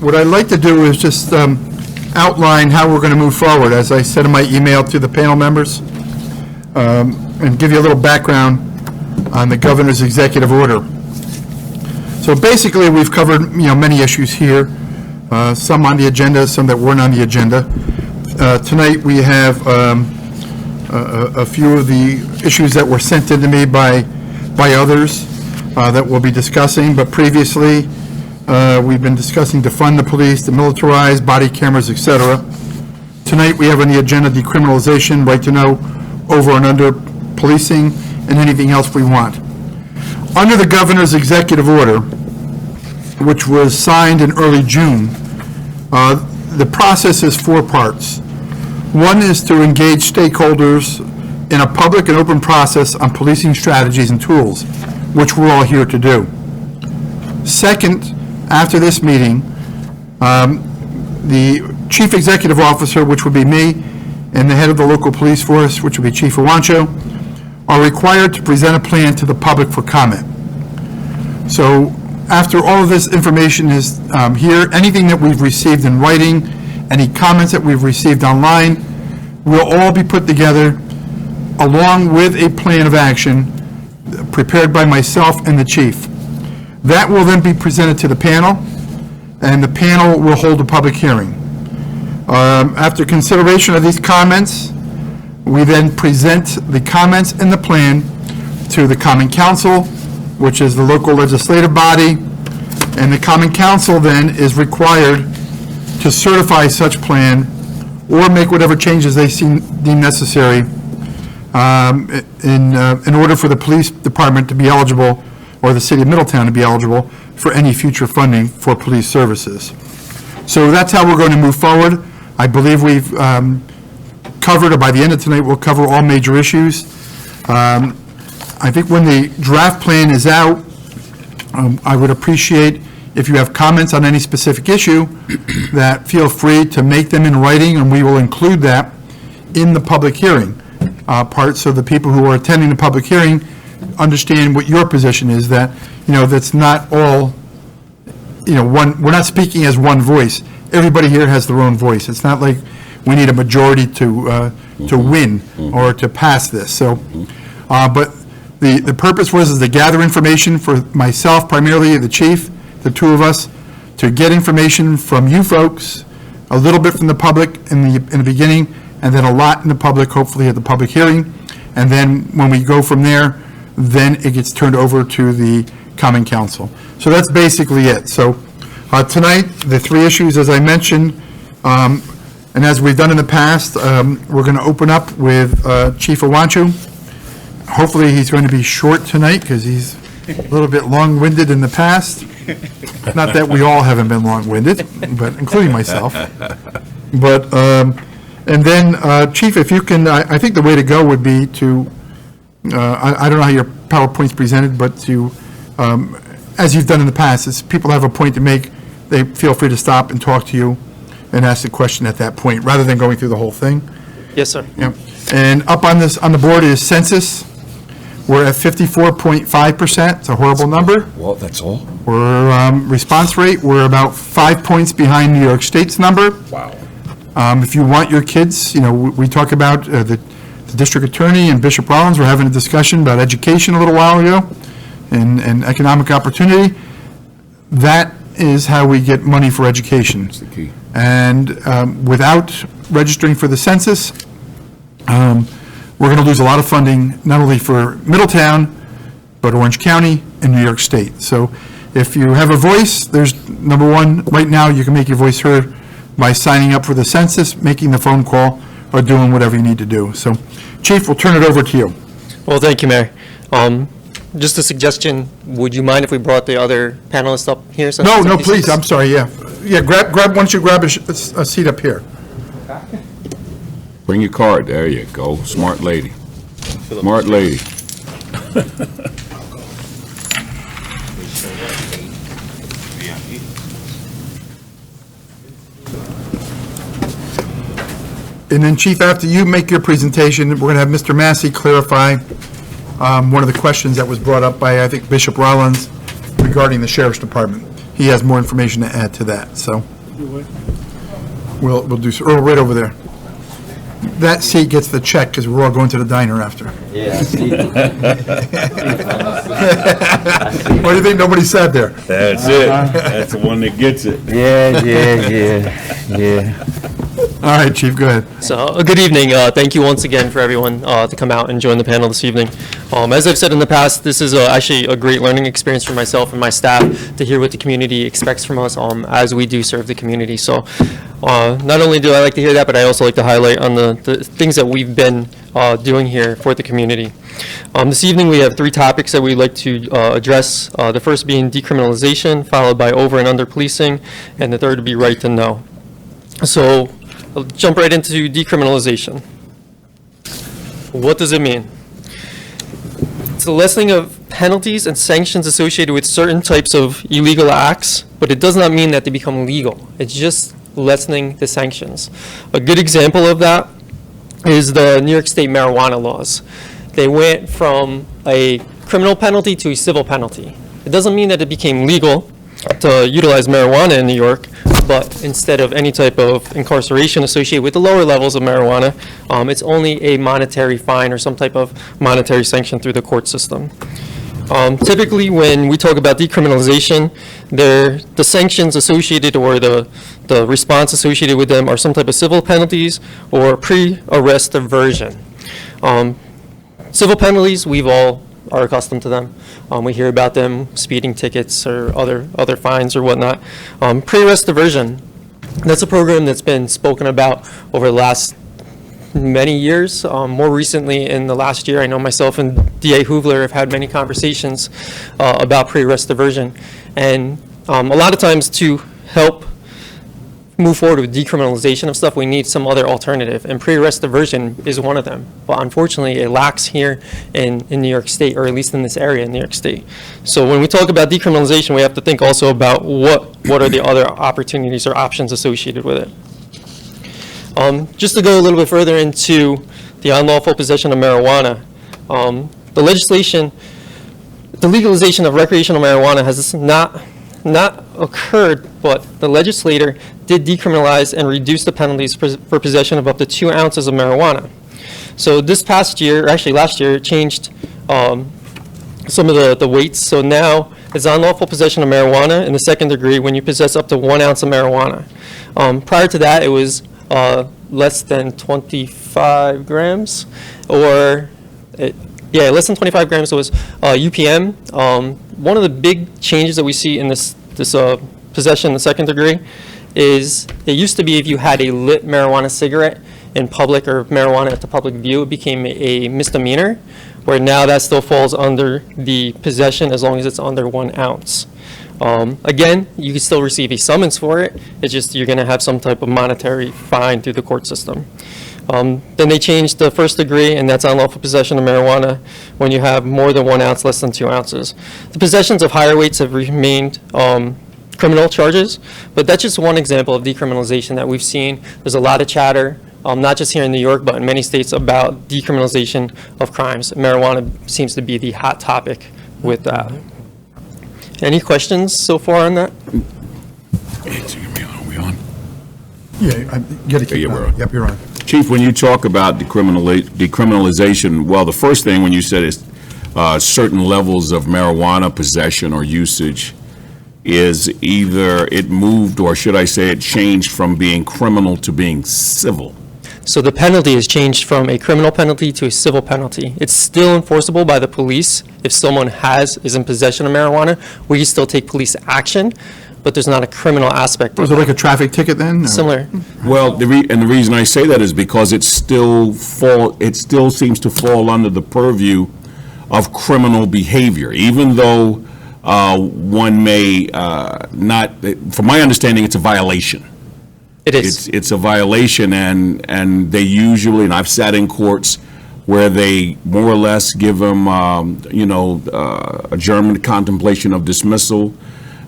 what I'd like to do is just outline how we're going to move forward, as I said in my email to the panel members, and give you a little background on the governor's executive order. So basically, we've covered many issues here, some on the agenda, some that weren't on the agenda. Tonight we have a few of the issues that were sent in to me by others that we'll be discussing, but previously we've been discussing defund the police, demilitarize, body cameras, etc. Tonight we have on the agenda decriminalization, right to know, over and under policing, and anything else we want. Under the governor's executive order, which was signed in early June, the process is 4 parts. One is to engage stakeholders in a public and open process on policing strategies and tools, which we're all here to do. Second, after this meeting, the chief executive officer, which would be me, and the head of the local police force, which would be Chief Iwancho, are required to present a plan to the public for comment. So after all of this information is here, anything that we've received in writing, any comments that we've received online, will all be put together along with a plan of action prepared by myself and the chief. That will then be presented to the panel, and the panel will hold a public hearing. After consideration of these comments, we then present the comments and the plan to the Common Council, which is the local legislative body, and the Common Council then is required to certify such plan or make whatever changes they deem necessary in order for the police department to be eligible, or the city of Middletown to be eligible, for any future funding for police services. So that's how we're going to move forward. I believe we've covered, or by the end of tonight, we'll cover all major issues. I think when the draft plan is out, I would appreciate if you have comments on any specific issue, that feel free to make them in writing, and we will include that in the public hearing part, so the people who are attending the public hearing understand what your position is, that, that's not all, we're not speaking as one voice. Everybody here has their own voice. It's not like we need a majority to win or to pass this. So, but the purpose was to gather information for myself, primarily the chief, the two of us, to get information from you folks, a little bit from the public in the beginning, and then a lot in the public, hopefully at the public hearing. And then when we go from there, then it gets turned over to the Common Council. So that's basically it. So tonight, the 3 issues, as I mentioned, and as we've done in the past, we're going to open up with Chief Iwancho. Hopefully he's going to be short tonight, because he's a little bit long-winded in the past. Not that we all haven't been long-winded, but including myself. But and then, Chief, if you can, I think the way to go would be to, I don't know how your PowerPoint's presented, but to, as you've done in the past, is people have a point to make, they feel free to stop and talk to you and ask the question at that point, rather than going through the whole thing. Yes, sir. Yep. And up on the board is census. We're at 54.5%. It's a horrible number. Well, that's all? We're response rate, we're about 5 points behind New York State's number. Wow. If you want your kids, we talk about the district attorney and Bishop Rollins were having a discussion about education a little while ago and economic opportunity. That is how we get money for education. That's the key. And without registering for the census, we're going to lose a lot of funding, not only for Middletown, but Orange County and New York State. So if you have a voice, there's, number one, right now you can make your voice heard by signing up for the census, making the phone call, or doing whatever you need to do. So, Chief, we'll turn it over to you. Well, thank you, Mayor. Just a suggestion, would you mind if we brought the other panelists up here? No, please, I'm sorry, yeah. Yeah, grab. Why don't you grab a seat up here? Bring your card. There you go. Smart lady. Smart lady. And then, Chief, after you make your presentation, we're going to have Mr. Massey clarify one of the questions that was brought up by, I think, Bishop Rollins regarding the Sheriff's Department. he has more information to add to that, so. We'll do, so. Earl, right over there. That seat gets the check, because we're all going to the diner after. Yeah, I see. Why do you think nobody sat there? That's it. That's the one that gets it. Yeah. All right, Chief, go ahead. So, good evening. Thank you once again for everyone to come out and join the panel this evening. As I've said in the past, this is actually a great learning experience for myself and my staff to hear what the community expects from us as we do serve the community. So, not only do I like to hear that, but I also like to highlight on the things that we've been doing here for the community. This evening, we have 3 topics that we'd like to address. The first being decriminalization, followed by over and under policing, and the third would be right to know. So, I'll jump right into decriminalization. What does it mean? It's the lessening of penalties and sanctions associated with certain types of illegal acts, but it does not mean that they become legal. It's just lessening the sanctions. A good example of that is the New York State marijuana laws. They went from a criminal penalty to a civil penalty. It doesn't mean that it became legal to utilize marijuana in New York, but instead of any type of incarceration associated with the lower levels of marijuana, it's only a monetary fine or some type of monetary sanction through the court system. Typically, when we talk about decriminalization, the sanctions associated or the response associated with them are some type of civil penalties or pre-arrest diversion. Civil penalties, we've all are accustomed to them. We hear about them, speeding tickets or other fines or whatnot. Pre-arrest diversion, that's a program that's been spoken about over the last many years. More recently, in the last year, I know myself and DA Hoovler have had many conversations about pre-arrest diversion. And a lot of times to help move forward with decriminalization of stuff, we need some other alternative, and pre-arrest diversion is one of them. But unfortunately, it lacks here in New York State, or at least in this area in New York State. So when we talk about decriminalization, we have to think also about what are the other opportunities or options associated with it. Just to go a little bit further into the unlawful possession of marijuana, the legislation, the legalization of recreational marijuana has not occurred, but the legislator did decriminalize and reduce the penalties for possession of up to 2 ounces of marijuana. So this past year, or actually last year, it changed some of the weights. So now it's unlawful possession of marijuana in the second degree when you possess up to 1 ounce of marijuana. Prior to that, it was less than 25 grams, or less than 25 grams. So it was UPM. One of the big changes that we see in this possession in the second degree is it used to be if you had a lit marijuana cigarette in public or marijuana at the public view, it became a misdemeanor, where now that still falls under the possession as long as it's under 1 ounce. Again, you can still receive a summons for it. It's just you're going to have some type of monetary fine through the court system. Then they changed the first degree, and that's unlawful possession of marijuana when you have more than 1 ounce, less than 2 ounces. The possessions of higher weights have remained criminal charges, but that's just one example of decriminalization that we've seen. There's a lot of chatter, not just here in New York, but in many states, about decriminalization of crimes. Marijuana seems to be the hot topic with that. Any questions so far on that? Are we on? Yeah, you gotta keep we're on. on. Yep, you're on. Chief, when you talk about decriminalization, well, the first thing when you said is certain levels of marijuana possession or usage is either it moved, or should I say it changed from being criminal to being civil. So the penalty has changed from a criminal penalty to a civil penalty. It's still enforceable by the police. If someone is in possession of marijuana, we can still take police action, but there's not a criminal aspect. Was it like a traffic ticket then? or- Similar. Well, the reason I say that is because it still seems to fall under the purview of criminal behavior, even though one may not, from my understanding, it's a violation. It is. It's a violation, and they usually, and I've sat in courts where they more or less give them, adjournment, contemplation of dismissal.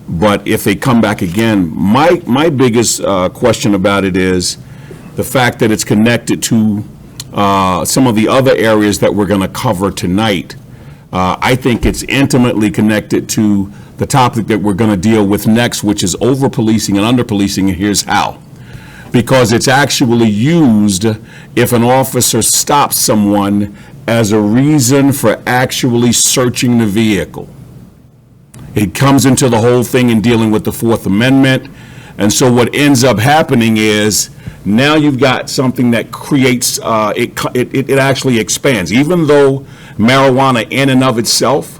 But if they come back again, my biggest question about it is the fact that it's connected to some of the other areas that we're going to cover tonight. I think it's intimately connected to the the topic that we're going to deal with next, which is over-policing and under-policing, and here's how. Because it's actually used if an officer stops someone as a reason for actually searching the vehicle. It comes into the whole thing in dealing with the Fourth Amendment. And so what ends up happening is now you've got something that creates, it actually expands. Even though marijuana in and of itself,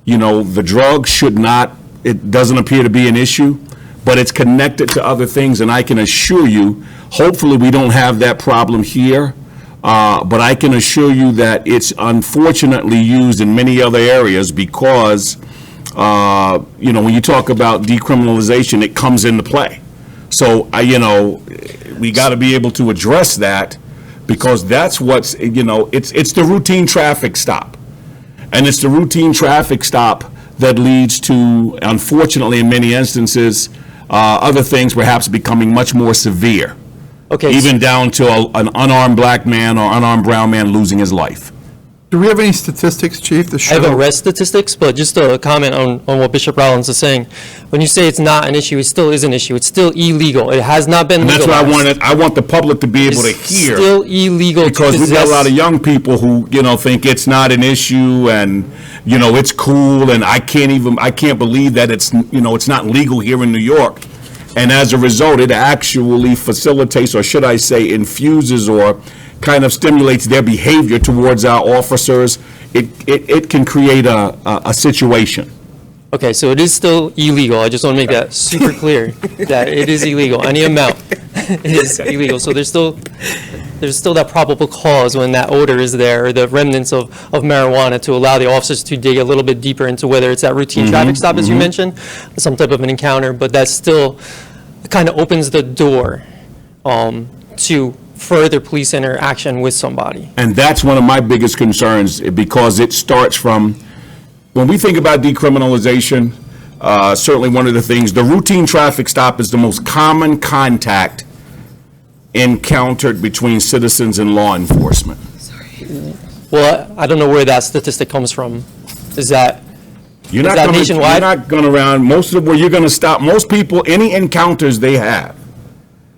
the drug should not, it doesn't appear to be an issue, but it's connected to other things. And I can assure you, hopefully we don't have that problem here, but I can assure you that it's unfortunately used in many other areas because when you talk about decriminalization, it comes into play. So, we got to be able to address that because that's what's, it's the routine traffic stop. And it's the routine traffic stop that leads to, unfortunately, in many instances, other things perhaps becoming much more severe. Okay. Even down to an unarmed black man or unarmed brown man losing his life. Do we have any statistics, Chief, to I show? have arrest statistics, but just a comment on what Bishop Rollins is saying. When you say it's not an issue, it still is an issue. It's still illegal. It has not been And that's legalized. what I want the public to be able to It's hear. still illegal to Because we've got a possess- lot of young people who, think it's not an issue and, it's cool and I can't believe that it's not legal here in New York. And as a result, it actually facilitates, or should I say infuses or kind of stimulates their behavior towards our officers. It can create a situation. Okay, so it is still illegal. I just want to make that super clear, that it is illegal. Any amount is illegal. So there's still that probable cause when that odor is there, or the remnants of marijuana, to allow the officers to dig a little bit deeper into whether it's that routine traffic stop, as you mentioned, some type of an encounter, but that still kind of opens the door to further police interaction with somebody. And that's one of my biggest concerns because it starts from, when we think about decriminalization, certainly one of the things, the routine traffic stop is the most common contact encountered between citizens and law enforcement. Well, I don't know where that statistic comes from. Is that You're Is not that gonna, nationwide? You're not going around, most of where you're going to stop, most people, any encounters they have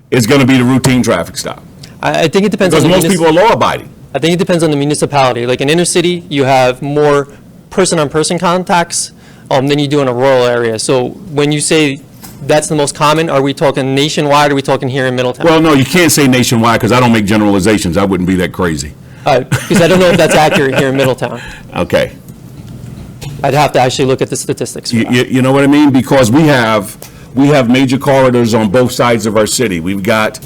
is going to be the routine traffic stop. I think it depends on Because the most people are law abiding. I think it depends on the municipality. Like in inner city, you have more person-on-person contacts than you do in a rural area. So when you say that's the most common, are we talking nationwide, or are we talking here in Middletown? Well, no, you can't say nationwide because I don't make generalizations. I wouldn't be that crazy. Because I don't know if that's accurate here in Middletown. Okay. I'd have to actually look at the statistics for that. You know what I mean? Because we have major corridors on both sides of our city. We've got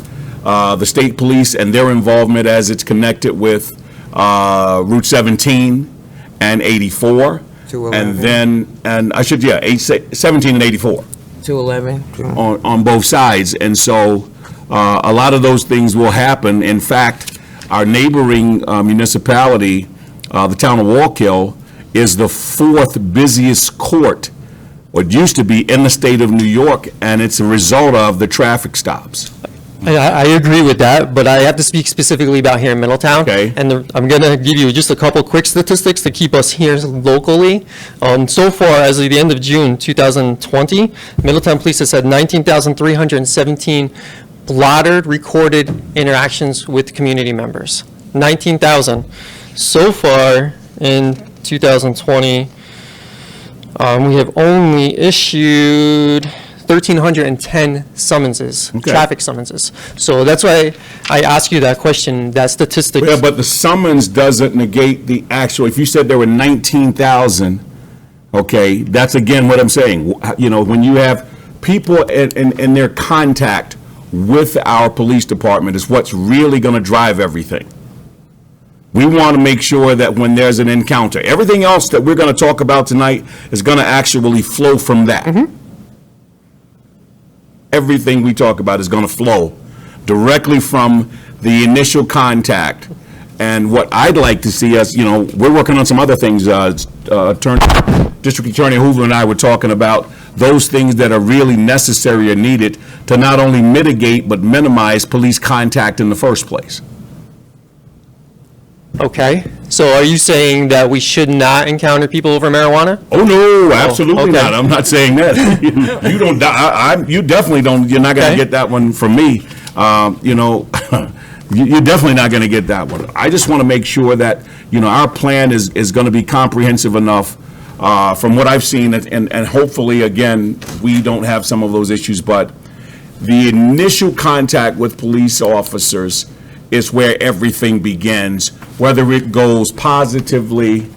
the state police and their involvement as it's connected with Route 17 and 84. 211. And 17 and 84 211. on both sides. And so a lot of those things will happen. In fact, our neighboring municipality, the town of Wallkill, is the fourth busiest court, or it used to be, in the state of New York, and it's a result of the traffic stops. I agree with that, but I have to speak specifically about here in Middletown. Okay. And I'm going to give you just a couple quick statistics to keep us here locally. So far, as of the end of June 2020, Middletown Police has had 19,317 blotted, recorded interactions with community members. 19,000. So far in 2020, we have only issued 1,310 summonses, Okay. traffic summonses. So that's why I ask you that question, that statistic. Yeah, but the summons doesn't negate the actual, if you said there were 19,000, okay, that's again what I'm saying. You know, when you have people in their contact with our police department is what's really going to drive everything. We want to make sure that when there's an encounter, everything else that we're going to talk about tonight is going to actually flow from that. Everything we talk about is going to flow directly from the initial contact. And what I'd like to see us, we're working on some other things. District Attorney Hoover and I were talking about those things that are really necessary or needed to not only mitigate but minimize police contact in the first place. Okay, so are you saying that we should not encounter people over marijuana? Oh, no, absolutely okay. not. I'm not saying that. You don't, you definitely don't, you're not going to Okay. get that one from me. You know, you're definitely not going to get that one. I just want to make sure that, you know, our plan is going to be comprehensive enough from what I've seen, and hopefully, again, we don't have some of those issues, but the initial contact with police officers is where everything begins, whether it goes positively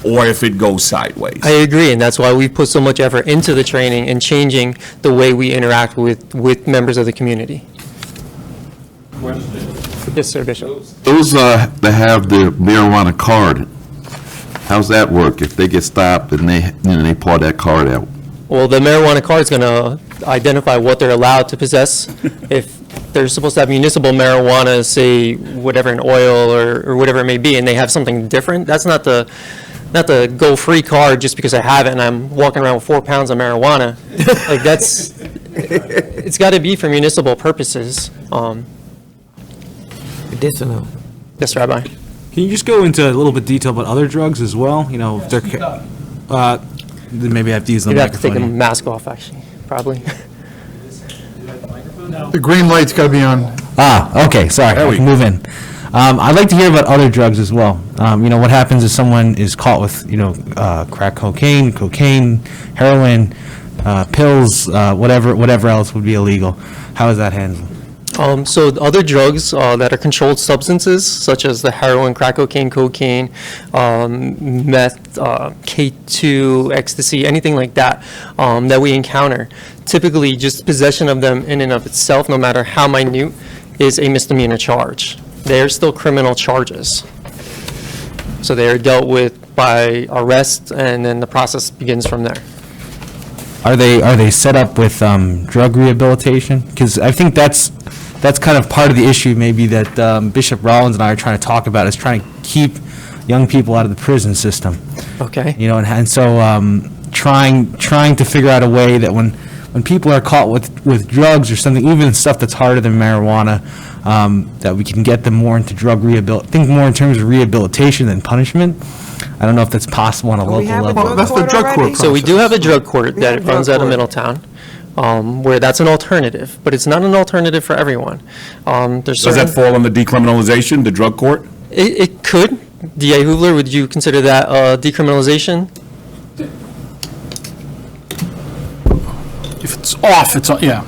or if it goes sideways. I agree, and that's why we put so much effort into the training and changing the way we interact with members of the community. Yes, sir, Bishop. Those that have the marijuana card, how's that work if they get stopped and they pull that card out? Well, the marijuana card is going to identify what they're allowed to possess. If they're supposed to have municipal marijuana, say whatever, an oil or whatever it may be, and they have something different, that's not the go free card just because I have it and I'm walking around with 4 pounds of marijuana. Like it's got to be for municipal purposes. Medicinal. Yes, Rabbi. Can you just go into a little bit detail about other drugs as well? You know, if they're, then maybe I have to use the You'd have to take a microphone. mask off, actually, probably. The green light's got to be on. Okay, sorry, I can move in. I'd like to hear about other drugs as well. You know, what happens if someone is caught with, you know, crack cocaine, heroin, pills, whatever else would be illegal? How is that handled? So other drugs that are controlled substances, such as the heroin, crack cocaine, meth, K2, ecstasy, anything like that, that we encounter, typically just possession of them in and of itself, no matter how minute, is a misdemeanor charge. They're still criminal charges. So they are dealt with by arrest, and then the process begins from there. Are they set up with drug rehabilitation? Because I think that's kind of part of the issue maybe that Bishop Rollins and I are trying to talk about, is trying to keep young people out of the prison system. Okay? You know, and so trying to figure out a way that when people are caught with drugs or something, even stuff that's harder than marijuana, that we can get them more into drug rehabilitation, think more in terms of rehabilitation than punishment. I don't know if that's possible on a local have a level. Well, that's the drug court So we process. do have a drug court We that have drug runs out of court. Middletown, where that's an alternative, but it's not an alternative for everyone. There's Does that certain, fall under decriminalization, the drug court? it could. DA Hubler, would you consider that decriminalization? If it's off, it's, yeah.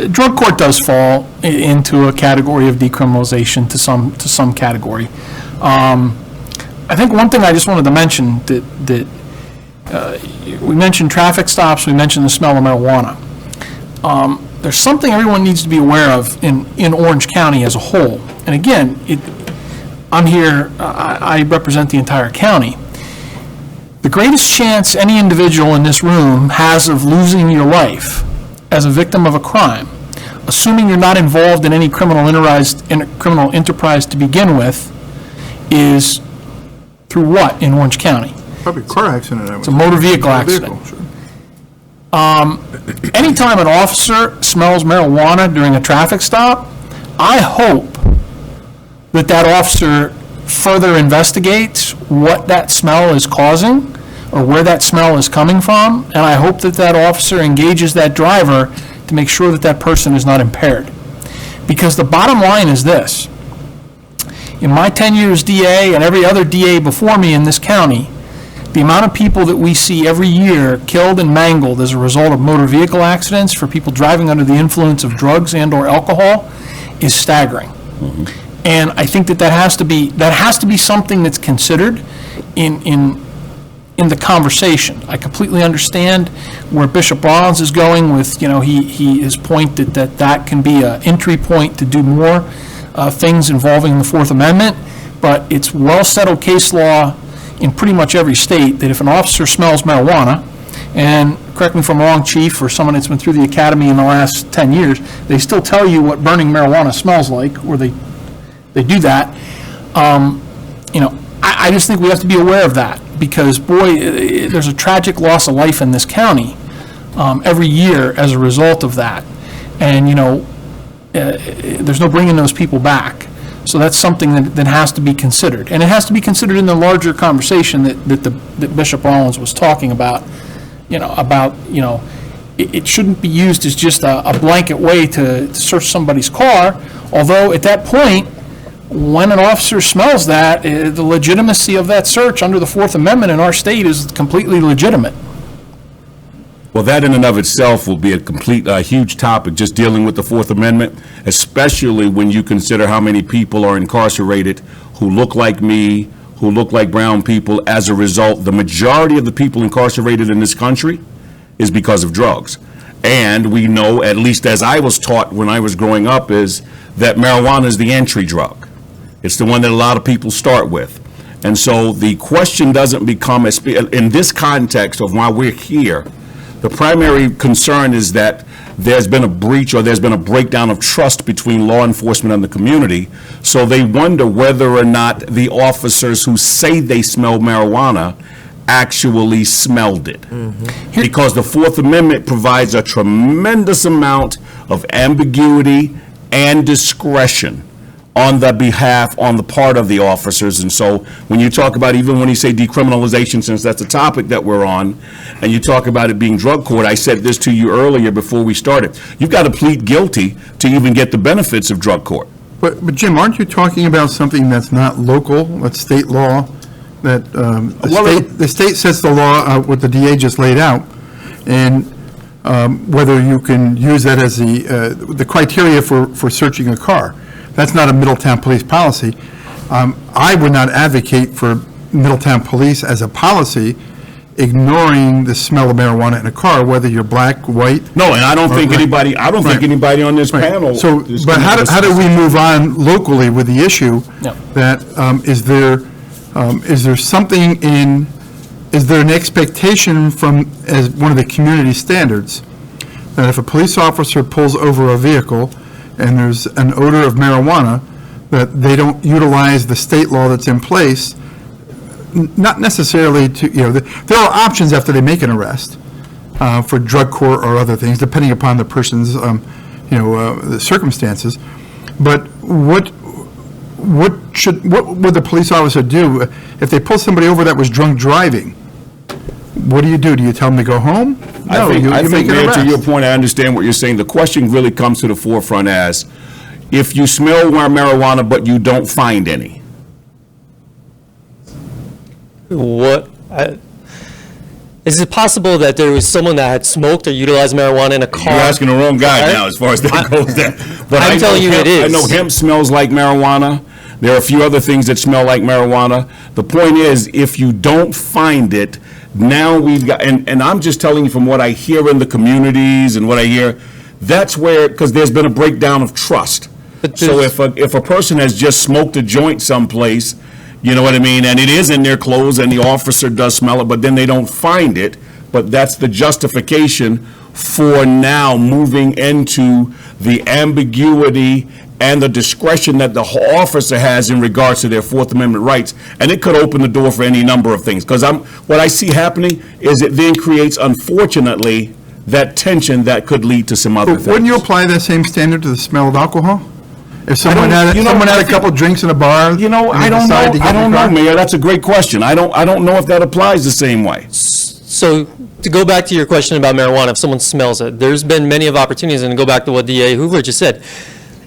Drug court does fall into a category of decriminalization to some category. I think one thing I just wanted to mention, that we mentioned traffic stops, we mentioned the smell of marijuana. There's something everyone needs to be aware of in Orange County as a whole. And again, I'm here, I represent the entire county. The greatest chance any individual in this room has of losing your life as a victim of a crime, assuming you're not involved in any criminal enterprise to begin with, is through what in Orange County? Probably a car accident. It's a motor vehicle accident. Anytime an officer smells marijuana during a traffic stop, I hope that officer further investigates what that smell is causing or where that smell is coming from, and I hope that officer engages that driver to make sure that person is not impaired. Because the bottom line is this: in my 10 years DA and every other DA before me in this county, the amount of people that we see every year killed and mangled as a result of motor vehicle accidents for people driving under the influence of drugs and or alcohol is staggering. And I think that has to be something that's considered in the conversation. I completely understand where Bishop Rollins is going with, his point that can be an entry point to do more things involving the Fourth Amendment, but it's well-settled case law in pretty much every state that if an officer smells marijuana, and correct me if I'm wrong, Chief, or someone that's been through the academy in the last 10 years, they still tell you what burning marijuana smells like, or they do that. I just think we have to be aware of that, because, boy, there's a tragic loss of life in this county every year as a result of that. And, there's no bringing those people back. So that's something that has to be considered. And it has to be considered in the larger conversation that Bishop Rollins was talking about, it shouldn't be used as just a blanket way to search somebody's car, although at that point, when an officer smells that, the legitimacy of that search under the Fourth Amendment in our state is completely legitimate. Well, that in and of itself will be a huge topic, just dealing with the Fourth Amendment, especially when you consider how many people are incarcerated who look like me, who look like brown people. As a result, the majority of the people incarcerated in this country is because of drugs. And we know, at least as I was taught when I was growing up, is that marijuana is the entry drug. It's the one that a lot of people start with. And so the question doesn't become, in this context of why we're here, the primary concern is that there's been a breach or there's been a breakdown of trust between law enforcement and the community. So they wonder whether or not the officers who say they smell marijuana actually smelled it. Because the Fourth Amendment provides a tremendous amount of ambiguity and discretion on the part of the officers. And so when you talk about, even when you say decriminalization, since that's the topic that we're on, and you talk about it being drug court, I said this to you earlier before we started. You've got to plead guilty to even get the benefits of drug court. But Jim, aren't you talking about something that's not local, that's state law? That the state sets the law, what the DA just laid out, and whether you can use that as the criteria for searching a car. That's not a Middletown police policy. I would not advocate for Middletown police as a policy ignoring the smell of marijuana in a car, whether you're black, white. No, and I don't think anybody on this Right. panel. So, is but gonna how do we move on locally with the issue? Yeah. That, is there something is there an expectation from, as one of the community standards, that if a police officer pulls over a vehicle and there's an odor of marijuana, that they don't utilize the state law that's in place, not necessarily to, there are options after they make an arrest for drug court or other things, depending upon the person's, the circumstances. But what would the police officer do if they pull somebody over that was drunk driving? What do? Do you tell them to go home? No, I you think, make an Mayor, to your arrest. point, I understand what you're saying. The question really comes to the forefront as, if you smell marijuana but you don't find any. Is it possible that there was someone that had smoked or utilized marijuana in a car? You're asking the wrong guy Right? now, as far as that goes. But I'm I know telling you hemp- it is. I know hemp smells like marijuana. There are a few other things that smell like marijuana. The point is, if you don't find it, now we've got, and I'm just telling you from what I hear in the communities and what I hear, that's where, because there's been a breakdown of trust. So if a person has just smoked a joint someplace, you know what I mean, and it is in their clothes and the officer does smell it, but then they don't find it, but that's the justification for now moving into the ambiguity and the discretion that the officer has in regards to their Fourth Amendment rights. And it could open the door for any number of things. Because what I see happening is it then creates, unfortunately, that tension that could lead to some other But things. wouldn't you apply that same standard to the smell of alcohol? If someone had a couple drinks in a bar? You know, and I they don't know, decide to get I in the don't know, car? Mayor, that's a great question. I don't know if that applies the same way. So to go back to your question about marijuana, if someone smells it, there's been many of opportunities, and to go back to what DA Hoover just said,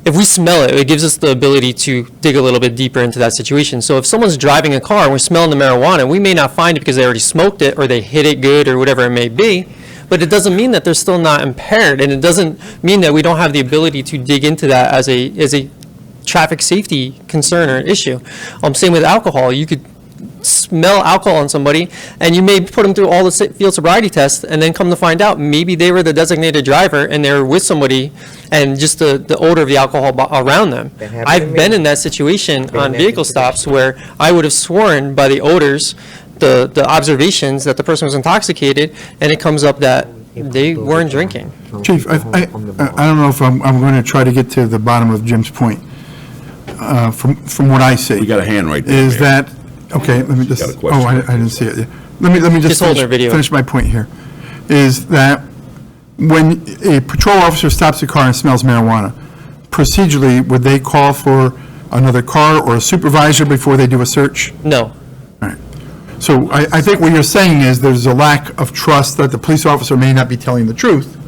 if we smell it, it gives us the ability to dig a little bit deeper into that situation. So if someone's driving a car and we're smelling the marijuana, we may not find it because they already smoked it or they hit it good or whatever it may be, but it doesn't mean that they're still not impaired, and it doesn't mean that we don't have the ability to dig into that as a traffic safety concern or issue. Same with alcohol. You could smell alcohol on somebody, and you may put them through all the field sobriety tests, and then come to find out maybe they were the designated driver and they were with somebody, and just the odor of the alcohol around them. That happened to I've me. been in that situation on that vehicle situation. stops where I would have sworn by the odors, the observations, that the person was intoxicated, and it comes up that they weren't drinking. Chief, I don't know if I'm going to try to get to the bottom of Jim's point. From what I see. We got a hand right there, Is Mayor. that, okay, let me just, Got a question. I didn't see it yet. Let me Just hold their video. finish my point here. Is that when a patrol officer stops a car and smells marijuana, procedurally, would they call for another car or a supervisor before they do a search? No. All right. So I think what you're saying is there's a lack of trust that the police officer may not be telling the truth.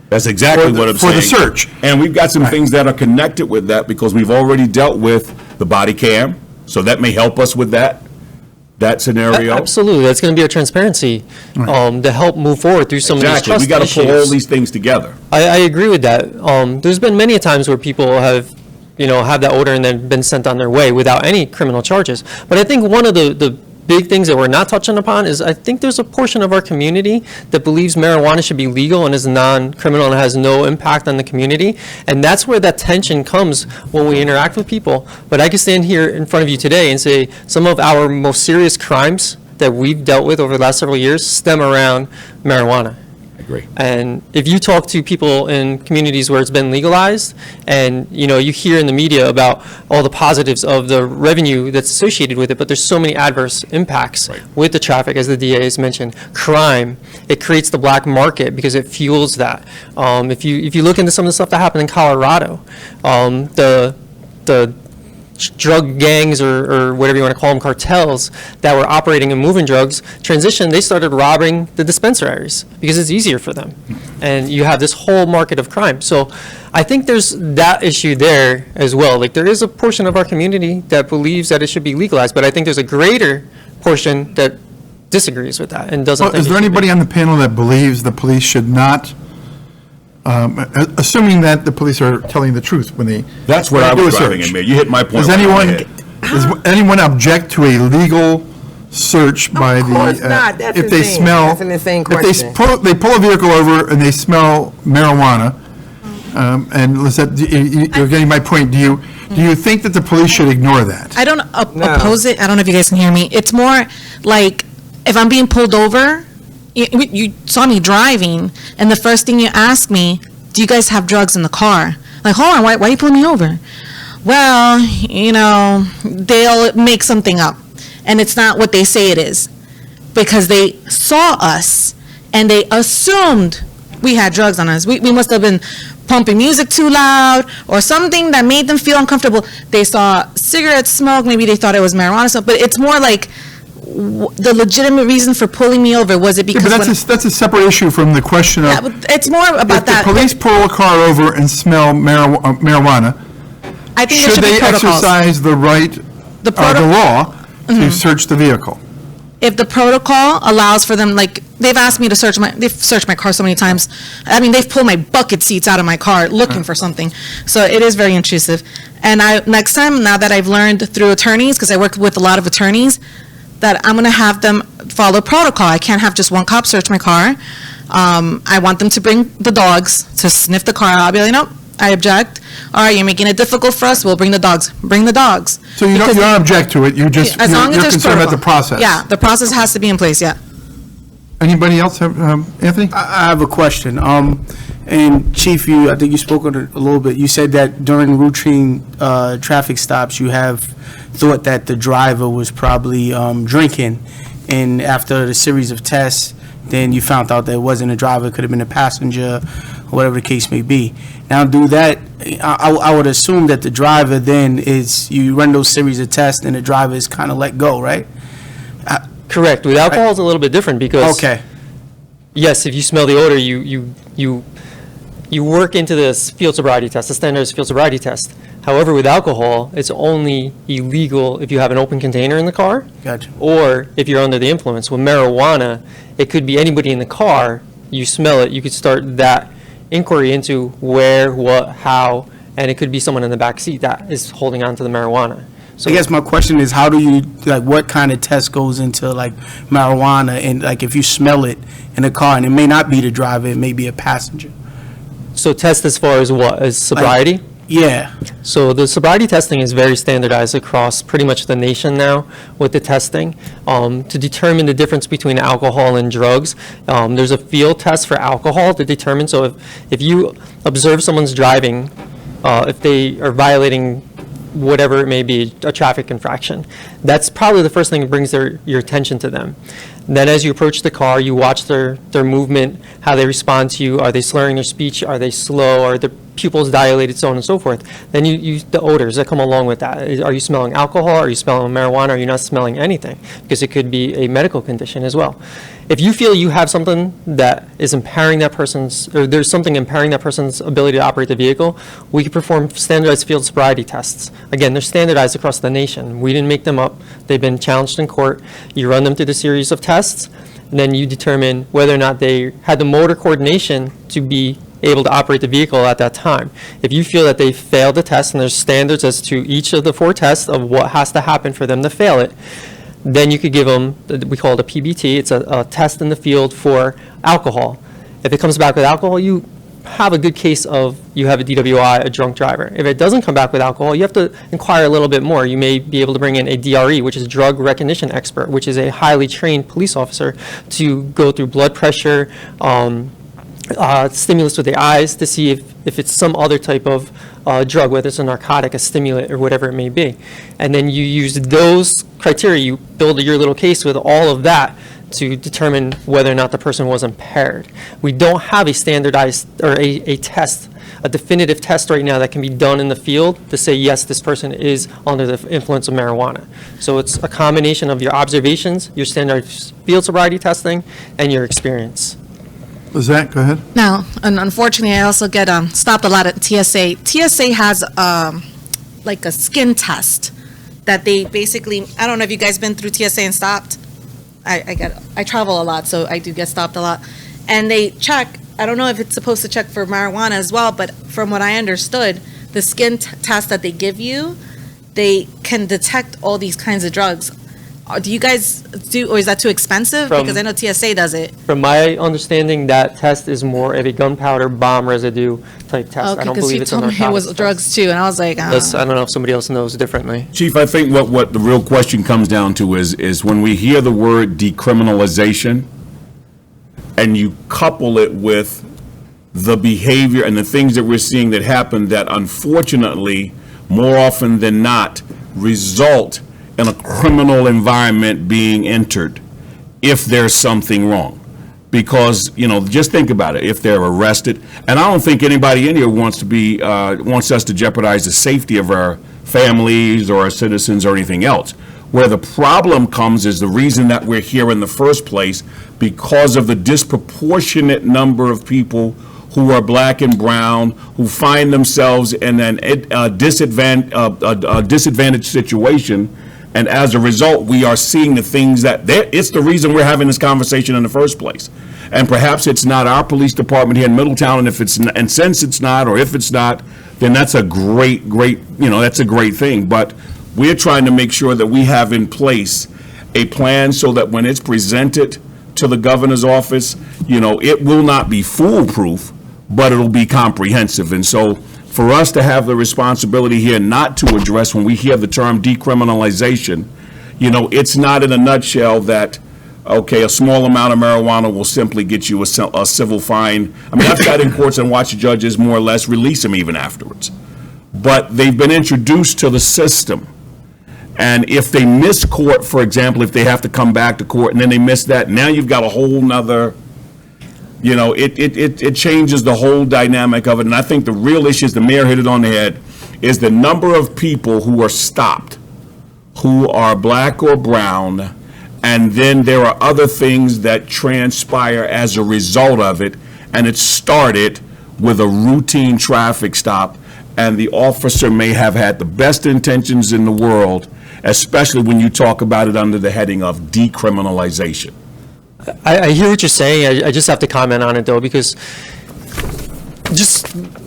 That's exactly what I'm For saying. the search. And we've got some things that are connected with that because we've already dealt with the body cam, so that may help us with that scenario. Absolutely, that's going to be a transparency to help move forward through some of these Exactly, trust we got to pull all issues. these things together. I agree with that. There's been many times where people have, have that order and then been sent on their way without any criminal charges. But I think one of the big things that we're not touching upon is I think there's a portion of our community that believes marijuana should be legal and is non-criminal and has no impact on the community. And that's where that tension comes when we interact with people. But I can stand here in front of you today and say some of our most serious crimes that we've dealt with over the last several years stem around marijuana. I agree. And if you talk to people in communities where it's been legalized, and you hear in the media about all the positives of the revenue that's associated with it, but there's so many adverse impacts with the traffic, as the DA has mentioned. Crime, it creates the black market because it fuels that. If you look into some of the stuff that happened in Colorado, the drug gangs or whatever you want to call them, cartels that were operating and moving drugs, they started robbing the dispensaries because it's easier for them. And you have this whole market of crime. So I think there's that issue there as well. Like there is a portion of our community that believes that it should be legalized, but I think there's a greater portion that disagrees with that and doesn't Well, think is it there should be. anybody on the panel that believes the police should not, assuming that the police are telling the truth when they That's what when I they do was a driving search? at, Mayor. You hit my point Does right on the anyone, head. does anyone object to a legal search by the? course not. That's if they insane. smell, That's an insane if they question. they pull a vehicle over and they smell marijuana, and Lisette, you're getting my point. Do you think that the police should ignore that? I don't oppose it. I don't know if you guys can hear me. It's more like if I'm being pulled over, you saw me driving, and the first thing you ask me, do you guys have drugs in the car? Like, hold on, why are you pulling me over? Well, they'll make something up, and it's not what they say it is, because they saw us, and they assumed we had drugs on us. We must have been pumping music too loud or something that made them feel uncomfortable. They saw cigarette smoke, maybe they thought it was marijuana smoke, but it's more like the legitimate reason for pulling me over, was it Yeah, because but that's a separate issue from the question of yeah, but it's more about if the that. police pull a car over and smell marijuana, I think there should should be they protocols. exercise the right, The the law to search the vehicle? If the protocol allows for them, like, they've asked me to they've searched my car so many times. I mean, they've pulled my bucket seats out of my car looking for something. So it is very intrusive. And next time, now that I've learned through attorneys, because I work with a lot of attorneys, that I'm going to have them follow protocol. I can't have just one cop search my car. I want them to bring the dogs to sniff the car. I'll be like, nope, I object. All right, you're making it difficult for us. We'll bring the dogs. Bring the dogs. So you don't object to it, you just, As long as you're there's concerned about the protocol. process? Yeah, the process has to be in place, yeah. Anybody else have, Anthony? I have a question. And Chief, I think you spoke on it a little bit. You said that during routine traffic stops, you have thought that the driver was probably drinking, and after the series of tests, then you found out that it wasn't a driver, it could have been a passenger, or whatever the case may be. Now, I would assume that the driver then you run those series of tests, and the driver is kind of let go, right? Correct. With alcohol, it's a little bit different because Okay. yes, if you smell the odor, you work into this field sobriety test, the standardized field sobriety test. However, with alcohol, it's only illegal if you have an open container in the car Gotcha. or if you're under the influence. With marijuana, it could be anybody in the car. You smell it, you could start that inquiry into where, what, how, and it could be someone in the back seat that is holding on to the marijuana. So I guess my question is, how do you, what kind of test goes into, marijuana, and, if you smell it in a car, and it may not be the driver, it may be a passenger? So test as far as what? As sobriety? Yeah. So the sobriety testing is very standardized across pretty much the nation now with the testing. To determine the difference between alcohol and drugs, there's a field test for alcohol to determine. So if you observe someone's driving, if they are violating whatever it may be, a traffic infraction, that's probably the first thing that brings your attention to them. Then as you approach the car, you watch their movement, how they respond to you. Are they slurring their speech? Are they slow? Are they pupils dilated, so on and so forth. Then the odors that come along with that. Are you smelling alcohol? Are you smelling marijuana? Are you not smelling anything? Because it could be a medical condition as well. If you feel you have something that is impairing that person's, or there's something impairing that person's ability to operate the vehicle, we can perform standardized field sobriety tests. Again, they're standardized across the nation. We didn't make them up. They've been challenged in court. You run them through the series of tests, and then you determine whether or not they had the motor coordination to be able to operate the vehicle at that time. If you feel that they failed the test, and there's standards as to each of the 4 tests of what has to happen for them to fail it, then you could give them, we call it a PBT, it's a test in the field for alcohol. If it comes back with alcohol, you have a good case of you have a DWI, a drunk driver. If it doesn't come back with alcohol, you have to inquire a little bit more. You may be able to bring in a DRE, which is drug recognition expert, which is a highly trained police officer to go through blood pressure, stimulus with the eyes to see if it's some other type of drug, whether it's a narcotic, a stimulant, or whatever it may be. And then you use those criteria, you build your little case with all of that to determine whether or not the person was impaired. We don't have a standardized, or a test, a definitive test right now that can be done in the field to say, yes, this person is under the influence of marijuana. So it's a combination of your observations, your standard field sobriety testing, and your experience. Lizette, go ahead. Now, and unfortunately, I also get stopped a lot at TSA. TSA has like a skin test that they basically, I don't know if you guys been through TSA and stopped. I travel a lot, so I do get stopped a lot. And they check, I don't know if it's supposed to check for marijuana as well, but from what I understood, the skin test that they give you, they can detect all these kinds of drugs. Do you guys do, or is that too expensive? Because I know TSA does it. From my understanding, that test is more of a gunpowder bomb residue type test. I Okay, don't because believe you it's a told me it narcotics was test. drugs too, and I was like, I don't know if somebody else knows differently. Chief, I think what the real question comes down to is when we hear the word decriminalization and you couple it with the behavior and the things that we're seeing that happen that unfortunately, more often than not, result in a criminal environment being entered if there's something wrong. Because, just think about it, if they're arrested, and I don't think anybody in here wants us to jeopardize the safety of our families or our citizens or anything else. Where the problem comes is the reason that we're here in the first place, because of the disproportionate number of people who are black and brown, who find themselves in a disadvantaged situation. And as a result, we are seeing the things it's the reason we're having this conversation in the first place. And perhaps it's not our police department here in Middletown, and since it's not, or if it's not, then that's a great, that's a great thing. But we're trying to make sure that we have in place a plan so that when it's presented to the governor's office, it will not be foolproof, but it'll be comprehensive. And so for us to have the responsibility here not to address, when we hear the term decriminalization, it's not in a nutshell that, okay, a small amount of marijuana will simply get you a civil fine. I mean, I've sat in courts and watched judges more or less release them even afterwards. But they've been introduced to the system. And if they miss court, for example, if they have to come back to court and then they miss that, now you've got a whole nother, it changes the whole dynamic of it. And I think the real issue, is the mayor hit it on the head, is the number of people who are stopped, who are black or brown, and then there are other things that transpire as a result of it, and it started with a routine traffic stop, and the officer may have had the best intentions in the world, especially when you talk about it under the heading of decriminalization. I hear what you're saying. I just have to comment on it, though, because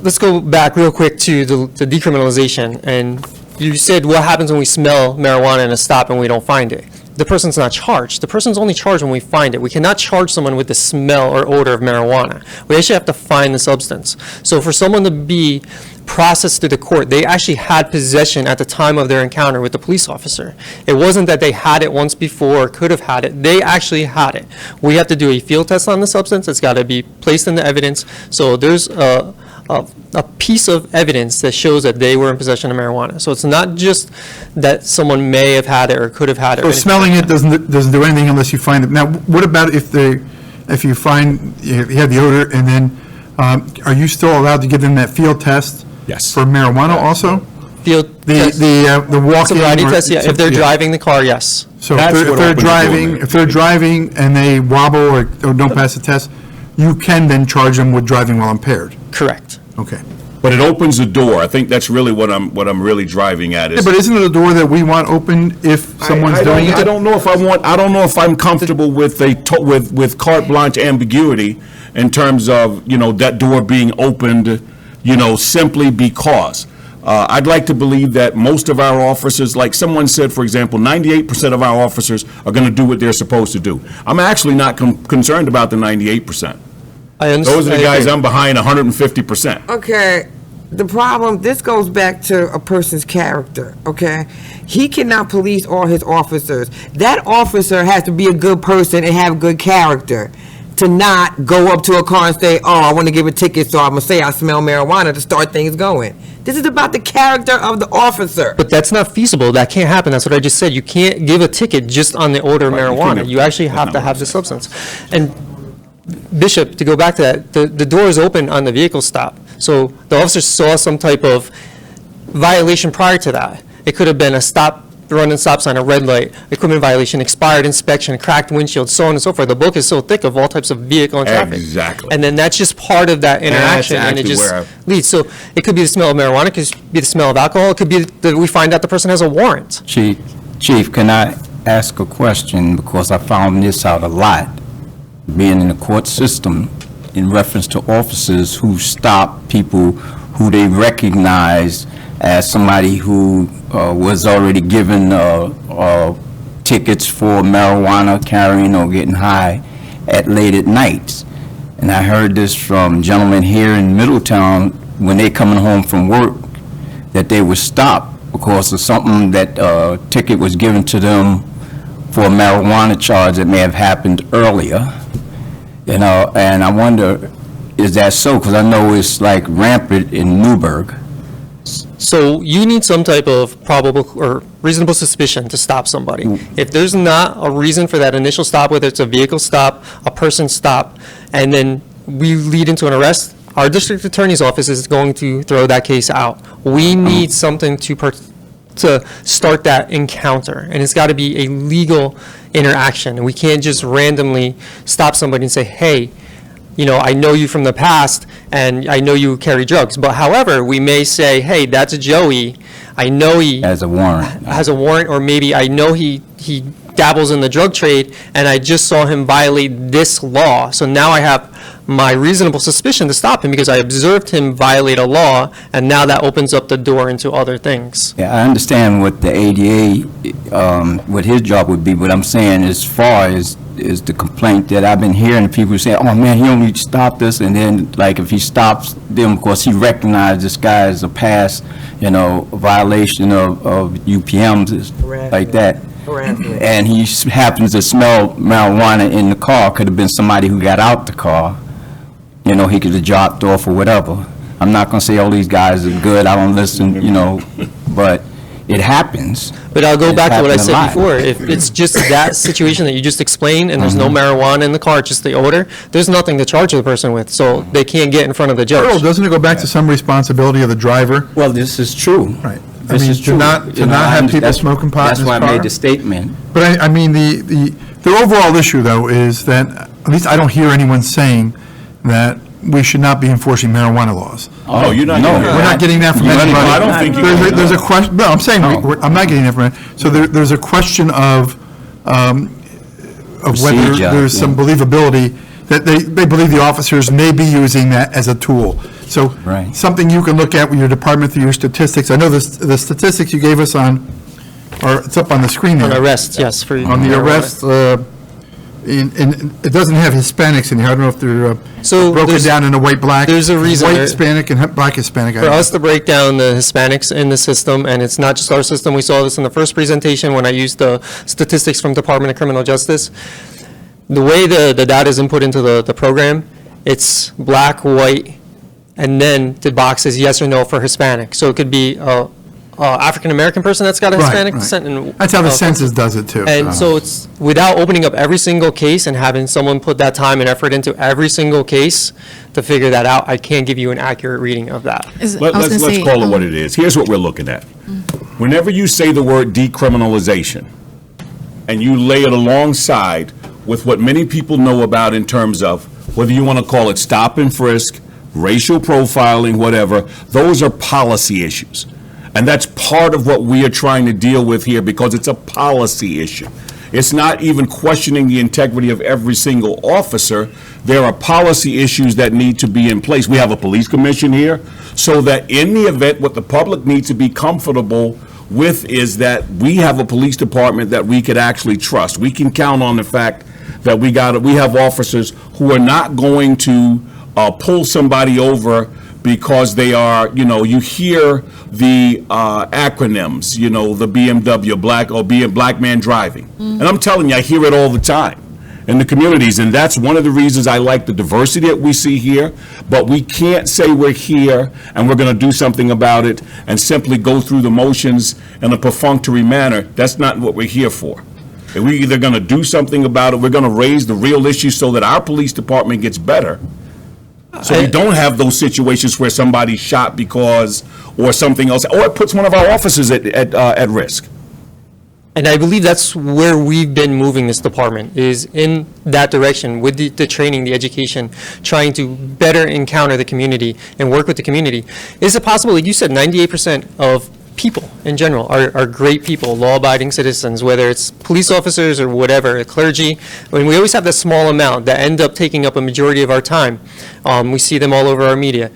let's go back real quick to the decriminalization. And you said, what happens when we smell marijuana in a stop and we don't find it? The person's not charged. The person's only charged when we find it. We cannot charge someone with the smell or odor of marijuana. We actually have to find the substance. So for someone to be processed through the court, they actually had possession at the time of their encounter with the police officer. It wasn't that they had it once before or could have had it. They actually had it. We have to do a field test on the substance. It's got to be placed in the evidence. So there's a piece of evidence that shows that they were in possession of marijuana. So it's not just that someone may have had it or could have had it. So smelling it doesn't do anything unless you find it. Now, what about if you find you have the odor and then Are you still allowed to give them that field test? Yes. For marijuana also? Field The, test, the walk-in. sobriety or- test, yeah, if they're driving the car, yes. So That's if what they're opened the door, driving, man. if they're driving and they wobble or don't pass the test, you can then charge them with driving while impaired. Correct. Okay. But it opens the door. I think that's really what I'm really driving at Yeah, is. but isn't it a door that we want open if someone's I doing don't- it? I don't know if I don't know if I'm comfortable with with carte blanche ambiguity in terms of, that door being opened, simply because. I'd like to believe that most of our officers, like someone said, for example, 98% of our officers are going to do what they're supposed to do. I'm actually not concerned about the 98%. I understand. Those are the guys I'm behind 150%. Okay, the problem, this goes back to a person's character, okay? He cannot police all his officers. That officer has to be a good person and have good character to not go up to a car and say, oh, I want to give a ticket, so I'm going to say I smell marijuana to start things going. This is about the character of the officer. But that's not feasible. That can't happen. That's what I just said. You can't give a ticket just on the odor of Right, you marijuana. can't- You actually that's have not to what have I'm the saying. substance. And Bishop, to go back to that, the door is open on the vehicle stop. So the officer saw some type of violation prior to that. It could have been a stop, running stop sign, a red light, equipment violation, expired inspection, cracked windshield, so on and so forth. The book is so thick of all types of vehicle and traffic. Exactly. And then that's just part of that interaction, and it actually just where leads. So it could be the smell of marijuana, it could be the smell of alcohol, it could be that we find out the person has a warrant. Chief, can I ask a question, because I found this out a lot, being in the court system, in reference to officers who stop people who they recognize as somebody who was already given tickets for marijuana carrying or getting high late at nights. And I heard this from gentlemen here in Middletown, when they coming home from work, that they were stopped because of something that ticket was given to them for a marijuana charge that may have happened earlier. And I wonder, is that so? Because I know it's like rampant in Newburgh. So you need some type of probable or reasonable suspicion to stop somebody. If there's not a reason for that initial stop, whether it's a vehicle stop, a person stop, and then we lead into an arrest, our district attorney's office is going to throw that case out. We need something to start that encounter, and it's got to be a legal interaction. And we can't just randomly stop somebody and say, hey, I know you from the past, and I know you carry drugs. But however, we may say, hey, that's Joey. I know he As a warrant. has a warrant, or maybe I know he dabbles in the drug trade, and I just saw him violate this law. So now I have my reasonable suspicion to stop him because I observed him violate a law, and now that opens up the door into other things. Yeah, I understand what the ADA, what his job would be, but I'm saying as far as is the complaint that I've been hearing, people say, oh man, he only stopped us, and then like if he stops them, of course, he recognized this guy as a past, violation of UPMs, like that. Harassment. And he happens to smell marijuana in the car, could have been somebody who got out the car, he could have dropped off or whatever. I'm not gonna say all these guys are good, I don't listen, but it happens. But I'll go It's back to what I happened a said lot. before. If it's just that situation that you just explained, and there's no marijuana in the car, it's just the odor, there's nothing to charge the person with, so they can't get in front of the Earl, judge. doesn't it go back to some responsibility of the driver? Well, this is true. Right. I This mean, is to true. not have people That's- smoking pot in his That's why I car. made the statement. But I mean, the overall issue, though, is that, at least I don't hear anyone saying that we should not be enforcing marijuana laws. Oh, you're not. No. getting We're not getting that from You anybody. don't- I don't think you- There's a question, no, I'm saying, No. I'm not getting that from it. So there's a question of whether Procedure, there's some yeah. believability, that they believe the officers may be using that as a tool. So Right. something you can look at with your department through your statistics. I know the statistics you gave us it's up on the screen there. On arrests, yes, for On the marijuana. arrests, and it doesn't have Hispanics in here. I don't know if they're So broken there's- down into white, black. there's a reason White there- Hispanic and black Hispanic. I For don't know. us to break down the Hispanics in the system, and it's not just our system, we saw this in the first presentation when I used the statistics from Department of Criminal Justice. The way the data is input into the program, it's black, white, and then the box is yes or no for Hispanic. So it could be a African-American person that's got a Right, Hispanic right. descent. And, That's how the census does it, too. And so it's, without opening up every single case and having someone put that time and effort into every single case to figure that out, I can't give you an accurate reading of that. I was gonna Let's say, call it what it is. Here's what we're looking at. Whenever you say the word decriminalization, and you lay it alongside with what many people know about in terms of whether you want to call it stop and frisk, racial profiling, whatever, those are policy issues. And that's part of what we are trying to deal with here because it's a policy issue. It's not even questioning the integrity of every single officer. There are policy issues that need to be in place. We have a police commission here so that in the event what the public needs to be comfortable with is that we have a police department that we could actually trust. We can count on the fact that we have officers who are not going to pull somebody over because they are, you hear the acronyms, the BMW, black man driving. And I'm telling you, I hear it all the time in the communities, and that's one of the reasons I like the diversity that we see here, but we can't say we're here and we're going to do something about it and simply go through the motions in a perfunctory manner. That's not what we're here for. If we're either going to do something about it, we're going to raise the real issues so that our police department gets better, so we don't have those situations where somebody's shot because, or something else, or it puts one of our officers at risk. And I believe that's where we've been moving this department, is in that direction with the training, the education, trying to better encounter the community and work with the community. Is it possible, like you said, 98% of people in general are great people, law-abiding citizens, whether it's police officers or whatever, clergy. I mean, we always have that small amount that end up taking up a majority of our time. We see them all over our media.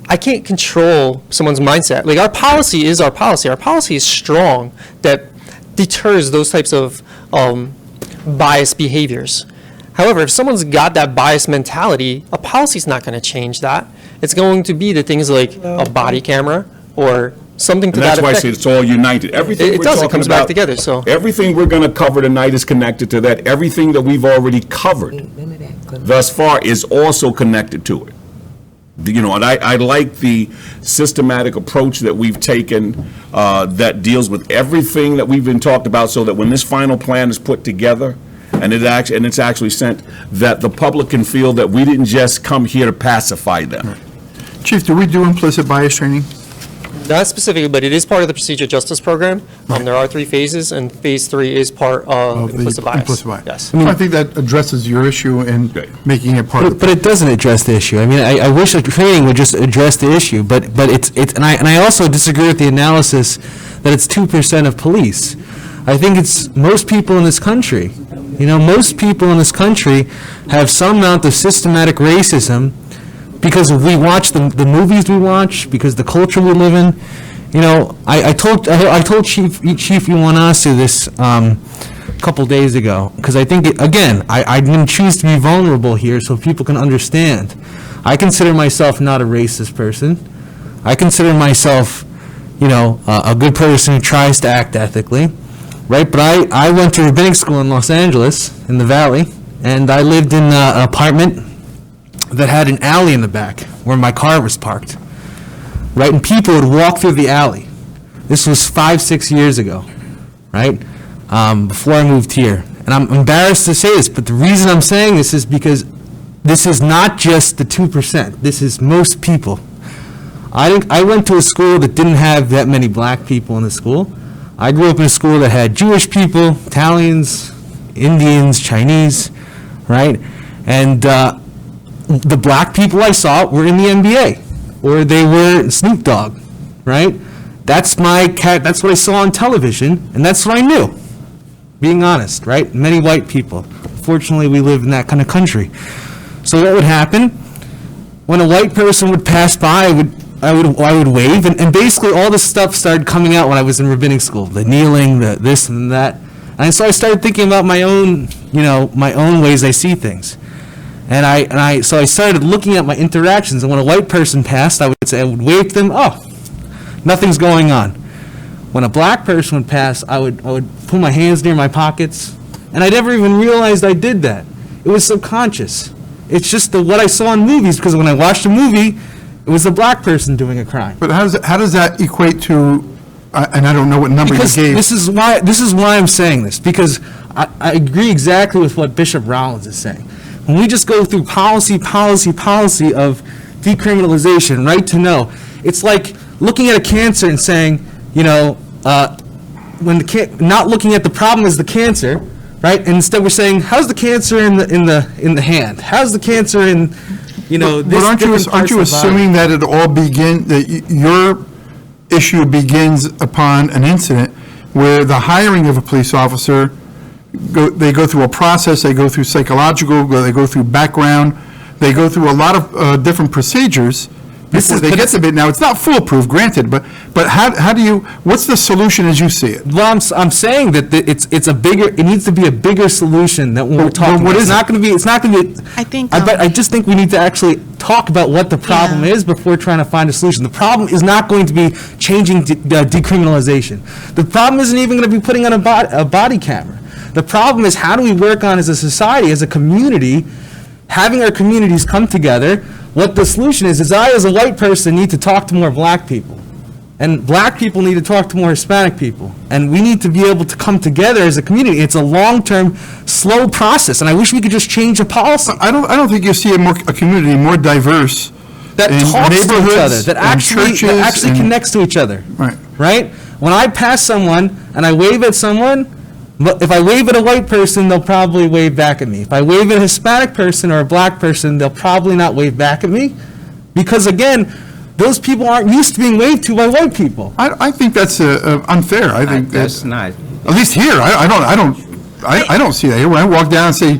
I can't control someone's mindset. Like, our policy is our policy. Our policy is strong that deters those types of biased behaviors. However, if someone's got that biased mentality, a policy's not going to change that. It's going to be the things like a body camera or something to And that that's why I effect. say it's all united. Everything It we're does. It talking comes back about- together, so. Everything we're going to cover tonight is connected to that. Everything that we've already covered thus far is also connected to it. And I like the systematic approach that we've taken that deals with everything that we've been talked about, so that when this final plan is put together and it's actually sent, that the public can feel that we didn't just come here to pacify them. Chief, do we do implicit bias training? Not specifically, but it is part of the procedure justice program. There are 3 phases, and phase 3 is part of the implicit bias. implicit bias. Yes. I think that addresses your issue in Okay. making it part of But it doesn't address the issue. I mean, I wish the training would just address the issue, but it's, and I also disagree with the analysis that it's 2% of police. I think it's most people in this country. Most people in this country have some amount of systematic racism because we watch the movies we watch, because the culture we live in. I told Chief Iwanase this a couple days ago, because I think, I didn't choose to be vulnerable here so people can understand. I consider myself not a racist person. I consider myself, a good person who tries to act ethically, right? But I went to rabbinic school in Los Angeles, in the Valley, and I lived in an apartment that had an alley in the back where my car was parked, right? And people would walk through the alley. This was 5-6 years ago, right? Before I moved here. And I'm embarrassed to say this, but the reason I'm saying this is because this is not just the 2%. This is most people. I went to a school that didn't have that many black people in the school. I grew up in a school that had Jewish people, Italians, Indians, Chinese, right? And the black people I saw were in the NBA, or they were Snoop Dogg, right? That's what I saw on television, and that's what I knew, being honest, right? Many white people. Fortunately, we live in that kind of country. So what would happen? When a white person would pass by, I would wave, and basically all this stuff started coming out when I was in rabbinic school, the kneeling, the this and that. And so I started thinking about my own ways I see things. So I started looking at my interactions, and when a white person passed, I would wave to them, oh, nothing's going on. When a black person would pass, I would put my hands near my pockets, and I never even realized I did that. It was subconscious. It's just what I saw in movies, because when I watched a movie, it was a black person doing a crime. But how does that equate to and I don't know what number you Because gave. this is why I'm saying this, because I agree exactly with what Bishop Rollins is saying. When we just go through policy of decriminalization, right to know, it's like looking at a cancer and saying, when not looking at the problem as the cancer, right? And instead we're saying, how's the cancer in the hand? How's the cancer in, But this aren't you different parts of the body? assuming that it all that your issue begins upon an incident where the hiring of a police officer, they go through a process, they go through psychological, they go through background, they go through a lot of different procedures before they get to it. Now, it's not foolproof, granted, but how do you, what's the solution as you see it? Well, I'm saying that it needs to be a bigger solution than what we're talking about. It's not going to be, I think, I just think we need to actually talk about what the problem is before trying to find a solution. The problem is not going to be changing decriminalization. The problem isn't even going to be putting on a body camera. The problem is, how do we work on as a society, as a community, having our communities come together? What the solution is I, as a white person, need to talk to more black people. And black people need to talk to more Hispanic people. And we need to be able to come together as a community. It's a long-term, slow process, and I wish we could just change the policy. I don't think you see a community more diverse That in talks to each other, neighborhoods, that in actually churches, and- connects to each other. Right. Right? When I pass someone and I wave at someone, but if I wave at a white person, they'll probably wave back at me. If I wave at a Hispanic person or a black person, they'll probably not wave back at me. Because again, those people aren't used to being waved to by white people. I think that's unfair. I think That's not. at least here, I don't see that here. When I walk down and say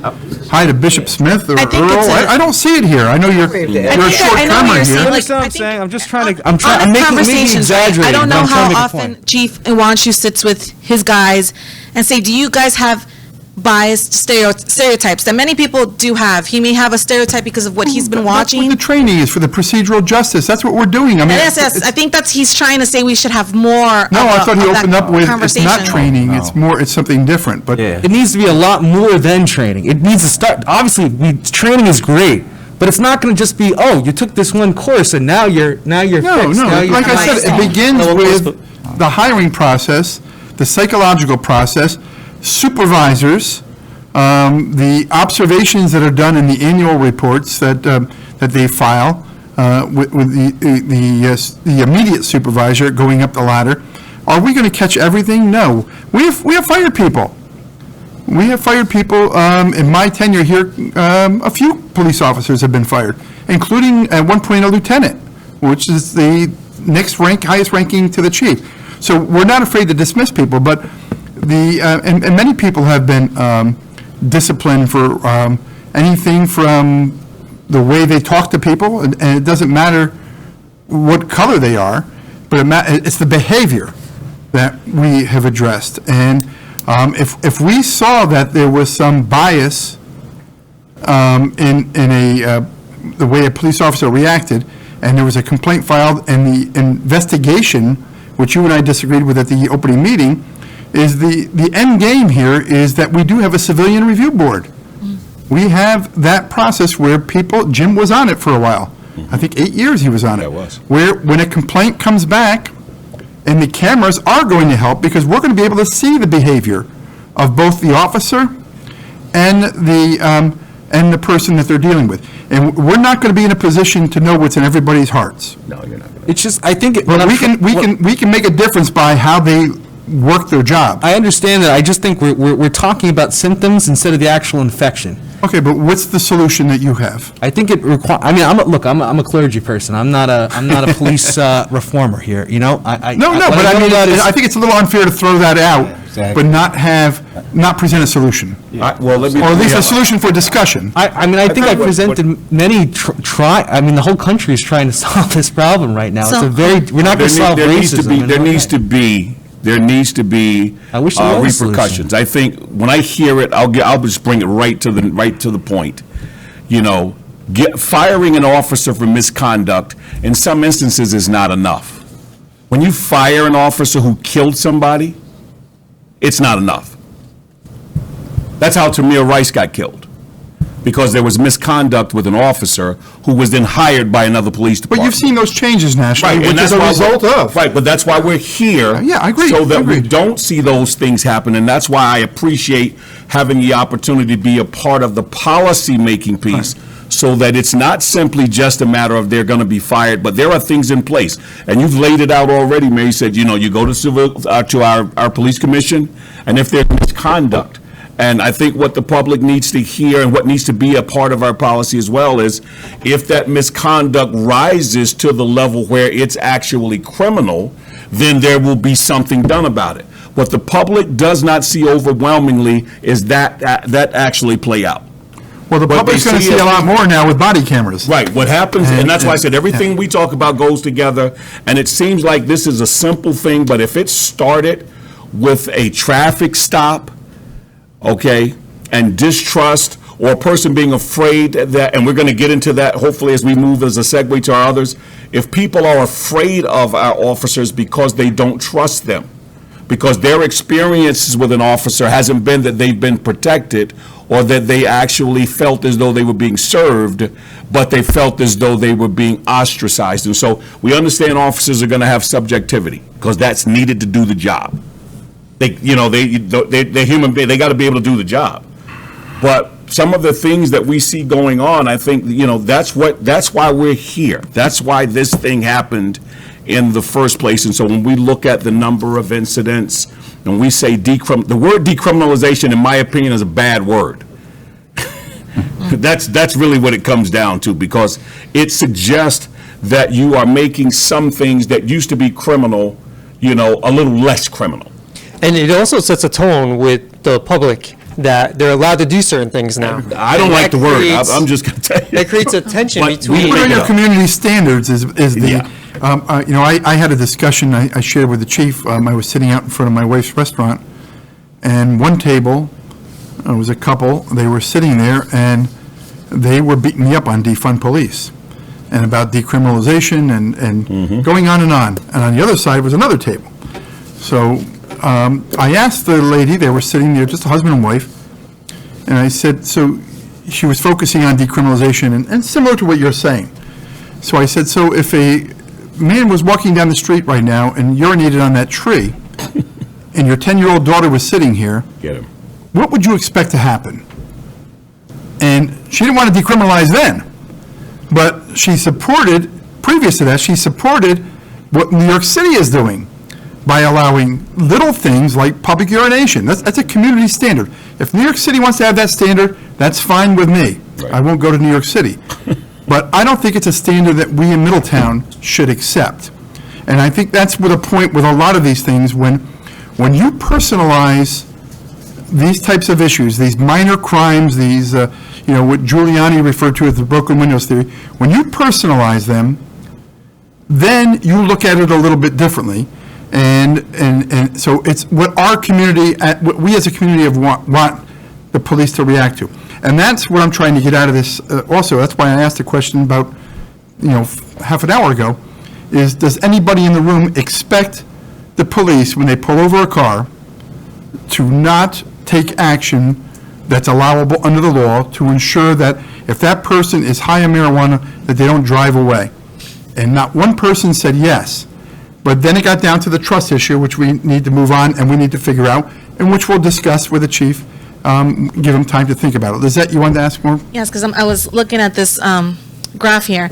hi to Bishop Smith or I think Earl, it's I don't see it here. I know you're a I know what short-termer you're saying, here. like, Understand what I I'm think saying? I'm just on I'm the making conversations, right? exaggerating. I don't but know I'm trying how to make a often point. Chief Iwanshu sits with his guys and say, do you guys have biased stereotypes that many people do have? He may have a stereotype because of what he's been That's watching. what the training is for the procedural justice. That's what we're doing. I mean, Yes, I think he's trying to say we should have more no, I thought he of that opened up with, it's not conversation. training, it's something different, but It needs to be a lot more than training. It needs to start, obviously, training is great, but it's not going to just be, oh, you took this one course and now you're no, fixed. Now you're like I said, it begins with the hiring process, the psychological process, supervisors, the observations that are done in the annual reports that they file with the immediate supervisor going up the ladder. Are we going to catch everything? No. We have fired people. We have fired people. In my tenure here, a few police officers have been fired, including at one point a lieutenant, which is the next highest ranking to the chief. So we're not afraid to dismiss people, but and many people have been disciplined for anything from the way they talk to people, and it doesn't matter what color they are, but it's the behavior that we have addressed. And if we saw that there was some bias in the way a police officer reacted, and there was a complaint filed, and the investigation, which you and I disagreed with at the opening meeting, is the end game here is that we do have a civilian review board. We have that process where Jim was on it for a while. I think 8 years he was on it. Yeah, it was. Where when a complaint comes back, and the cameras are going to help because we're going to be able to see the behavior of both the officer and the person that they're dealing with. And we're not going to be in a position to know what's in everybody's hearts. No, you're not. It's just, I think. But we can make a difference by how they work their job. I understand that. I just think we're talking about symptoms instead of the actual infection. Okay, but what's the solution that you have? I think it requires. I mean, I'm a clergy person. I'm not a police reformer here. You know, But I think it's a little unfair to throw that out, exactly. but not present a solution, Well, let me. or at least a solution for discussion. I mean, I think I what- presented many I mean, the whole country is trying to solve this problem right now. So- We're not going to solve racism. There needs to be I wish there was a solution. repercussions. I think when I hear it, I'll just bring it right to the point. You know, firing an officer for misconduct in some instances is not enough. When you fire an officer who killed somebody, it's not enough. That's how Tamir Rice got killed. because there was misconduct with an officer who was then hired by another police But department. you've seen those changes nationally, Right, and which is that's a why result of. Right, but that's why we're here. Yeah, I agree, So that we agreed. don't see those things happen, and that's why I appreciate having the opportunity to be a part of the policy-making piece, so that it's not simply just a matter of they're going to be fired, but there are things in place. And you've laid it out already, Mayor. You said, you go to our police commission, and if there's misconduct, and I think what the public needs to hear and what needs to be a part of our policy as well is if that misconduct rises to the level where it's actually criminal, then there will be something done about it. What the public does not see overwhelmingly is that actually play out. Well, the But public's they going to see see it- a lot more now with body cameras. Right, what happens, and that's why I said everything yeah. we talk about goes together, and it seems like this is a simple thing, but if it started with a traffic stop, okay, and distrust, or a person being afraid that, and we're going to get into that hopefully as we move as a segue to our others, if people are afraid of our officers because they don't trust them, because their experiences with an officer hasn't been that they've been protected or that they actually felt as though they were being served, but they felt as though they were being ostracized. And so we understand officers are going to have subjectivity because that's needed to do the job. They're human beings. They got to be able to do the job. But some of the things that we see going on, I think, that's why we're here. That's why this thing happened in the first place. And so when we look at the number of incidents, and we say the word decriminalization, in my opinion, is a bad word. That's really what it comes down to, because it suggests that you are making some things that used to be criminal, a little less criminal. And it also sets a tone with the public that they're allowed to do certain things now. I don't And like that the word. creates- I'm just going to tell you. That creates a tension But we between. Put on make it your up. community standards is the, Yeah. I had a discussion I shared with the chief. I was sitting out in front of my wife's restaurant, and one table, it was a couple, they were sitting there, and they were beating me up on defund police and about decriminalization and going on. And on the other side was another table. So I asked the lady, they were sitting there, just a husband and wife, and I said, so she was focusing on decriminalization and similar to what you're saying. So I said, so if a man was walking down the street right now and urinated on that tree, and your 10-year-old daughter was sitting here, Get him. what would you expect to happen? And she didn't want to decriminalize then, but she supported, previous to that, she supported what New York City is doing by allowing little things like public urination. That's a community standard. If New York City wants to have that standard, that's fine with me. Right. I won't go to New York City. But I don't think it's a standard that we in Middletown should accept. And I think that's with a point with a lot of these things, when you personalize these types of issues, these minor crimes, these, what Giuliani referred to as the broken windows theory, when you personalize them, then you look at it a little bit differently. And so it's what our community, what we as a community want the police to react to. And that's what I'm trying to get out of this also. That's why I asked a question about, half an hour ago, is does anybody in the room expect the police, when they pull over a car, to not take action that's allowable under the law to ensure that if that person is high on marijuana, that they don't drive away? And not one person said yes. But then it got down to the trust issue, which we need to move on and we need to figure out, and which we'll discuss with the chief, give him time to think about it. Lizette, you wanted to ask more? Yes, because I was looking at this graph here.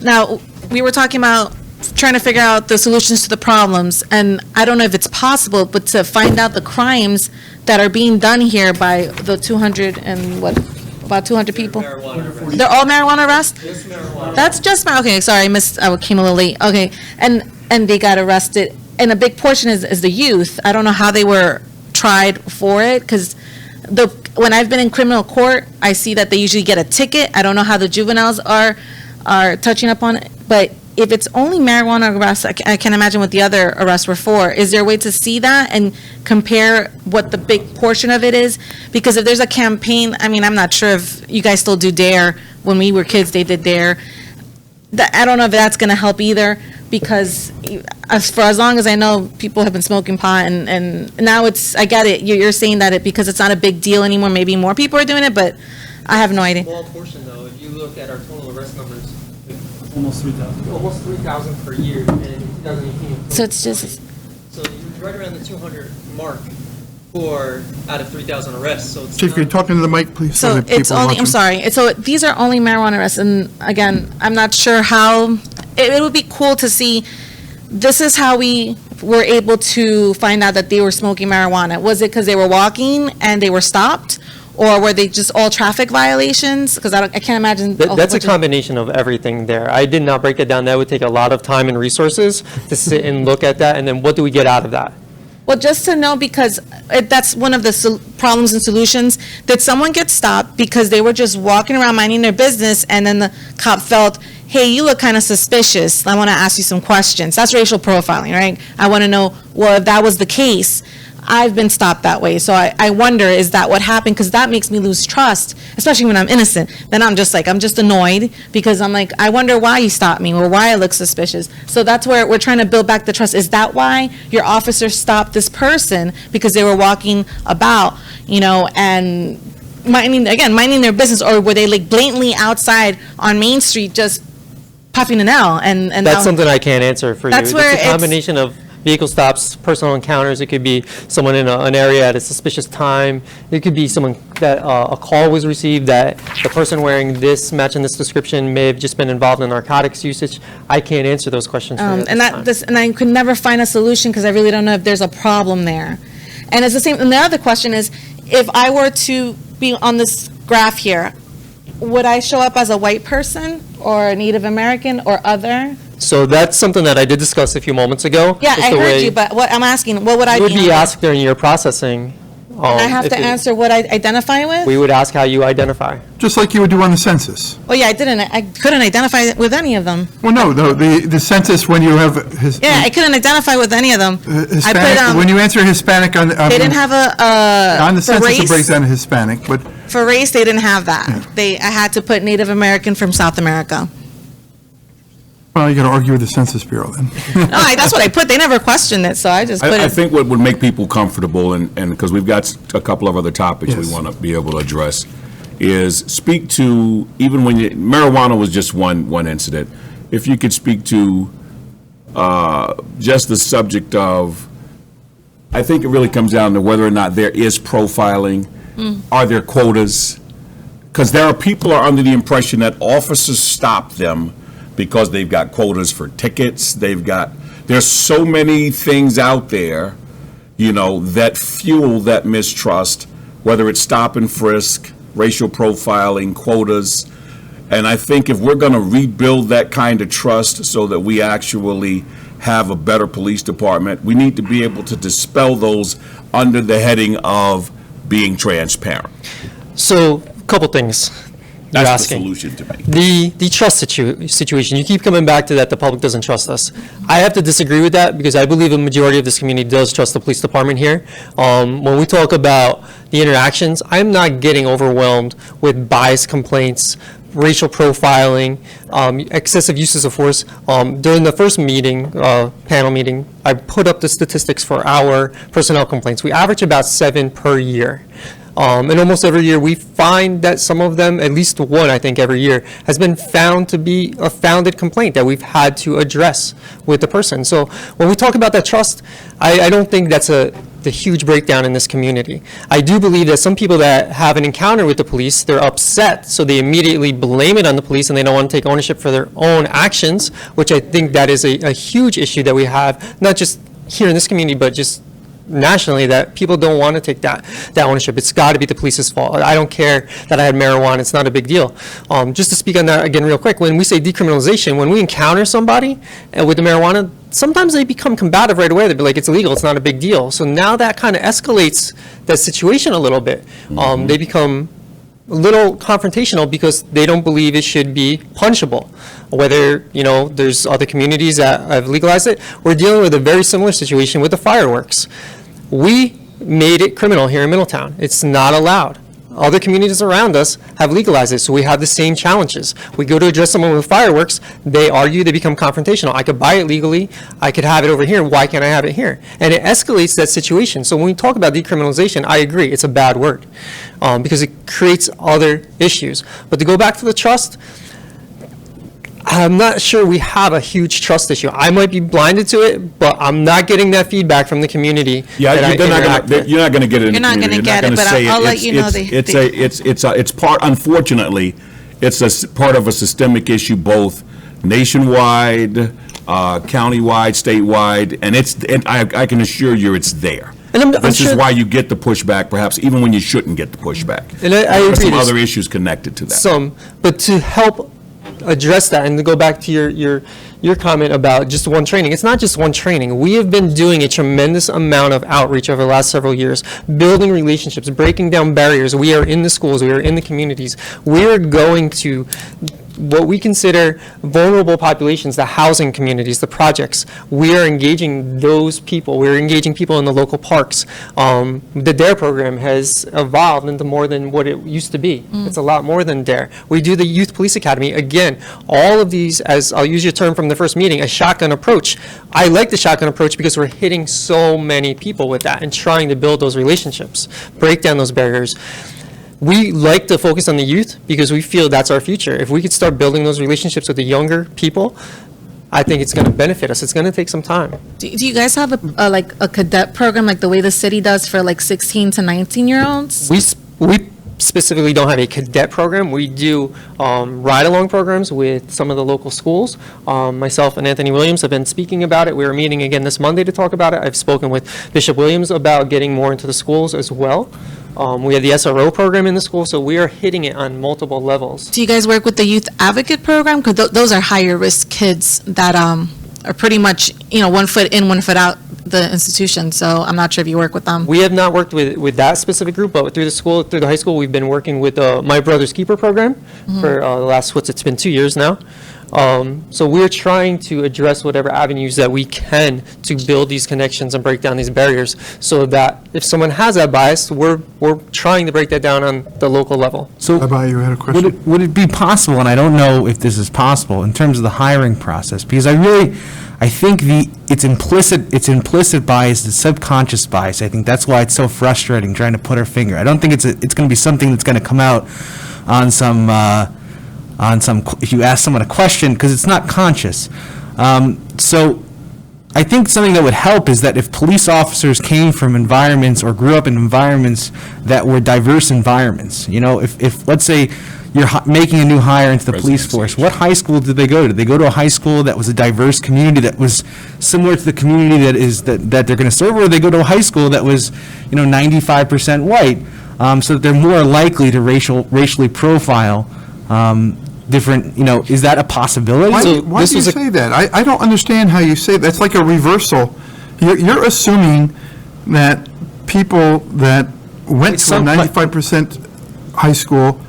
Now, we were talking about trying to figure out the solutions to the problems, and I don't know if it's possible, but to find out the crimes that are being done here by the 200 and what, about 200 people? They're all marijuana arrests? That's just, okay, sorry, I came a little late. Okay, and they got arrested, and a big portion is the youth. I don't know how they were tried for it, because when I've been in criminal court, I see that they usually get a ticket. I don't know how the juveniles are touching up on it, but if it's only marijuana arrests, I can't imagine what the other arrests were for. Is there a way to see that and compare what the big portion of it is? Because if there's a campaign, I'm not sure if you guys still do DARE. When we were kids, they did DARE. I don't know if that's going to help either, because for as long as I know, people have been smoking pot, and now I get it. You're saying that because it's not a big deal anymore, maybe more people are doing it, but I have no idea. Small portion, though, if you look at our total arrest numbers, almost 3,000. Almost 3,000 per year, and in 2018. So it's just, So you're right around the 200 mark for out of 3,000 arrests. So it's Chief, not- can you talk into the mic, please? so that it's people only, I'm watching- sorry, so these are only marijuana arrests, and again, I'm not sure how, it would be cool to see, this is how we were able to find out that they were smoking marijuana. Was it because they were walking and they were stopped? Or were they just all traffic violations? Because I can't imagine. That's a combination of everything there. I did not break it down. That would take a lot of time and resources to sit and look at that, and then what do we get out of that? Well, just to know, because that's one of the problems and solutions. Did someone get stopped because they were just walking around minding their business, and then the cop felt, hey, you look kind of suspicious, I want to ask you some questions? That's racial profiling, right? I want to know, well, if that was the case, I've been stopped that way. So I wonder, is that what happened? Because that makes me lose trust, especially when I'm innocent. Then I'm just annoyed because I'm like, I wonder why you stopped me or why I look suspicious. So that's where we're trying to build back the trust. Is that why your officer stopped this person? Because they were walking about, and minding their business, or were they like blatantly outside on Main Street just puffing an L? And That's now- something I can't answer for you. That's where It's a it's- combination of vehicle stops, personal encounters. It could be someone in an area at a suspicious time. It could be someone that a call was received that the person wearing this, matching this description, may have just been involved in narcotics usage. I can't answer those questions for you at this time. And I could never find a solution because I really don't know if there's a problem there. And it's the same, and the other question is, if I were to be on this graph here, would I show up as a white person or a Native American or other? So that's something that I did discuss a few moments ago. Yeah, is I the heard way you, but what I'm asking, what would I You would be under? asked during your processing. I have to answer what I identify with? We would ask how you identify. Just like you would do on the census. Oh, yeah, I couldn't identify with any of them. Well, no, the census, when you have Yeah, I couldn't identify with any of them. Hispanic, when you answer Hispanic on. They didn't have On the for census, it breaks race, down to Hispanic, but for race, they didn't have that. I had to put Native American from South America. well, you got to argue with the Census Bureau then. No, that's what I put. They never questioned it, so I just put I it. think what would make people comfortable, and because we've got a couple of other topics we Yes. want to be able to address, is speak to, even when marijuana was just one incident, if you could speak to just the subject of, I think it really comes down to whether or not there is profiling. Are there quotas? Because there are people who are under the impression that officers stop them because they've got quotas for tickets, there's so many things out there, that fuel that mistrust, whether it's stop and frisk, racial profiling, quotas. And I think if we're going to rebuild that kind of trust so that we actually have a better police department, we need to be able to dispel those under the heading of being transparent. So, a couple things you're That's the asking. solution to me. The trust situation, you keep coming back to that the public doesn't trust us. I have to disagree with that because I believe a majority of this community does trust the police department here. When we talk about the interactions, I'm not getting overwhelmed with bias complaints, racial profiling, excessive uses of force. During the first meeting, panel meeting, I put up the statistics for our personnel complaints. We average about 7 per year. And almost every year, we find that some of them, at least one, I think, every year, has been found to be a founded complaint that we've had to address with the person. So when we talk about that trust, I don't think that's the huge breakdown in this community. I do believe that some people that have an encounter with the police, they're upset, so they immediately blame it on the police and they don't want to take ownership for their own actions, which I think that is a huge issue that we have, not just here in this community, but just nationally, that people don't want to take that ownership. It's got to be the police's fault. I don't care that I had marijuana. It's not a big deal. Just to speak on that again real quick, when we say decriminalization, when we encounter somebody with the marijuana, sometimes they become combative right away. They'd be like, it's illegal. It's not a big deal. So now that kind of escalates that situation a little bit. They become a little confrontational because they don't believe it should be punishable. Whether, there's other communities that have legalized it. We're dealing with a very similar situation with the fireworks. We made it criminal here in Middletown. It's not allowed. Other communities around us have legalized it, so we have the same challenges. We go to address someone with fireworks, they argue, they become confrontational. I could buy it legally, I could have it over here, why can't I have it here? And it escalates that situation. So when we talk about decriminalization, I agree, it's a bad word, because it creates other issues. But to go back to the trust, I'm not sure we have a huge trust issue. I might be blinded to it, but I'm not getting that feedback from the community that I interact with. You're not going to get it in the You're not community. gonna get it, but I'll let you know It's part, unfortunately, it's part of a systemic issue, both nationwide, countywide, statewide, and I can assure you it's there. And I'm This is sure- why you get the pushback, perhaps even when you shouldn't get the pushback. And I There are agree, some there's other issues connected to that. some, but to help address that, and to go back to your comment about just one training, it's not just one training. We have been doing a tremendous amount of outreach over the last several years, building relationships, breaking down barriers. We are in the schools, we are in the communities. We are going to what we consider vulnerable populations, the housing communities, the projects. We are engaging those people. We're engaging people in the local parks. The DARE program has evolved into more than what it used to be. It's a lot more than DARE. We do the Youth Police Academy. Again, all of these, as I'll use your term from the first meeting, a shotgun approach. I like the shotgun approach because we're hitting so many people with that and trying to build those relationships, break down those barriers. We like to focus on the youth because we feel that's our future. If we could start building those relationships with the younger people, I think it's going to benefit us. It's going to take some time. Do you guys have a cadet program like the way the city does for like 16 to 19-year-olds? We specifically don't have a cadet program. We do ride-along programs with some of the local schools. Myself and Anthony Williams have been speaking about it. We're meeting again this Monday to talk about it. I've spoken with Bishop Williams about getting more into the schools as well. We have the SRO program in the school, so we are hitting it on multiple levels. Do you guys work with the Youth Advocate Program? Because those are higher risk kids that are pretty much, 1 foot in, 1 foot out the institution. So I'm not sure if you work with them. We have not worked with that specific group, but through the high school, we've been working with My Brother's Keeper program for the last, it's been 2 years now. So we're trying to address whatever avenues that we can to build these connections and break down these barriers so that if someone has that bias, we're trying to break that down on the local level. So You had a question? would it be possible, and I don't know if this is possible, in terms of the hiring process, because I think it's implicit bias, it's subconscious bias. I think that's why it's so frustrating trying to put our finger. I don't think it's going to be something that's going to come out on some, if you ask someone a question, because it's not conscious. So I think something that would help is that if police officers came from environments or grew up in environments that were diverse environments, if let's say you're making a new hire into the police force, what high school did they go to? Did they go to a high school that was a diverse community that was similar to the community that they're going to serve, or did they go to a high school that was, 95% white, so that they're more likely to racially profile different, is that a possibility? Why do you say that? I don't understand how you say that. That's like a reversal. You're assuming that people that went to a 95% high school,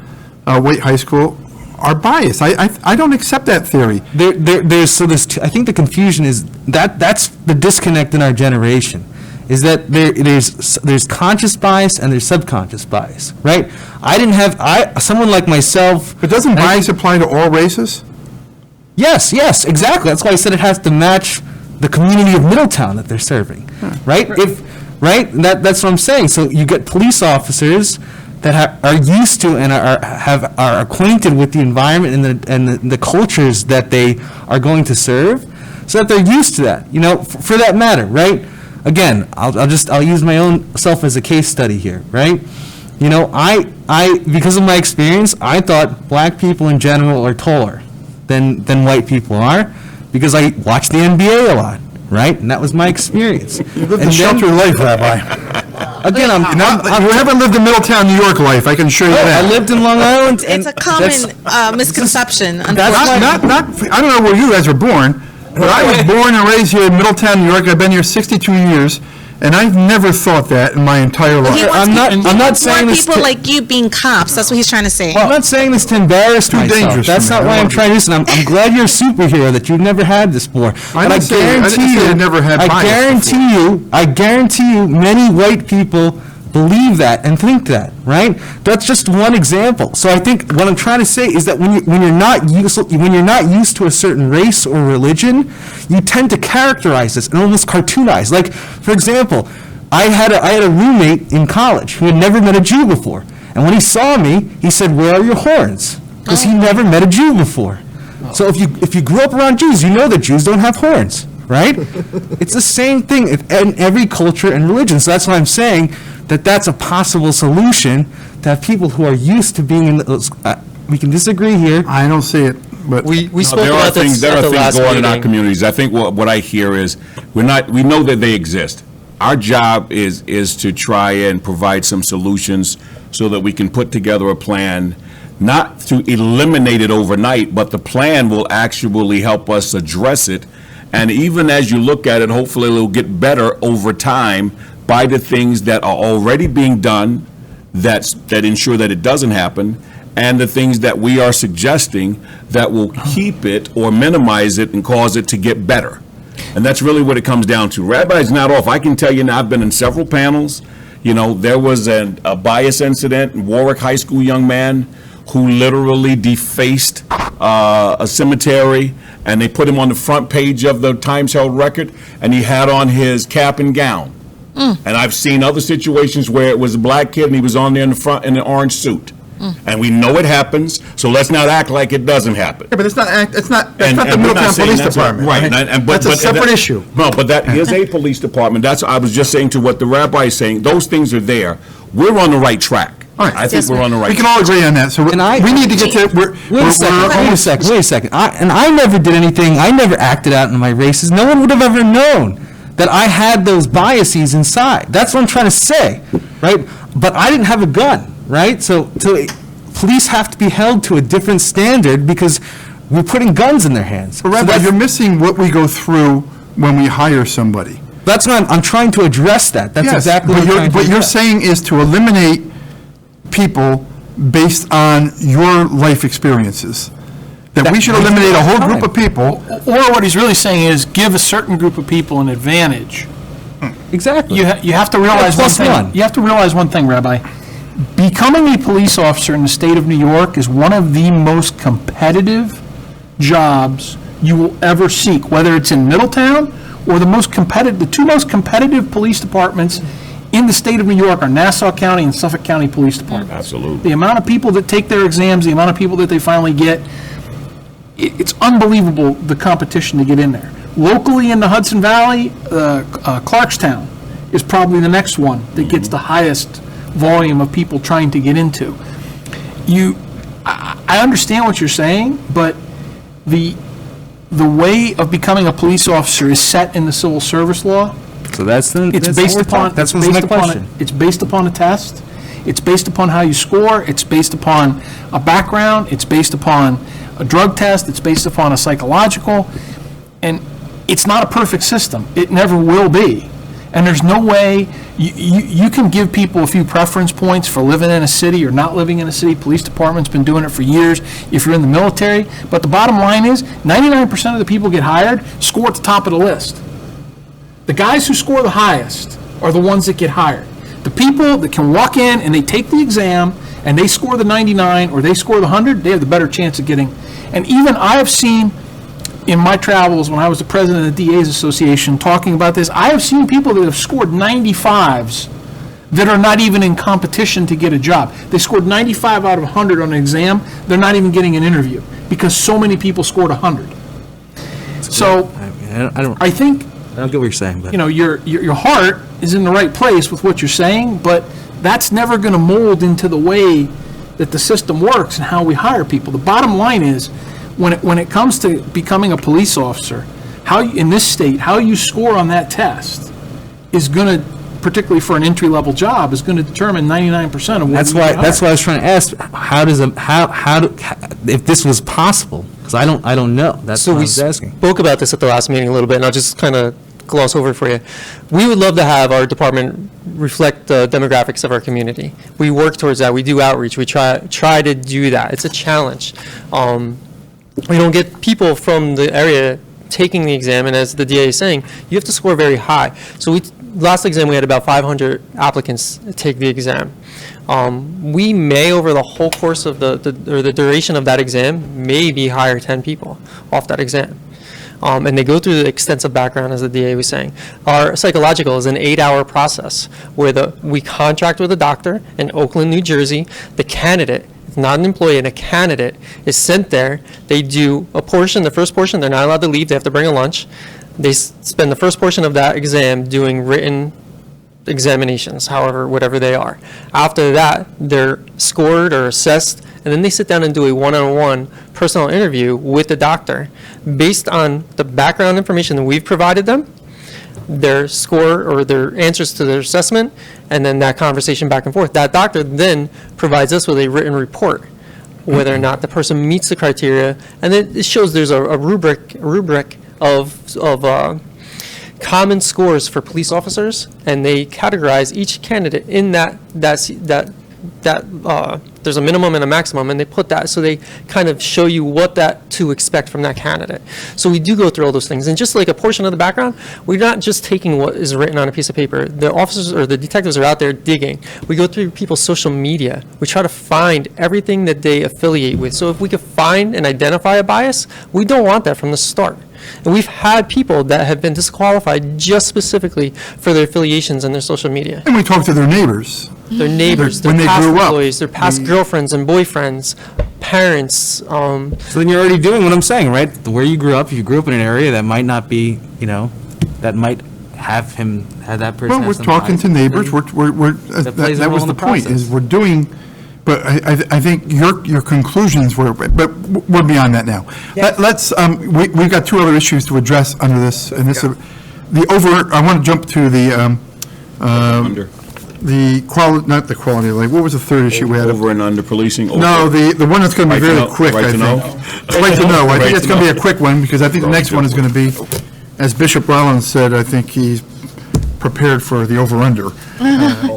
white high school, are biased. I don't accept that theory. I think the confusion is that's the disconnect in our generation, is that there's conscious bias and there's subconscious bias, right? Someone like myself. But doesn't bias apply to all races? Yes, exactly. That's why I said it has to match the community of Middletown that they're serving, right? That's what I'm saying. So you get police officers that are used to and are acquainted with the environment and the cultures that they are going to serve, so that they're used to that. For that matter, right? Again, I'll use my own self as a case study here, right? I because of my experience, I thought black people in general are taller than white people are, because I watched the NBA a lot, right? And that was my experience. You lived a sheltered life, Rabbi. Again, you haven't lived a Middletown, New York life, I can assure you that. I lived in Long Island. It's a common misconception. I don't know where you guys were born, but I was born and raised here in Middletown, New York. I've been here 62 years, and I've never thought that in my entire life. I'm not saying this people like you being cops. That's what he's trying to say. I'm not saying this to embarrass myself. Dangerous. That's not why I'm trying to listen. I'm glad you're a superhero that you've never had this before. But I guarantee you, many white people believe that and think that, right? That's just one example. So I think what I'm trying to say is that when you're not used to a certain race or religion, you tend to characterize this and almost cartoonize. Like, for example, I had a roommate in college who had never met a Jew before. And when he saw me, he said, "Where are your horns?" Because he never met a Jew before. So if you grew up around Jews, you know that Jews don't have horns, right? It's the same thing in every culture and religion. So that's why I'm saying that that's a possible solution, to have people who are used to being in those, we can disagree here. I don't see it, but. We spoke There are about things, this there at are the things last going on in our meeting. communities. I think what I hear is, we know that they exist. Our job is to try and provide some solutions so that we can put together a plan, not to eliminate it overnight, but the plan will actually help us address it. And even as you look at it, hopefully it'll get better over time by the things that are already being done that ensure that it doesn't happen, and the things that we are suggesting that will keep it or minimize it and cause it to get better. And that's really what it comes down to. Rabbi's not off. I can tell you now, I've been in several panels. You know, there was a bias incident in Warwick High School young man who literally defaced a cemetery, and they put him on the front page of the Times Herald Record, and he had on his cap and gown. And I've seen other situations where it was a black kid and he was on there in the front in an orange suit. And we know it happens, so let's not act like it doesn't happen. Yeah, but it's not the And we're not Middletown saying Police that's Department. Right. That's a separate issue. No, but that is a police department. That's, I was just saying to what the rabbi is saying, those things are there. We're on the right track. All right. I think we're on the right We can track. all agree on that, so we need to get to, Wait a second. I never did anything, I never acted out in my races. No one would have ever known that I had those biases inside. That's what I'm trying to say, right? But I didn't have a gun, right? So police have to be held to a different standard because we're putting guns in their hands. But Rabbi, you're missing what we go through when we hire somebody. That's what I'm trying to address that. That's Yes, exactly what I'm trying to what you're address. saying is to eliminate people based on your life experiences. That we should eliminate a whole group of people. Or what he's really saying is give a certain group of people an advantage. Exactly. You have to realize one plus thing. one. You have to realize one thing, Rabbi. Becoming a police officer in the state of New York is one of the most competitive jobs you will ever seek, whether it's in Middletown or the two most competitive police departments in the state of New York are Nassau County and Suffolk County Police Departments. Absolutely. The amount of people that take their exams, the amount of people that they finally get, it's unbelievable, the competition to get in there. Locally in the Hudson Valley, Clarkstown is probably the next one that gets the highest volume of people trying to get into. I understand what you're saying, but the way of becoming a police officer is set in the civil service law. So that's the, It's that's based what we're upon, talking- that's it's what's my based upon, question. it's based upon a test. It's based upon how you score. It's based upon a background. It's based upon a drug test. It's based upon a psychological. And it's not a perfect system. It never will be. And there's no way, you can give people a few preference points for living in a city or not living in a city. Police department's been doing it for years if you're in the military. But the bottom line is, 99% of the people get hired score at the top of the list. The guys who score the highest are the ones that get hired. The people that can walk in and they take the exam and they score the 99 or they score the 100, they have the better chance of getting. And even I have seen in my travels when I was the president of the DA's Association talking about this, I have seen people that have scored 95s that are not even in competition to get a job. They scored 95 out of 100 on an exam. They're not even getting an interview because so many people scored 100. So I think, I don't get what you're saying, but. you know, your heart is in the right place with what you're saying, but that's never going to mold into the way that the system works and how we hire people. The bottom line is, when it comes to becoming a police officer, in this state, how you score on that test is going to, particularly for an entry-level job, is going to determine 99% of what That's why I was trying to ask, if this was possible, because I don't know. That's So what I we was asking. spoke about this at the last meeting a little bit, and I'll just kind of gloss over it for you. We would love to have our department reflect the demographics of our community. We work towards that. We do outreach. We try to do that. It's a challenge. We don't get people from the area taking the exam, and as the DA is saying, you have to score very high. So last exam, we had about 500 applicants take the exam. We may, over the whole course of the duration of that exam, maybe hire 10 people off that exam. And they go through the extensive background, as the DA was saying. Our psychological is an 8-hour process where we contract with a doctor in Oakland, New Jersey. The candidate, it's not an employee, and a candidate is sent there. They do a portion, the first portion, they're not allowed to leave, they have to bring a lunch. They spend the first portion of that exam doing written examinations, whatever they are. After that, they're scored or assessed, and then they sit down and do a one-on-one personal interview with the doctor based on the background information that we've provided them, their score or their answers to their assessment, and then that conversation back and forth. That doctor then provides us with a written report, whether or not the person meets the criteria, and it shows there's a rubric of common scores for police officers, and they categorize each candidate in that there's a minimum and a maximum, and they put that so they kind of show you what to expect from that candidate. So we do go through all those things, and just like a portion of the background, we're not just taking what is written on a piece of paper. The officers or the detectives are out there digging. We go through people's social media. We try to find everything that they affiliate with. So if we could find and identify a bias, we don't want that from the start. And we've had people that have been disqualified just specifically for their affiliations and their social media. And we talk to their neighbors. Their neighbors, their When they past grew up. employees, their past girlfriends and boyfriends, parents. So then you're already doing what I'm saying, right? Where you grew up, if you grew up in an area that might not be, that might have that person. Well, we're have some talking bias, to neighbors, then plays a that role was in the the point, is process. we're doing, but I think your conclusions were, but we're beyond that now. Let's, we've got two other issues to address under this, and this, I want to jump to Under. the quality, not the quality of life, what was the third issue we had? Over and under policing? No, the one that's going to be Right to very know- quick, I right to think. know? Right to know, I Right think to it's going to be know. a quick one, because I think the next one is going to be, as Bishop Rollins said, I think he's prepared for the over-under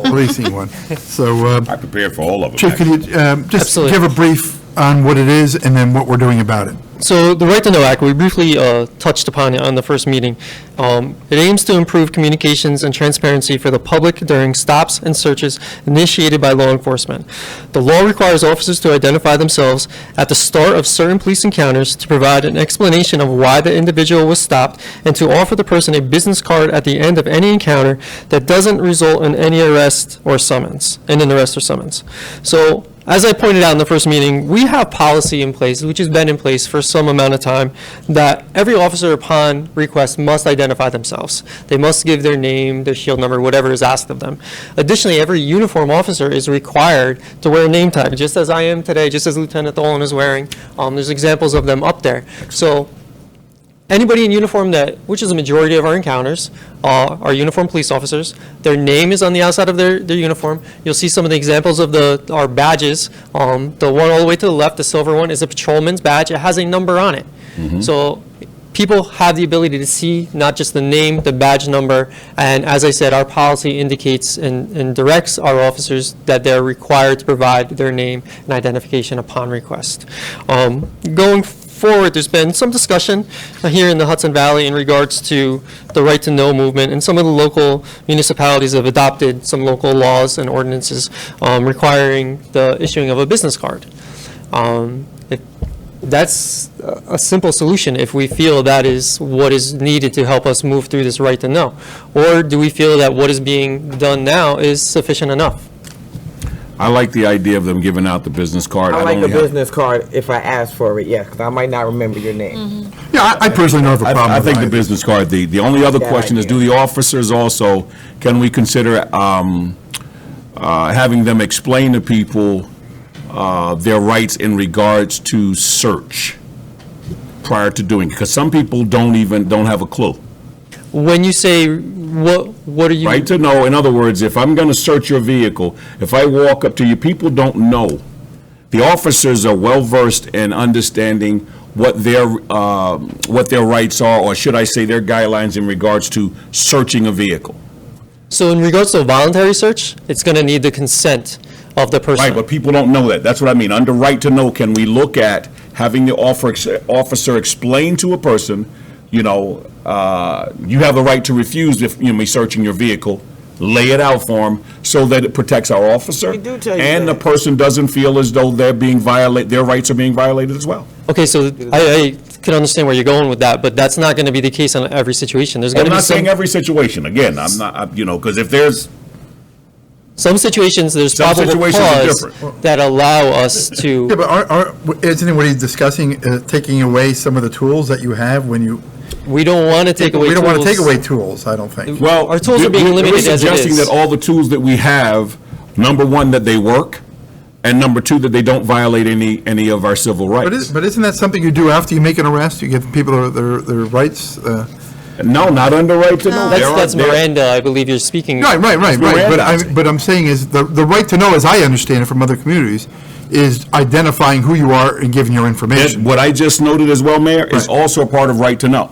policing one. So, I prepared for all of them. Chief, could you just Absolutely. give a brief on what it is and then what we're doing about it? So the Right to Know Act, we briefly touched upon it on the first meeting. It aims to improve communications and transparency for the public during stops and searches initiated by law enforcement. The law requires officers to identify themselves at the start of certain police encounters, to provide an explanation of why the individual was stopped, and to offer the person a business card at the end of any encounter that doesn't result in any arrest or summons, So, as I pointed out in the first meeting, we have policy in place, which has been in place for some amount of time, that every officer upon request must identify themselves. They must give their name, their shield number, whatever is asked of them. Additionally, every uniform officer is required to wear a name tag, just as I am today, just as Lieutenant Dolan is wearing. There's examples of them up there. So anybody in uniform which is a majority of our encounters, are uniformed police officers. Their name is on the outside of their uniform. You'll see some of the examples of our badges. The one all the way to the left, the silver one, is a patrolman's badge. It has a number on it. So people have the ability to see not just the name, the badge number, and as I said, our policy indicates and directs our officers that they're required to provide their name and identification upon request. Going forward, there's been some discussion here in the Hudson Valley in regards to the Right to Know movement, and some of the local municipalities have adopted some local laws and ordinances requiring the issuing of a business card. That's a simple solution if we feel that is what is needed to help us move through this Right to Know. Or do we feel that what is being done now is sufficient enough? I like the idea of them giving out the business card. I like only the have- business card if I ask for it, yeah, because I might not remember your name. Yeah, I personally don't have a problem I with think the that. business card, the only other Yeah, question is, idea. do the officers also, can we consider having them explain to people their rights in regards to search prior to doing, because some people don't have a clue. When you say, what are you? Right to know, in other words, if I'm going to search your vehicle, if I walk up to you, people don't know. The officers are well-versed in understanding what their rights are, or should I say their guidelines in regards to searching a vehicle. So in regards to a voluntary search, it's going to need the consent of the person. Right, but people don't know that. That's what I mean. Under right to know, can we look at having the officer explain to a person you know, you have the right to refuse if, me searching your vehicle. Lay it out for them so that it protects our officer. We do tell you and that. the person doesn't feel as though their rights are being violated as well. Okay, so I can understand where you're going with that, but that's not going to be the case on every situation. There's going I'm to be not saying some, every situation. Again, I'm not, because if there's, some situations, there's Some probable situations are cause different. that allow us to. Yeah, but isn't what he's discussing, taking away some of the tools that you have when you, We don't want to take away we don't want to tools. take away tools, I don't think. well. Our tools are being we're limited as it suggesting is. that all the tools that we have, number one, that they work, and number two, that they don't violate any of our civil rights. But isn't that something you do after you make an arrest? You give people their rights? No, not under right to know. That's Miranda, I believe you're speaking. Right. Miranda. But I'm saying is, the right to know, as I understand it from other communities, is identifying who you are and giving your information. What I just noted as well, Mayor, is Right. also a part of right to know.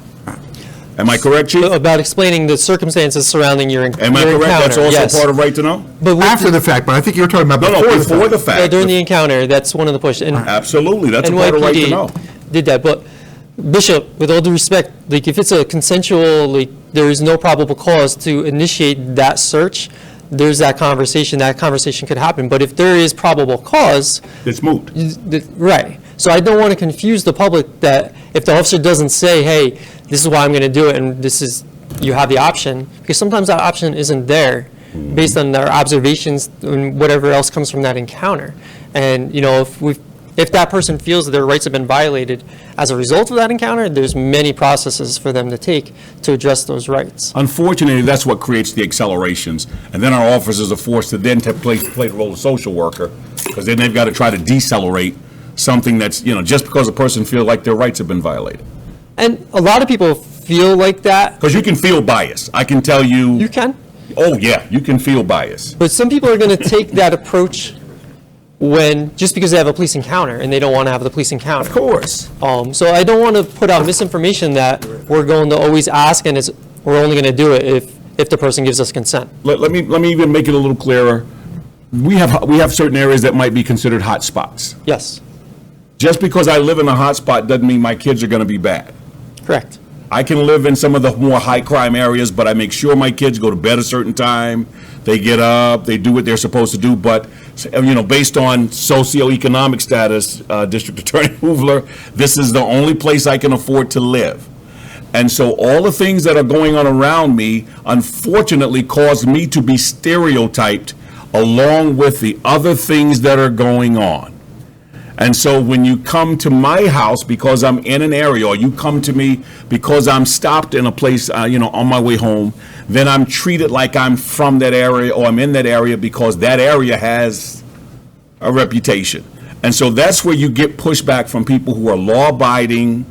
Am I correct, Chief? About explaining the circumstances surrounding your Am I your correct? That's encounter, also yes. part of right to know? But with After the fact, but I think you were talking about No, before the No, fact. during the encounter, that's one of the push. And Absolutely, that's a part of right to know. NYPD did that, but Bishop, with all due respect, like if it's a consensual, like there is no probable cause to initiate that search, there's that conversation could happen. But if there is probable cause, It's moot. right. So I don't want to confuse the public that if the officer doesn't say, hey, this is why I'm going to do it, and this is, you have the option, because sometimes that option isn't there based on their observations and whatever else comes from that encounter. And, if that person feels that their rights have been violated as a result of that encounter, there's many processes for them to take to address those rights. Unfortunately, that's what creates the accelerations, and then our officers are forced to then play the role of social worker, because then they've got to try to decelerate something that's, just because a person feels like their rights have been violated. And a lot of people feel like that. Because you can feel bias. I can tell you. You can. Oh, yeah, you can feel bias. But some people are going to take that approach just because they have a police encounter and they don't want to have the police encounter. Of course. So I don't want to put out misinformation that we're going to always ask and we're only going to do it if the person gives us consent. Let me even make it a little clearer. We have certain areas that might be considered hot spots. Yes, Just because I live in a hot spot doesn't mean my kids are going to be bad. correct. I can live in some of the more high crime areas, but I make sure my kids go to bed a certain time. They get up, they do what they're supposed to do. But, based on socioeconomic status, District Attorney Hoovler, this is the only place I can afford to live. And so all the things that are going on around me, unfortunately, cause me to be stereotyped along with the other things that are going on. And so when you come to my house because I'm in an area, or you come to me because I'm stopped in a place, on my way home, then I'm treated like I'm from that area or I'm in that area because that area has a reputation. And so that's where you get pushback from people who are law-abiding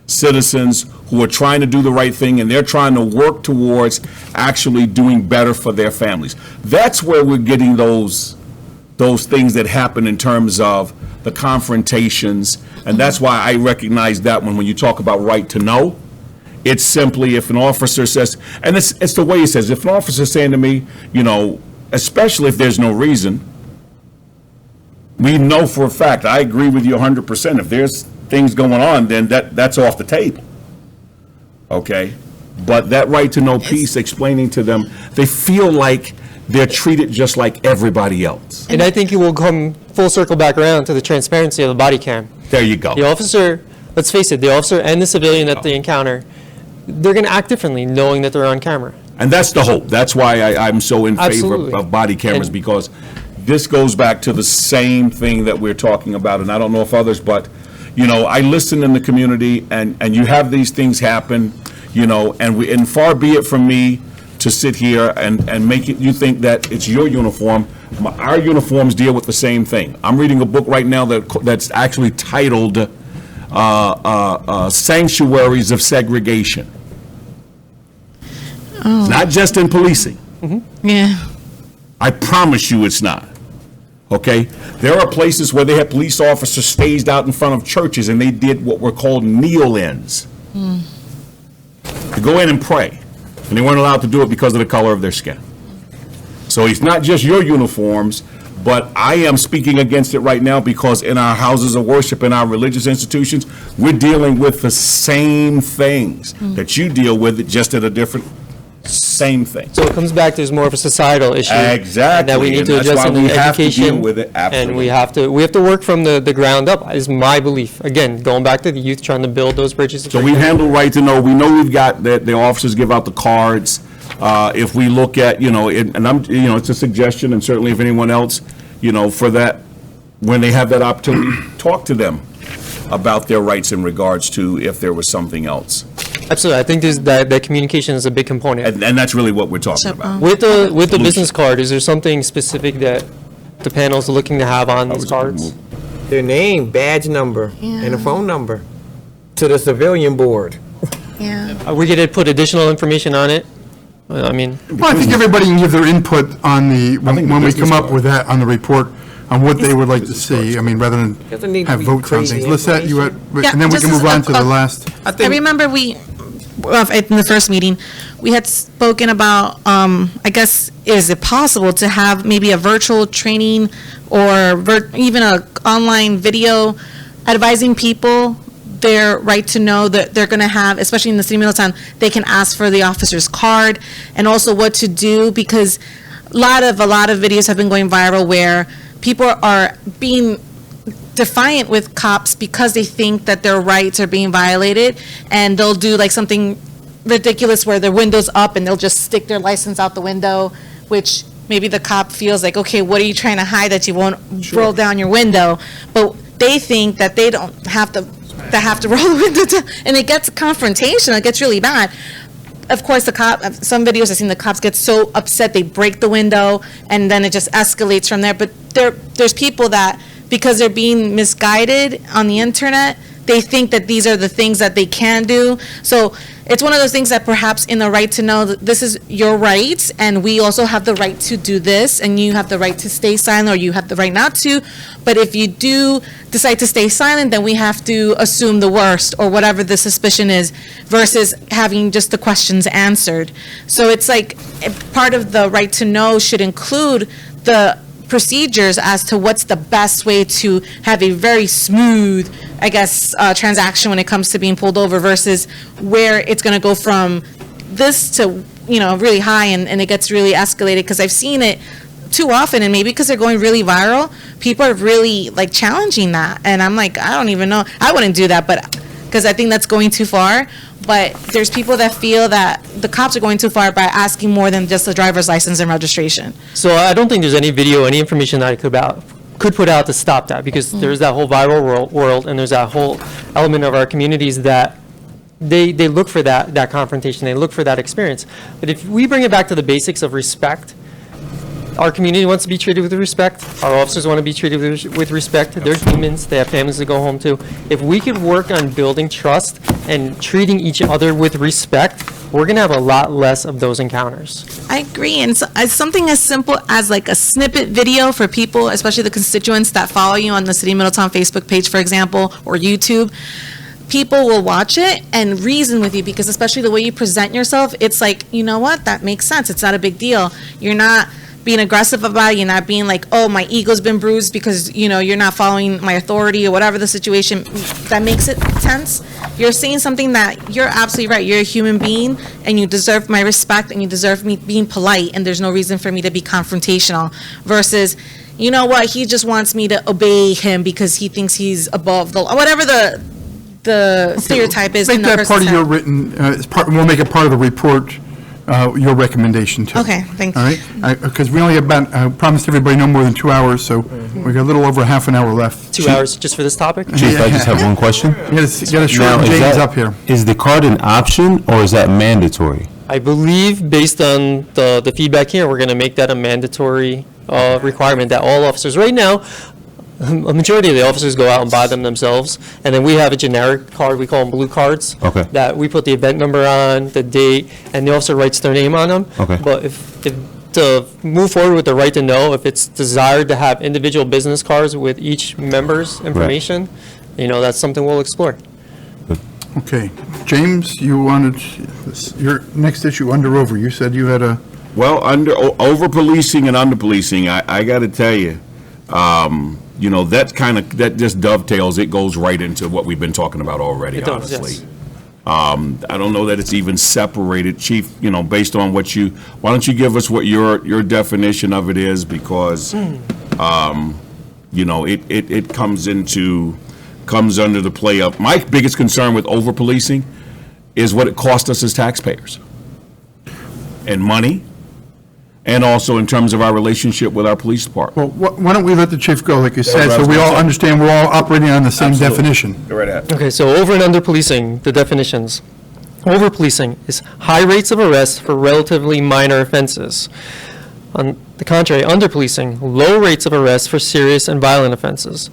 citizens who are trying to do the right thing, and they're trying to work towards actually doing better for their families. That's where we're getting those things that happen in terms of the confrontations, and that's why I recognize that when you talk about right to know, it's simply if an officer says, and it's the way he says, if an officer is saying to me, especially if there's no reason, we know for a fact, I agree with you 100%, if there's things going on, then that's off the table, okay? But that right to know piece, explaining to them, they feel like they're treated just like everybody else. And I think it will come full circle back around to the transparency of the body cam. There you go. The officer, let's face it, the officer and the civilian that they encounter, they're going to act differently knowing that they're on camera. And that's the hope. That's why I'm so in favor Absolutely. of body cameras, And- because this goes back to the same thing that we're talking about, and I don't know if others, but, I listen in the community, and you have these things happen, and far be it from me to sit here and make it, you think that it's your uniform. Our uniforms deal with the same thing. I'm reading a book right now that's actually titled Sanctuaries of Segregation. It's not just in policing. Yeah. I promise you it's not. Okay? There are places where they have police officers staged out in front of churches, and they did what were called kneel-ins. To go in and pray. And they weren't allowed to do it because of the color of their skin. So it's not just your uniforms, But I am speaking against it right now because in our houses of worship, in our religious institutions, we're dealing with the same things that you deal with, just at a different, same thing. So it comes back, there's more of a societal issue. Exactly, That we need and to that's address why in the we have to education. deal with it, And we absolutely. have to work from the ground up, is my belief. Again, going back to the youth, trying to build those bridges. So we handle right to know. We know we've got that the officers give out the cards. If we look at, and I'm, it's a suggestion, and certainly if anyone else, for that, when they have that opportunity, talk to them about their rights in regards to if there was something else. Absolutely, I think that communication is a big component. And that's really what we're talking about. With the business card, is there something specific that the panel's looking to have on these cards? Their name, badge number, and a phone number to the civilian board. Yeah. Are we going to put additional information on it? I mean, Well, I think everybody can give their input on when think the we business come up card. with that on the report, on what they would like to see, I mean, rather Doesn't than need to have be votes on crazy things. Lisette, you had, Yeah, and then we just can move as on to the last. I remember in the first meeting, we had spoken about, I guess, is it possible to have maybe a virtual training or even a online video advising people their right to know that they're going to have, especially in the city of Middletown, they can ask for the officer's card, and also what to do, because a lot of videos have been going viral where people are being defiant with cops because they think that their rights are being violated, and they'll do like something ridiculous where their window's up and they'll just stick their license out the window, which maybe the cop feels like, okay, what are you trying to hide that you won't roll down your window? But they think that they don't have to roll the window down, and it gets confrontational, it gets really bad. Of course, some videos I've seen, the cops get so upset, they break the window, and then it just escalates from there. But there's people that, because they're being misguided on the internet, they think that these are the things that they can do. So it's one of those things that perhaps in the right to know that this is your rights, and we also have the right to do this, and you have the right to stay silent, or you have the right not to. But if you do decide to stay silent, then we have to assume the worst, or whatever the suspicion is, versus having just the questions answered. So it's like, part of the right to know should include the procedures as to what's the best way to have a very smooth, I guess, transaction when it comes to being pulled over, versus where it's going to go from this to, really high, and it gets really escalated, because I've seen it too often, and maybe because they're going really viral, people are really like challenging that, and I'm like, I don't even know, I wouldn't do that, but because I think that's going too far. But there's people that feel that the cops are going too far by asking more than just the driver's license and registration. so I don't think there's any video, any information that I could put out to stop that, because there's that whole viral world, and there's that whole element of our communities that they look for that confrontation, they look for that experience. But if we bring it back to the basics of respect, our community wants to be treated with respect. Our officers want to be treated with respect. They're humans. They have families to go home to. If we could work on building trust and treating each other with respect, we're going to have a lot less of those encounters. I agree, and so, something as simple as like a snippet video for people, especially the constituents that follow you on the City of Middletown Facebook page, for example, or YouTube, people will watch it and reason with you, because especially the way you present yourself, it's like, you know what, that makes sense. It's not a big deal. You're not being aggressive about it. You're not being like, oh, my ego's been bruised because, you're not following my authority, or whatever the situation that makes it tense. You're saying something that you're absolutely right. You're a human being, and you deserve my respect, and you deserve me being polite, and there's no reason for me to be confrontational, versus, you know what, he just wants me to obey him because he thinks he's above the law, whatever the stereotype is. Make in the that part person's of your head. we'll make it part of the report, your recommendation too. Okay, thank you. All right? Because we only have promised everybody no more than 2 hours, so we got a little over half an hour left. 2 hours just for this topic? Chief, I just have one question. You gotta Now, shorten is James that- up here. Is the card an option, or is that mandatory? I believe, based on the feedback here, we're going to make that a mandatory requirement that all officers, right now, a majority of the officers go out and buy them themselves, and then we have a generic card, we call them blue cards. Okay. That we put the event number on, the date, and the officer writes their name on them. Okay. But if to move forward with the right to know, if it's desired to have individual business cards with each member's information, that's something we'll explore. Okay. James, you wanted, your next issue, over. You said you had a, Well, over-policing and under-policing, I got to tell you, You know, that just dovetails, it goes right into what we've been talking about already, It does, honestly. yes. I don't know that it's even separated, Chief, you know, based on why don't you give us what your definition of it is, because, you know, it comes under the play of, my biggest concern with over-policing is what it costs us as taxpayers. And money, and also in terms of our relationship with our police department. Well, why don't we let the chief go, like you said, what I so was we gonna all say. understand we're all operating on the same Absolutely. definition. Go right ahead. Okay, so over and under policing, the definitions. Over policing is high rates of arrest for relatively minor offenses. On the contrary, under policing, low rates of arrest for serious and violent offenses.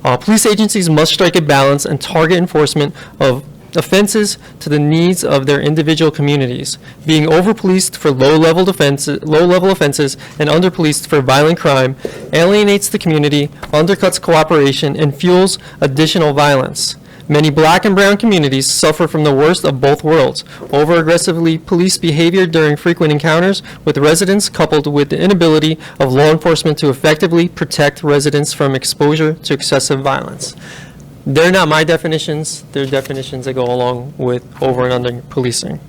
Police agencies must strike a balance and target enforcement of offenses to the needs of their individual communities. Being over-policed for low-level offenses and under-policed for violent crime alienates the community, undercuts cooperation, and fuels additional violence. Many black and brown communities suffer from the worst of both worlds: over-aggressively police behavior during frequent encounters with residents, coupled with the inability of law enforcement to effectively protect residents from exposure to excessive violence. They're not my definitions, they're definitions that go along with over and under policing.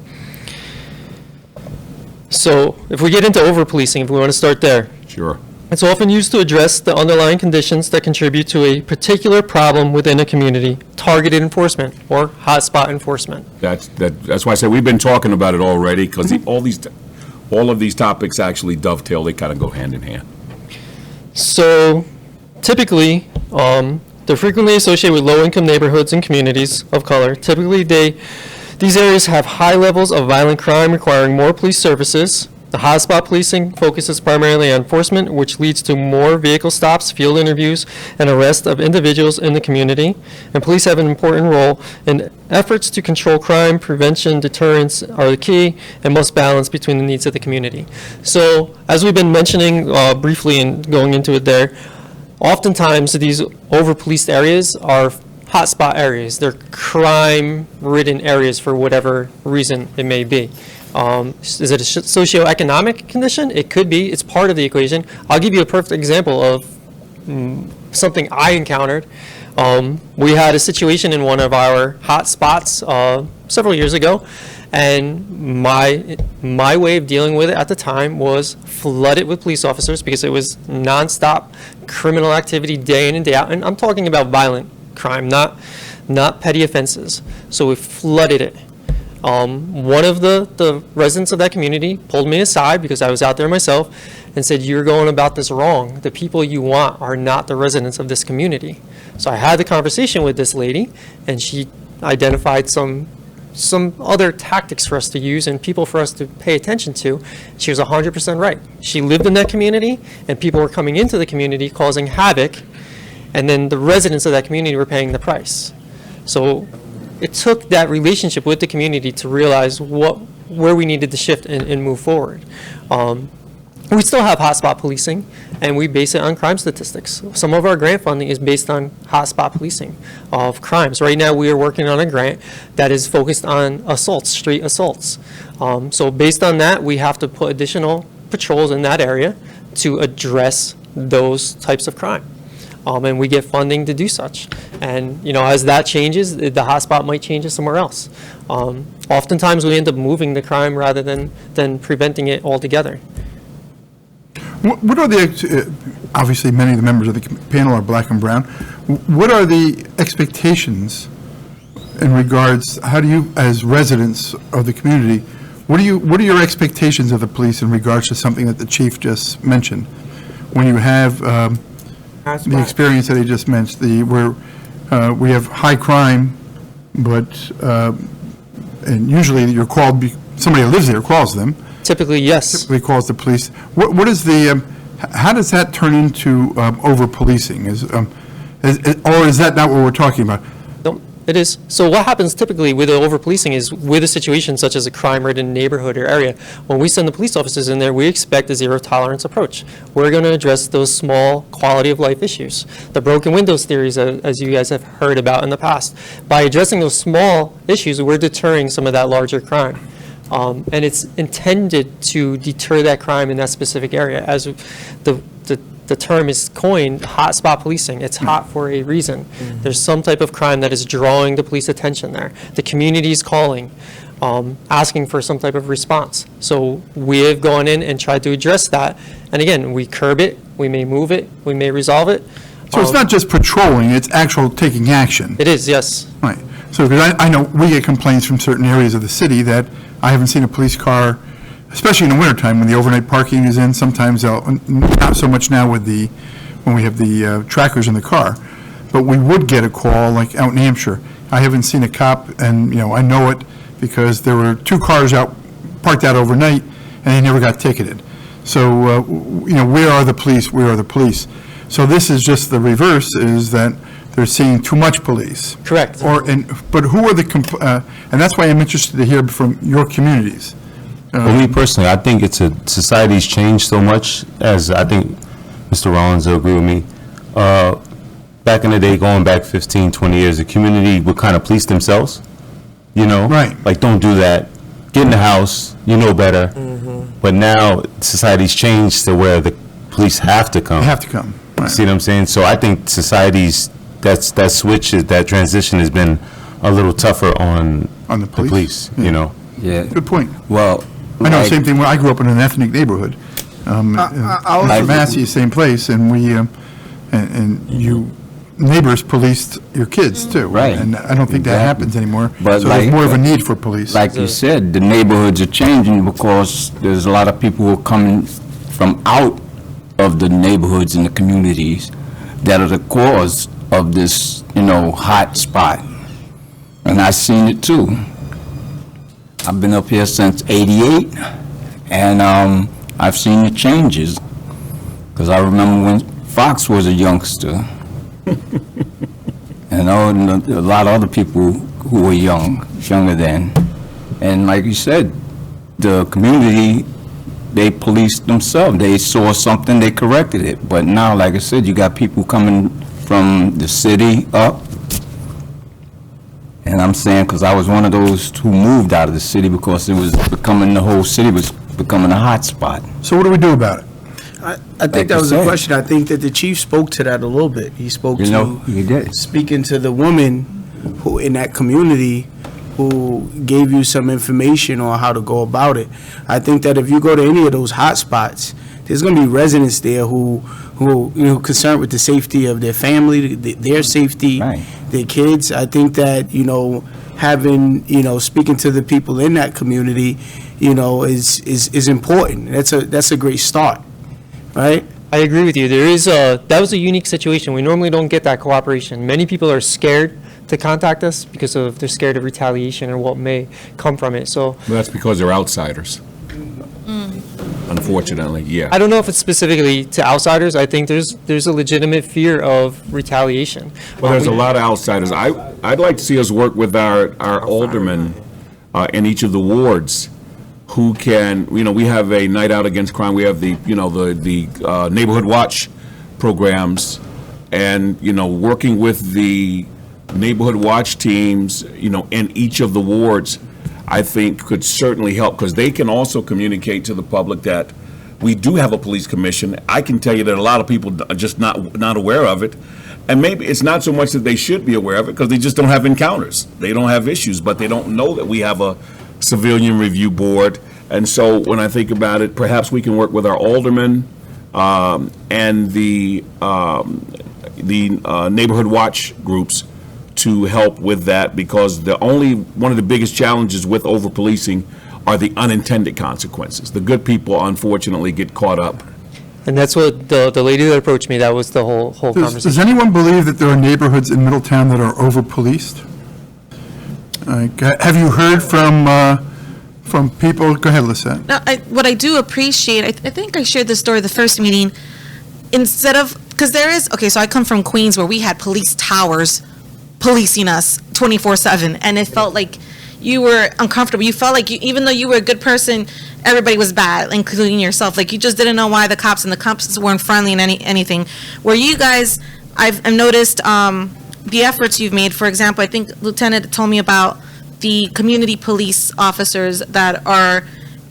So if we get into over policing, if we want to start there, Sure. it's often used to address the underlying conditions that contribute to a particular problem within a community, targeted enforcement or hotspot enforcement. That's why I said we've been talking about it already, because all of these topics actually dovetail, they kind of go hand in hand. So typically, they're frequently associated with low-income neighborhoods and communities of color. Typically, these areas have high levels of violent crime requiring more police services. The hotspot policing focuses primarily on enforcement, which leads to more vehicle stops, field interviews, and arrest of individuals in the community. And police have an important role in efforts to control crime. Prevention, deterrence are the key, and must balance between the needs of the community. So, as we've been mentioning briefly and going into it there, oftentimes these over-policed areas are hotspot areas. They're crime-ridden areas for whatever reason it may be. Is it a socioeconomic condition? It could be. It's part of the equation. I'll give you a perfect example of something I encountered. We had a situation in one of our hot spots several years ago, and my way of dealing with it at the time was flood it with police officers, because it was nonstop criminal activity day in and day out. And I'm talking about violent crime, not petty offenses. So we flooded it. One of the residents of that community pulled me aside, because I was out there myself, and said, "You're going about this wrong. The people you want are not the residents of this community." So I had the conversation with this lady, and she identified some other tactics for us to use and people for us to pay attention to. She was 100% right. She lived in that community, and people were coming into the community causing havoc, and then the residents of that community were paying the price. So it took that relationship with the community to realize where we needed to shift and move forward. We still have hotspot policing, and we base it on crime statistics. Some of our grant funding is based on hotspot policing of crimes. Right now, we are working on a grant that is focused on assaults, street assaults. So based on that, we have to put additional patrols in that area to address those types of crime. And we get funding to do such. And, you know, as that changes, the hotspot might change somewhere else. Oftentimes, we end up moving the crime rather than preventing it altogether. What are the, obviously, many of the members of the panel are black and brown. What are the expectations in regards, how do you, as residents of the community, what are your expectations of the police in regards to something that the chief just mentioned? When you have the experience that he just mentioned, where we have high crime, but, and usually you're called, somebody who lives there calls them. Typically, yes. Typically calls the police. What is the, how does that turn into over-policing? Or is that not what we're talking about? No, it is. So what happens typically with the over-policing is, with a situation such as a crime-ridden neighborhood or area, when we send the police officers in there, we expect a zero-tolerance approach. We're going to address those small quality-of-life issues. The broken windows theories, as you guys have heard about in the past. By addressing those small issues, we're deterring some of that larger crime. And it's intended to deter that crime in that specific area. As the the term is coined, hotspot policing. It's hot for a reason. There's some type of crime that is drawing the police attention there. The community is calling, asking for some type of response. So we have gone in and tried to address that. And again, we curb it, we may move it, we may resolve it. So it's not just patrolling, it's actual taking action. It is, yes. Right. So, because I know we get complaints from certain areas of the city that I haven't seen a police car, especially in the wintertime when the overnight parking is in. Sometimes not so much now with when we have the trackers in the car, but we would get a call like out in Hampshire. I haven't seen a cop, and, I know it because there were 2 cars parked out overnight and they never got ticketed. So, where are the police? Where are the police? So this is just the reverse, is that they're seeing too much police. Correct. But who are and that's why I'm interested to hear from your communities. For me personally, I think society's changed so much, as I think Mr. Rollins will agree with me. Back in the day, going back 15, 20 years, the community would kind of police themselves, Right. Like, don't do that. Get in the house, you know better. But now, society's changed to where the police have to come. They have to come. Right. See what I'm saying? So I think society's, that switch, that transition has been a little tougher on the police. Yeah. Good point. Well, I know, same thing, I grew up in an ethnic neighborhood. Mr. Massey, same place, and you neighbors policed your kids too. Right. And I don't think that Exactly. happens anymore. But So there's more of a need for police. Like you said, the neighborhoods are changing because there's a lot of people who are coming from out of the neighborhoods and the communities that are the cause of this, hot spot. And I've seen it too. I've been up here since '88, and I've seen the changes. Because I remember when Fox was a youngster, and a lot of other people who were younger then. And like you said, the community, they policed themselves. They saw something, they corrected it. But now, like I said, you got people coming from the city up. And I'm saying, because I was one of those who moved out of the city because the whole city was becoming a hot spot. So what do we do about it? I think that was the question. I think that the chief spoke to that a little bit. He spoke He did. speaking to the woman who in that community who gave you some information on how to go about it. I think that if you go to any of those hot spots, there's going to be residents there who concerned with the safety of their family, their safety, Right. their kids. I think that, having, speaking to the people in that community, is important. That's a great start, right? I agree with you. That was a unique situation. We normally don't get that cooperation. Many people are scared to contact us because they're scared of retaliation or what may come from it. So That's because they're outsiders. Unfortunately, yeah. I don't know if it's specifically to outsiders. I think there's a legitimate fear of retaliation. Well, there's a lot of outsiders. I'd like to see us work with our aldermen in each of the wards who can, we have a night out against crime. We have the neighborhood watch programs, and, working with the neighborhood watch teams, in each of the wards, I think could certainly help, because they can also communicate to the public that we do have a police commission. I can tell you that a lot of people are just not aware of it. And maybe it's not so much that they should be aware of it, because they just don't have encounters. They don't have issues, but they don't know that we have a civilian review board. And so when I think about it, perhaps we can work with our aldermen and the neighborhood watch groups to help with that, because one of the biggest challenges with over-policing are the unintended consequences. The good people, unfortunately, get caught up. And that's what the lady that approached me, that was the whole conversation. Does anyone believe that there are neighborhoods in Middletown that are over-policed? Have you heard from people? Go ahead, Lisette. No, what I do appreciate, I think I shared this story the first meeting, because so I come from Queens where we had police towers policing us 24/7, and it felt like you were uncomfortable. You felt like even though you were a good person, everybody was bad, including yourself. Like you just didn't know why the cops weren't friendly in anything. Where you guys, I've noticed the efforts you've made. For example, I think Lieutenant told me about the community police officers that are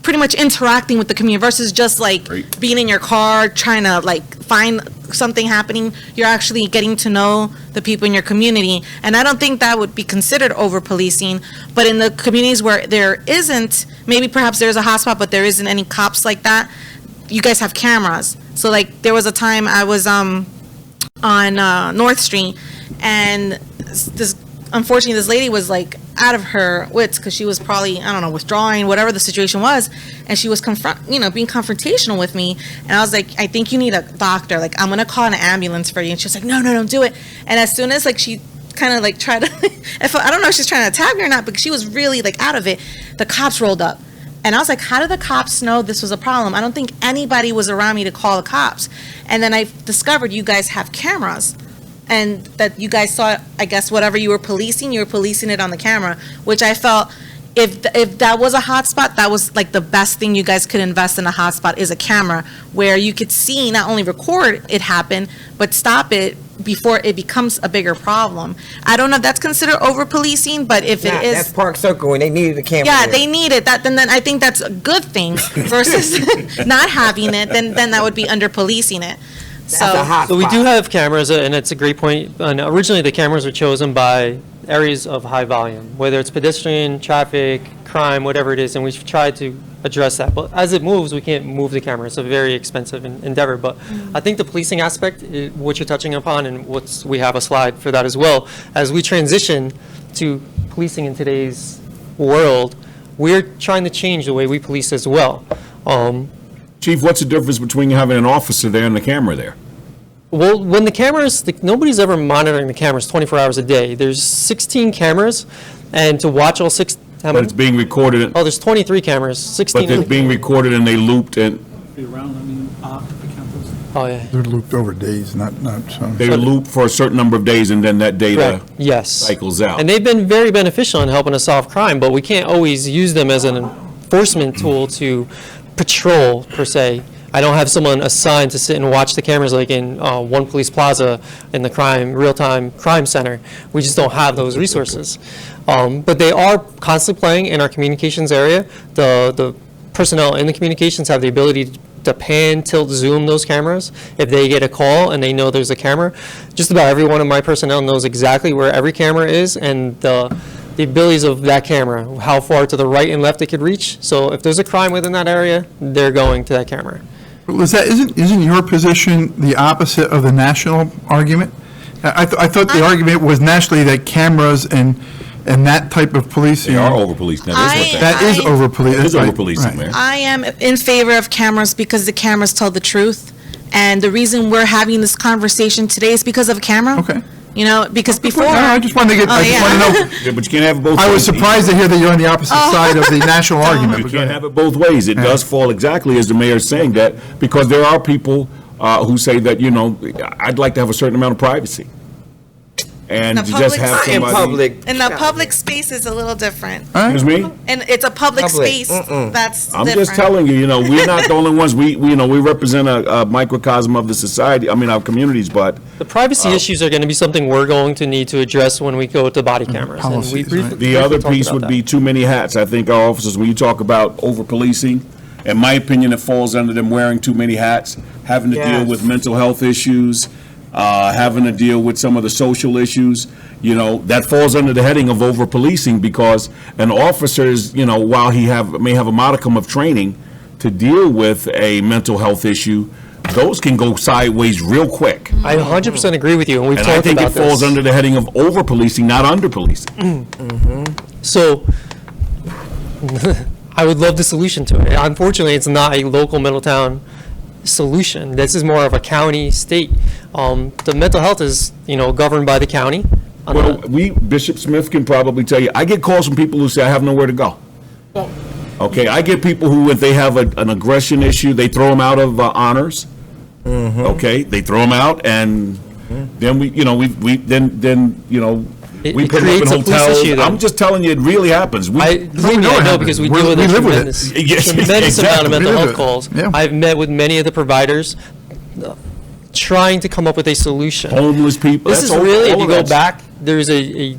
pretty much interacting with the community versus just like Right. being in your car trying to like find something happening. You're actually getting to know the people in your community, and I don't think that would be considered over policing. But in the communities where there isn't, maybe perhaps there's a hotspot, but there isn't any cops like that, you guys have cameras. So like there was a time I was on North Street, and this unfortunately this lady was like out of her wits because she was probably, I don't know, withdrawing, whatever the situation was, and she was being confrontational with me, and I was like, I think you need a doctor, like I'm gonna call an ambulance for you, and she was like, no, don't do it. And as soon as like she kind of like tried to I don't know if she's trying to attack me or not, but she was really like out of it, the cops rolled up. And I was like, how did the cops know this was a problem? I don't think anybody was around me to call the cops. And then I discovered you guys have cameras, and that you guys saw, I guess, whatever you were policing it on the camera, which I felt if that was a hotspot, that was like the best thing you guys could invest in a hotspot is a camera where you could see, not only record it happen, but stop it before it becomes a bigger problem. I don't know if that's considered over policing, but if it is. That's Park Circle when they needed a camera. Yeah, there. they need it. Then I think that's a good thing versus not having it. Then that would be under policing it. That's a hot So we spot. do have cameras, and it's a great point. And originally, the cameras were chosen by areas of high volume, whether it's pedestrian, traffic, crime, whatever it is, and we've tried to address that. But as it moves, we can't move the camera. It's a very expensive endeavor. But I think the policing aspect, what you're touching upon, and we have a slide for that as well, as we transition to policing in today's world, we're trying to change the way we police as well. Chief, what's the difference between having an officer there and the camera there? Well, when the cameras, nobody's ever monitoring the cameras 24 hours a day. There's 16 cameras, and to watch all six, how But many? it's being recorded, Oh, there's 23 cameras, but 16. it's being recorded and they looped and Oh, yeah. They're looped over days, not. they loop for a certain number of days and then that data Correct. Yes. cycles out. And they've been very beneficial in helping us solve crime, but we can't always use them as an enforcement tool to patrol, per se. I don't have someone assigned to sit and watch the cameras like in One Police Plaza in the real-time crime center. We just don't have those resources. But they are constantly playing in our communications area. The personnel in the communications have the ability to pan, tilt, zoom those cameras. If they get a call and they know there's a camera, just about every one of my personnel knows exactly where every camera is and the abilities of that camera, how far to the right and left it could reach. So if there's a crime within that area, they're going to that camera. Isn't your position the opposite of the national argument? I thought the argument was nationally that cameras and that type of policing. They are over-policed. Now, that's what That is over-policing. It is over-policing, man. I am in favor of cameras because the cameras tell the truth. And the reason we're having this conversation today is because of a camera. Okay. You know, because before. No, I just wanted to get, Oh, I just want to know. Yeah, but you can't have it both ways. I was surprised to hear that you're on the opposite side of the national argument. You but go can't ahead. have it both ways. It does fall exactly as the mayor's saying that, because there are people who say that, you know, I'd like to have a certain amount of privacy. And The to just have public- In somebody. public. And the public space is a little different. Excuse me? And it's a public Public, space that's I'm different. just telling you, you know, we're not the only ones. We represent a microcosm of the society, our communities, but The privacy issues are going to be something we're going to need to address when we go to body cameras. And we policies, briefly- right. the other briefly talked piece about would that. be too many hats. I think our officers, when you talk about over-policing, in my opinion, it falls under them wearing too many hats, having to deal Yes. with mental health issues, having to deal with some of the social issues. You know, that falls under the heading of over-policing, because an officer is, you know, while he may have a modicum of training to deal with a mental health issue, those can go sideways real quick. I 100% agree with you, and we've And I talked think about it falls this. under the heading of over-policing, not under-policing. So, I would love the solution to it. Unfortunately, it's not a local Middletown solution. This is more of a county, state. The mental health is, you know, governed by the county. Well, Bishop Smith can probably tell you, I get calls from people who say, I have nowhere to go. Okay, I get people who, if they have an aggression issue, they throw them out of honors. Okay, they throw them out, and then we It- put them it up in creates a police hotels. issue then. I'm just telling you, it really happens. Believe me, know I it know happens. because we We deal with a live with it. tremendous, Yes, tremendous amount exactly. of mental We live health with it. calls. Yeah. I've met with many of the providers trying to come up with a solution. Homeless people. This that's is all- really, all if you of go that's- back, there's a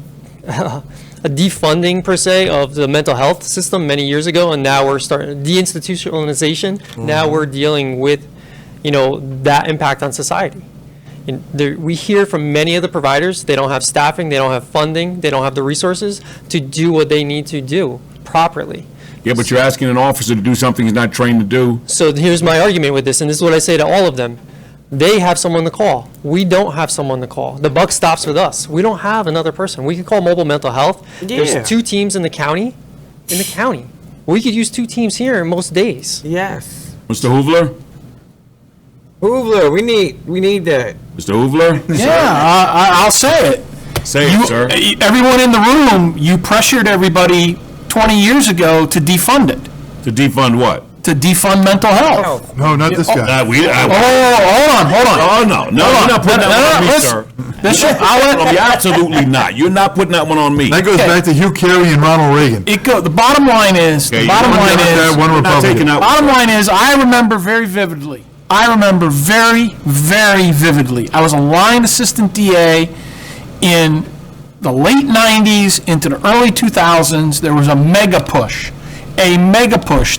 a defunding per se of the mental health system many years ago, and now we're starting deinstitutionalization. Now we're dealing with, that impact on society. And we hear from many of the providers, they don't have staffing, they don't have funding, they don't have the resources to do what they need to do properly. Yeah, but you're asking an officer to do something he's not trained to do. So here's my argument with this, and this is what I say to all of them. They have someone to call. We don't have someone to call. The buck stops with us. We don't have another person. We could call mobile mental health. Yeah. There's 2 teams in the county. We could use 2 teams here most days. Yes. Mr. Hoovler? Hoovler, we need that. Mr. Hoovler? Yeah, I'll say it. Say it, sir. Everyone in the room, you pressured everybody 20 years ago to defund it, To defund what? to defund mental health. No, not this guy. Hold on. Oh, no, you're not putting that one on me, sir. Absolutely not. You're not putting that one on me. That goes back to Hugh Carey and Ronald Reagan. The bottom line is, Okay, One Republican. bottom line is, I remember very vividly. I was a line assistant DA in the late 90s into the early 2000s. There was a mega push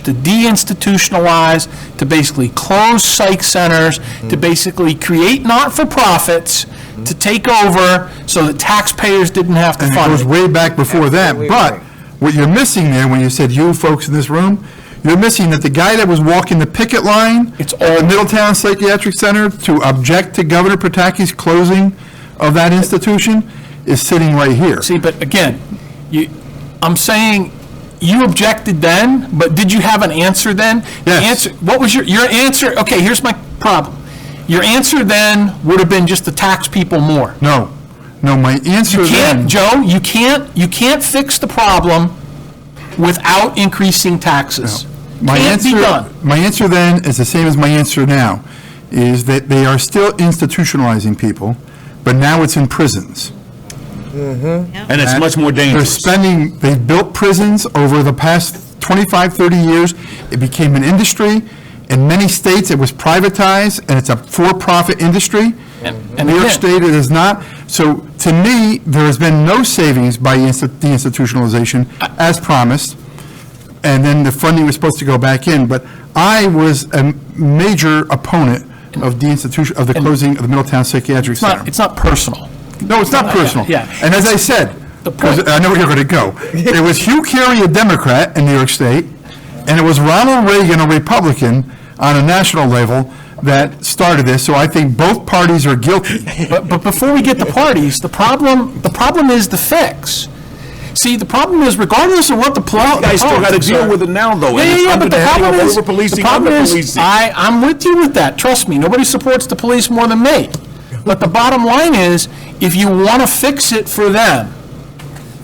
to deinstitutionalize, to basically close psych centers, to basically create not-for-profits, to take over so that taxpayers didn't have to And it fund goes it. way back before that. Absolutely But right. what you're missing there, when you said you folks in this room, you're missing that the guy that was walking the picket line It's at the all- Middletown Psychiatric Center to object to Governor Pataki's closing of that institution is sitting right here. See, but again, I'm saying, you objected then, but did you have an answer then? The Yes. answer- What was your answer? Okay, here's my problem. Your answer then would have been just to tax people more. No, my answer You then. can't, Joe, you can't fix the problem without increasing taxes. Can't be done. My answer then is the same as my answer now, is that they are still institutionalizing people, but now it's in prisons. And it's much more dangerous. They've built prisons over the past 25, 30 years. It became an industry. In many states, it was privatized, and it's a for-profit industry. And New York again- State, it is not. So, to me, there has been no savings by deinstitutionalization, as promised, and then the funding was supposed to go back in. But I was a major opponent of of the closing of the Middletown Psychiatric Center. It's not personal. No, it's not personal. Yeah. And as I said, because I know where you're going to go, it was Hugh Carey, a Democrat in New York State, and it was Ronald Reagan, a Republican, on a national level that started this. So I think both parties are guilty. But before we get to parties, the problem is the fix. See, the problem is, regardless of what the You guys still got to deal with it now, though. and it's Yeah, under but the heading of problem is, over-policing, under-policing. I'm with you with that, trust me, nobody supports the police more than me. But the bottom line is, if you want to fix it for them,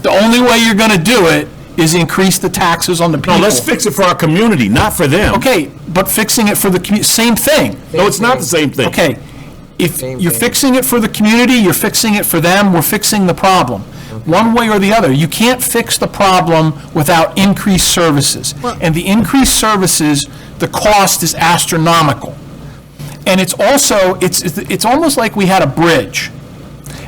the only way you're going to do it is increase the taxes on the people. No, let's fix it for our community, not for them. Okay, but fixing it for the same thing. No, it's not the same thing. Okay, if Same you're thing. fixing it for the community, you're fixing it for them, we're fixing the problem. One way or the other. You can't fix the problem without increased services. And the increased services, the cost is astronomical. And it's also, it's almost like we had a bridge.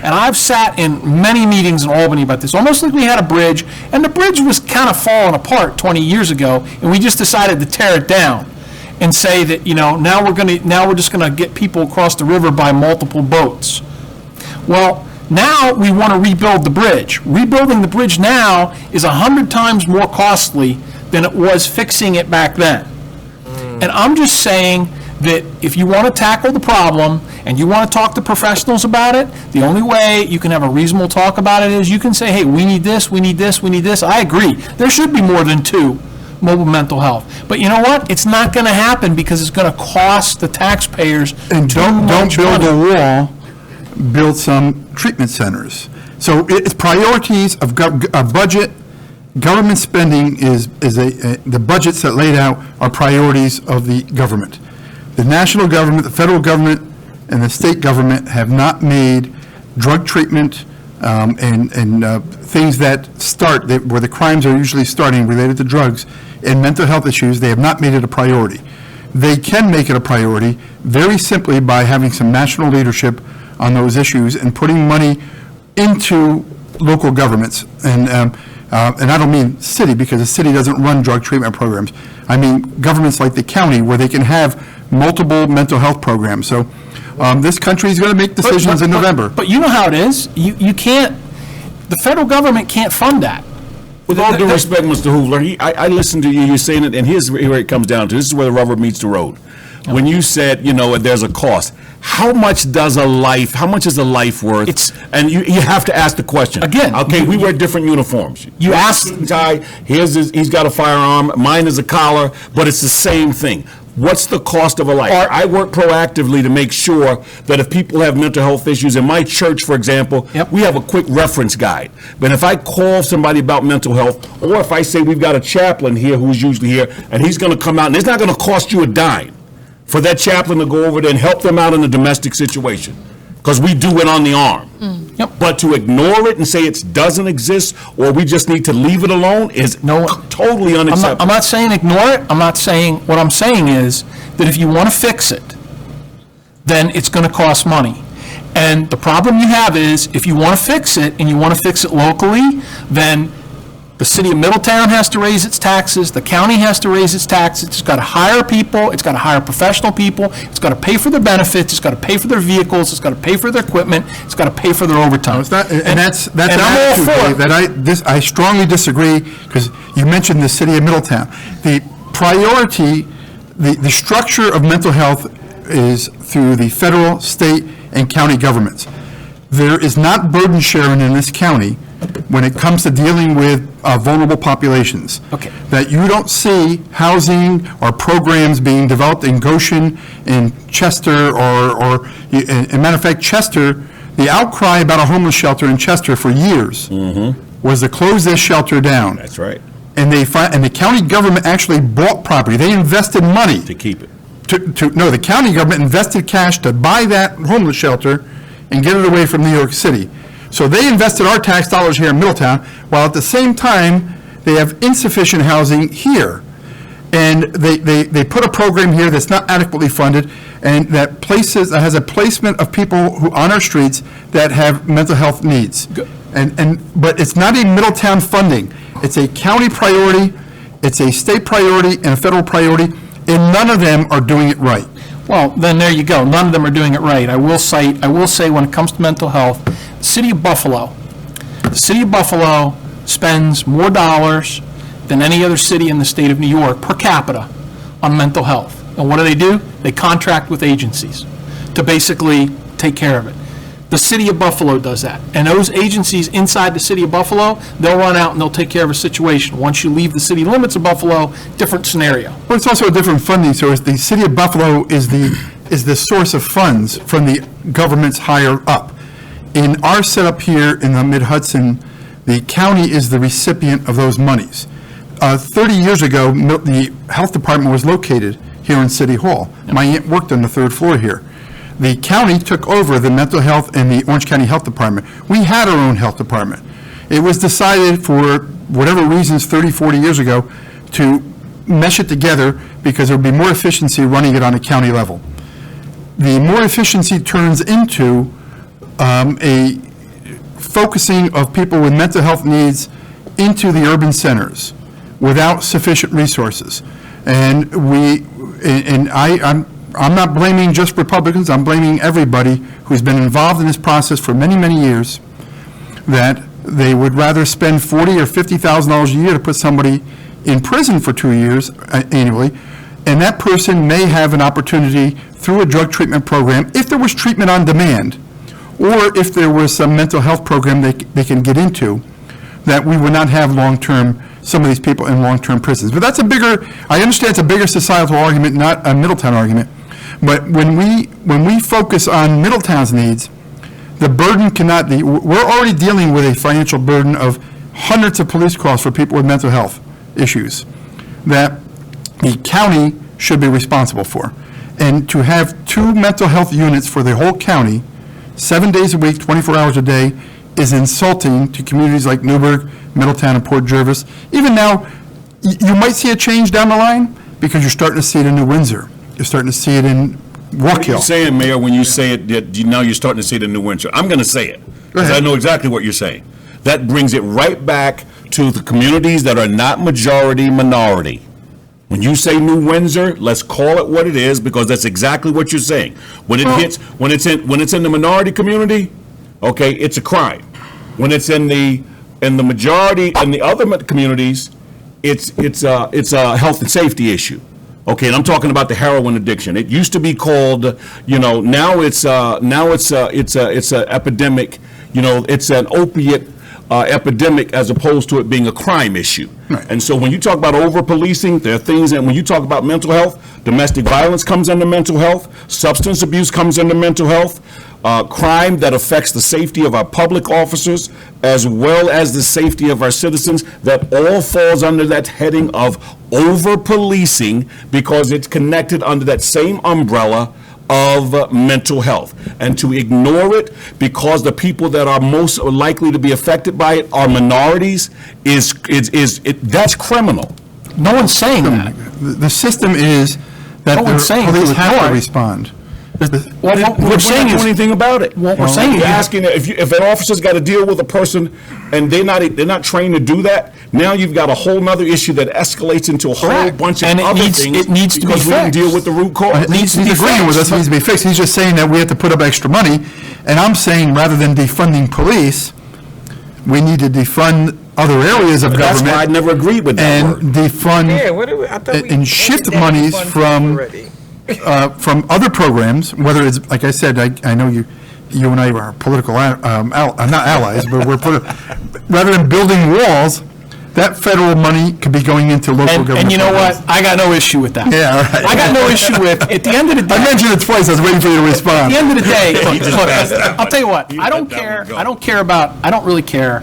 And I've sat in many meetings in Albany about this, almost like we had a bridge, and the bridge was kind of falling apart 20 years ago, and we just decided to tear it down and say that, now we're just gonna get people across the river by multiple boats. Well, now we want to rebuild the bridge. Rebuilding the bridge now is 100 times more costly than it was fixing it back then. And I'm just saying that if you want to tackle the problem and you want to talk to professionals about it, the only way you can have a reasonable talk about it is you can say, hey, we need this, we need this, we need this. I agree. There should be more than 2 mobile mental health. But you know what? It's not going to happen because it's going to cost the taxpayers And too don't much build money. a wall, build some treatment centers. So it's priorities of budget. Government spending is the budgets that laid out are priorities of the government. The national government, the federal government, and the state government have not made drug treatment and things that start, where the crimes are usually starting related to drugs and mental health issues, they have not made it a priority. They can make it a priority very simply by having some national leadership on those issues and putting money into local governments, and I don't mean city, because the city doesn't run drug treatment programs. I mean governments like the county, where they can have multiple mental health programs. So this country is going to make decisions in November. But you know how it is. You can't, the federal government can't fund that. With all due respect, Mr. Hoover, I listened to you, you're saying it, and here's where it comes down to. This is where the rubber meets the road. When you said, there's a cost, how much is a life worth? And you have to ask the question. Again. Okay, we wear different uniforms. You asked. He's got a firearm, mine is a collar, but it's the same thing. What's the cost of a life? I work proactively to make sure that if people have mental health issues, in my church, for example, we have a quick reference guide. But if I call somebody about mental health, or if I say we've got a chaplain here who's usually here, and he's going to come out, and it's not going to cost you a dime for that chaplain to go over there and help them out in a domestic situation, because we do it on the arm. But to ignore it and say it doesn't exist, or we just need to leave it alone, is totally unacceptable. I'm not saying ignore it. What I'm saying is that if you want to fix it, then it's going to cost money. And the problem you have is, if you want to fix it, and you want to fix it locally, then the city of Middletown has to raise its taxes, the county has to raise its taxes, it's got to hire people, it's got to hire professional people, it's got to pay for their benefits, it's got to pay for their vehicles, it's got to pay for their equipment, it's got to pay for their overtime. That's and I'm all attitude, for Dave, that I strongly disagree, because you mentioned the city of Middletown. The priority, the structure of mental health is through the federal, state, and county governments. There is not burden sharing in this county when it comes to dealing with vulnerable populations. Okay. That you don't see housing or programs being developed in Goshen, in Chester, or in matter of fact, Chester, the outcry about a homeless shelter in Chester for years was to close this shelter down. That's right. And the county government actually bought property. They invested money. To keep it. No, the county government invested cash to buy that homeless shelter and get it away from New York City. So they invested our tax dollars here in Middletown, while at the same time, they have insufficient housing here. And they put a program here that's not adequately funded, and that has a placement of people who on our streets that have mental health needs. But it's not a Middletown funding. It's a county priority, it's a state priority, and a federal priority, and none of them are doing it right. Well, then there you go. None of them are doing it right. I will say when it comes to mental health, the city of Buffalo spends more dollars than any other city in the state of New York per capita on mental health. And what do? They contract with agencies to basically take care of it. The city of Buffalo does that. And those agencies inside the city of Buffalo, they'll run out and they'll take care of a situation. Once you leave the city limits of Buffalo, different scenario. But it's also a different funding source. The city of Buffalo is the source of funds from the governments higher up. In our setup here in the Mid-Hudson, the county is the recipient of those monies. 30 years ago, the health department was located here in City Hall. My aunt worked on the third floor here. The county took over the mental health and the Orange County Health Department. We had our own health department. It was decided for whatever reasons 30, 40 years ago to mesh it together because there would be more efficiency running it on a county level. The more efficiency turns into a focusing of people with mental health needs into the urban centers without sufficient resources. And I'm not blaming just Republicans, I'm blaming everybody who's been involved in this process for many, many years, that they would rather spend $40,000 or $50,000 a year to put somebody in prison for 2 years annually, and that person may have an opportunity through a drug treatment program, if there was treatment on demand, or if there was some mental health program they can get into, that we would not have long-term, some of these people in long-term prisons. But that's I understand it's a bigger societal argument, not a Middletown argument. But when we focus on Middletown's needs, the burden cannot be, we're already dealing with a financial burden of hundreds of police calls for people with mental health issues that the county should be responsible for. And to have 2 mental health units for the whole county, 7 days a week, 24 hours a day, is insulting to communities like Newburgh, Middletown, and Port Jervis. Even now, you might see a change down the line because you're starting to see it in New Windsor. You're starting to see it in Walk Hill. What are you saying, Mayor, when you say it, that now you're starting to see it in New Windsor? I'm going to say it, because I know exactly what you're saying. That brings it right back to the communities that are not majority, minority. When you say New Windsor, let's call it what it is, because that's exactly what you're saying. When it hits, when it's in the minority community, okay, it's a crime. When it's in the majority and the other communities, it's a health and safety issue. Okay, and I'm talking about the heroin addiction. It used to be called, now it's a epidemic. It's an opiate epidemic as opposed to it being a crime issue. Right. And so when you talk about over-policing, there are things, and when you talk about mental health, domestic violence comes under mental health, substance abuse comes under mental health, crime that affects the safety of our public officers as well as the safety of our citizens, that all falls under that heading of over-policing because it's connected under that same umbrella of mental health. And to ignore it because the people that are most likely to be affected by it are minorities that's criminal. No one's saying that. The system is that No the one's saying police to have ignore to it. respond. What we're We're saying not is, doing anything about it. what we're saying You're is, asking if an officer's got to deal with a person and they're not trained to do that. Now you've got a whole nother issue that escalates into a whole Correct. bunch of And it other needs- things it needs to be because we didn't fixed. deal with the root cause. needs to be He's agreeing with us, fixed. it needs to be fixed. He's just saying that we have to put up extra money, and I'm saying rather than defunding police, we need to defund other areas of That's why I government never agreed with that and word. defund, Yeah, what do we, I thought we. and shift we did monies defund from, already. from other programs, whether it's, like I said, I know you and I are political, not allies, but rather than building walls, that federal money could be going into local government. and you know programs. what? I got no issue with that. Yeah, all right. I got no issue with, at the end of the day. I mentioned it twice, I was waiting for you to At respond. the end of the day, look, passed that. I'll tell you what, I don't let that care, one go. I don't really care.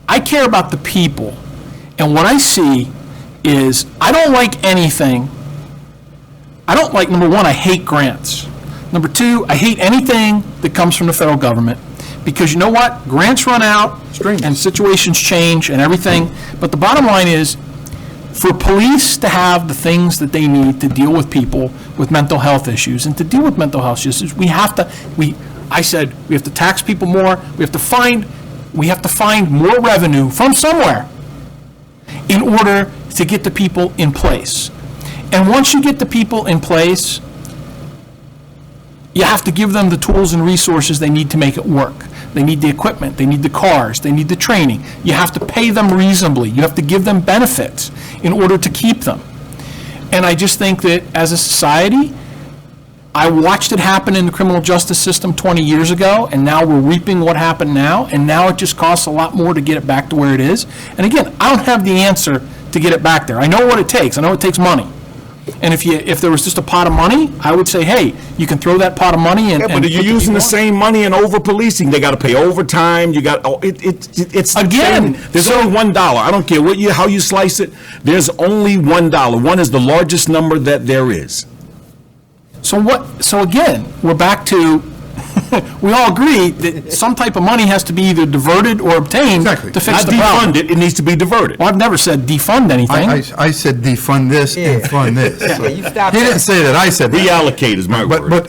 I care about the people. And what I see is, I don't like anything. Number one, I hate grants. Number two, I hate anything that comes from the federal government. Because you know what? Grants run out, and situations change and everything. But the bottom line is, for police to have the things that they need to deal with people with mental health issues, and to deal with mental health issues, we have to tax people more, we have to find more revenue from somewhere in order to get the people in place. And once you get the people in place, you have to give them the tools and resources they need to make it work. They need the equipment, they need the cars, they need the training. You have to pay them reasonably. You have to give them benefits in order to keep them. And I just think that as a society, I watched it happen in the criminal justice system 20 years ago, and now we're reaping what happened now, and now it just costs a lot more to get it back to where it is. And again, I don't have the answer to get it back there. I know what it takes. I know it takes money. And if there was just a pot of money, I would say, hey, you can throw that pot of money and. Yeah, but and you're put the using the people on. same money in over-policing. They got to pay overtime, it's the Again, same. There's only $1. I don't care how you slice it, there's only $1. One is the largest number that there is. So again, we're back to, we all agree that some type of money has to be either diverted or obtained Exactly. to fix Not the problem. defund it, it needs to be diverted. Well, I've never said defund anything. I said defund this and fund this. Yeah, you stop He that. didn't say that, I said that. Reallocate is my word. But,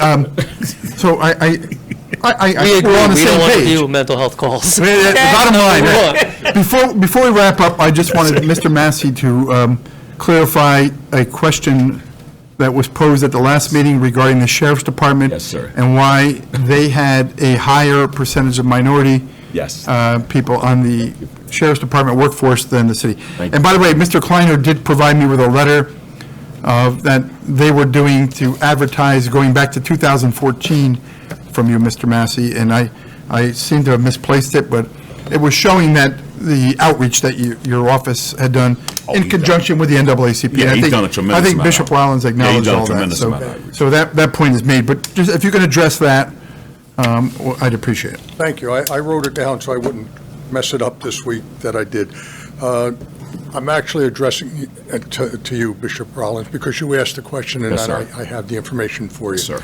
so We agree, we're on the we don't same want to page. deal with mental health calls. The bottom line, Move on. before we wrap up, I just wanted Mr. Massey to clarify a question that was posed at the last meeting regarding the sheriff's department. Yes, sir. And why they had a higher percentage of minority Yes. people on the sheriff's department workforce than the city. Thank And by the way, Mr. Kleiner did provide me with a letter that they were doing to advertise going back to 2014 from you, Mr. Massey, and I seem to have misplaced it, but it was showing that the outreach that your office had done in he's conjunction with the NAACP. Yeah, I he's think- done a tremendous I think amount. Bishop Wowlands acknowledged done a all that. tremendous So- amount of outreach. So that point is made, but just if you can address that, I'd appreciate it. Thank you. I wrote it down so I wouldn't mess it up this week that I did. I'm actually addressing it to you, Bishop Rollins, because you asked the question, and Yes, then sir. I have the information for you. Yes, sir.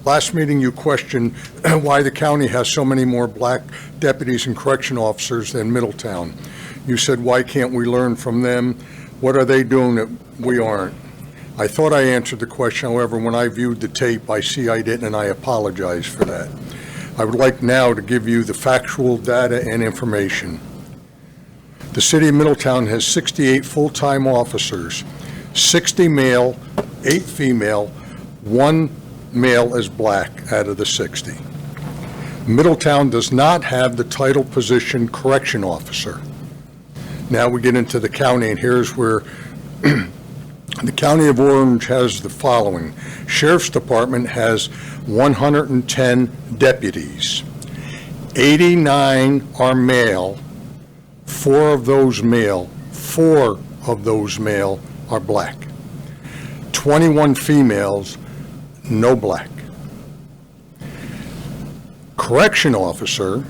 Last meeting, you questioned why the county has so many more black deputies and correction officers than Middletown. You said, why can't we learn from them? What are they doing that we aren't? I thought I answered the question. However, when I viewed the tape, I see I didn't, and I apologize for that. I would like now to give you the factual data and information. The city of Middletown has 68 full-time officers, 60 male, 8 female, 1 male is black out of the 60. Middletown does not have the title position correction officer. Now we get into the county, and here's where the County of Orange has the following. Sheriff's Department has 110 deputies. 89 are male, 4 of those male are black. 21 females, no black. Correction officer,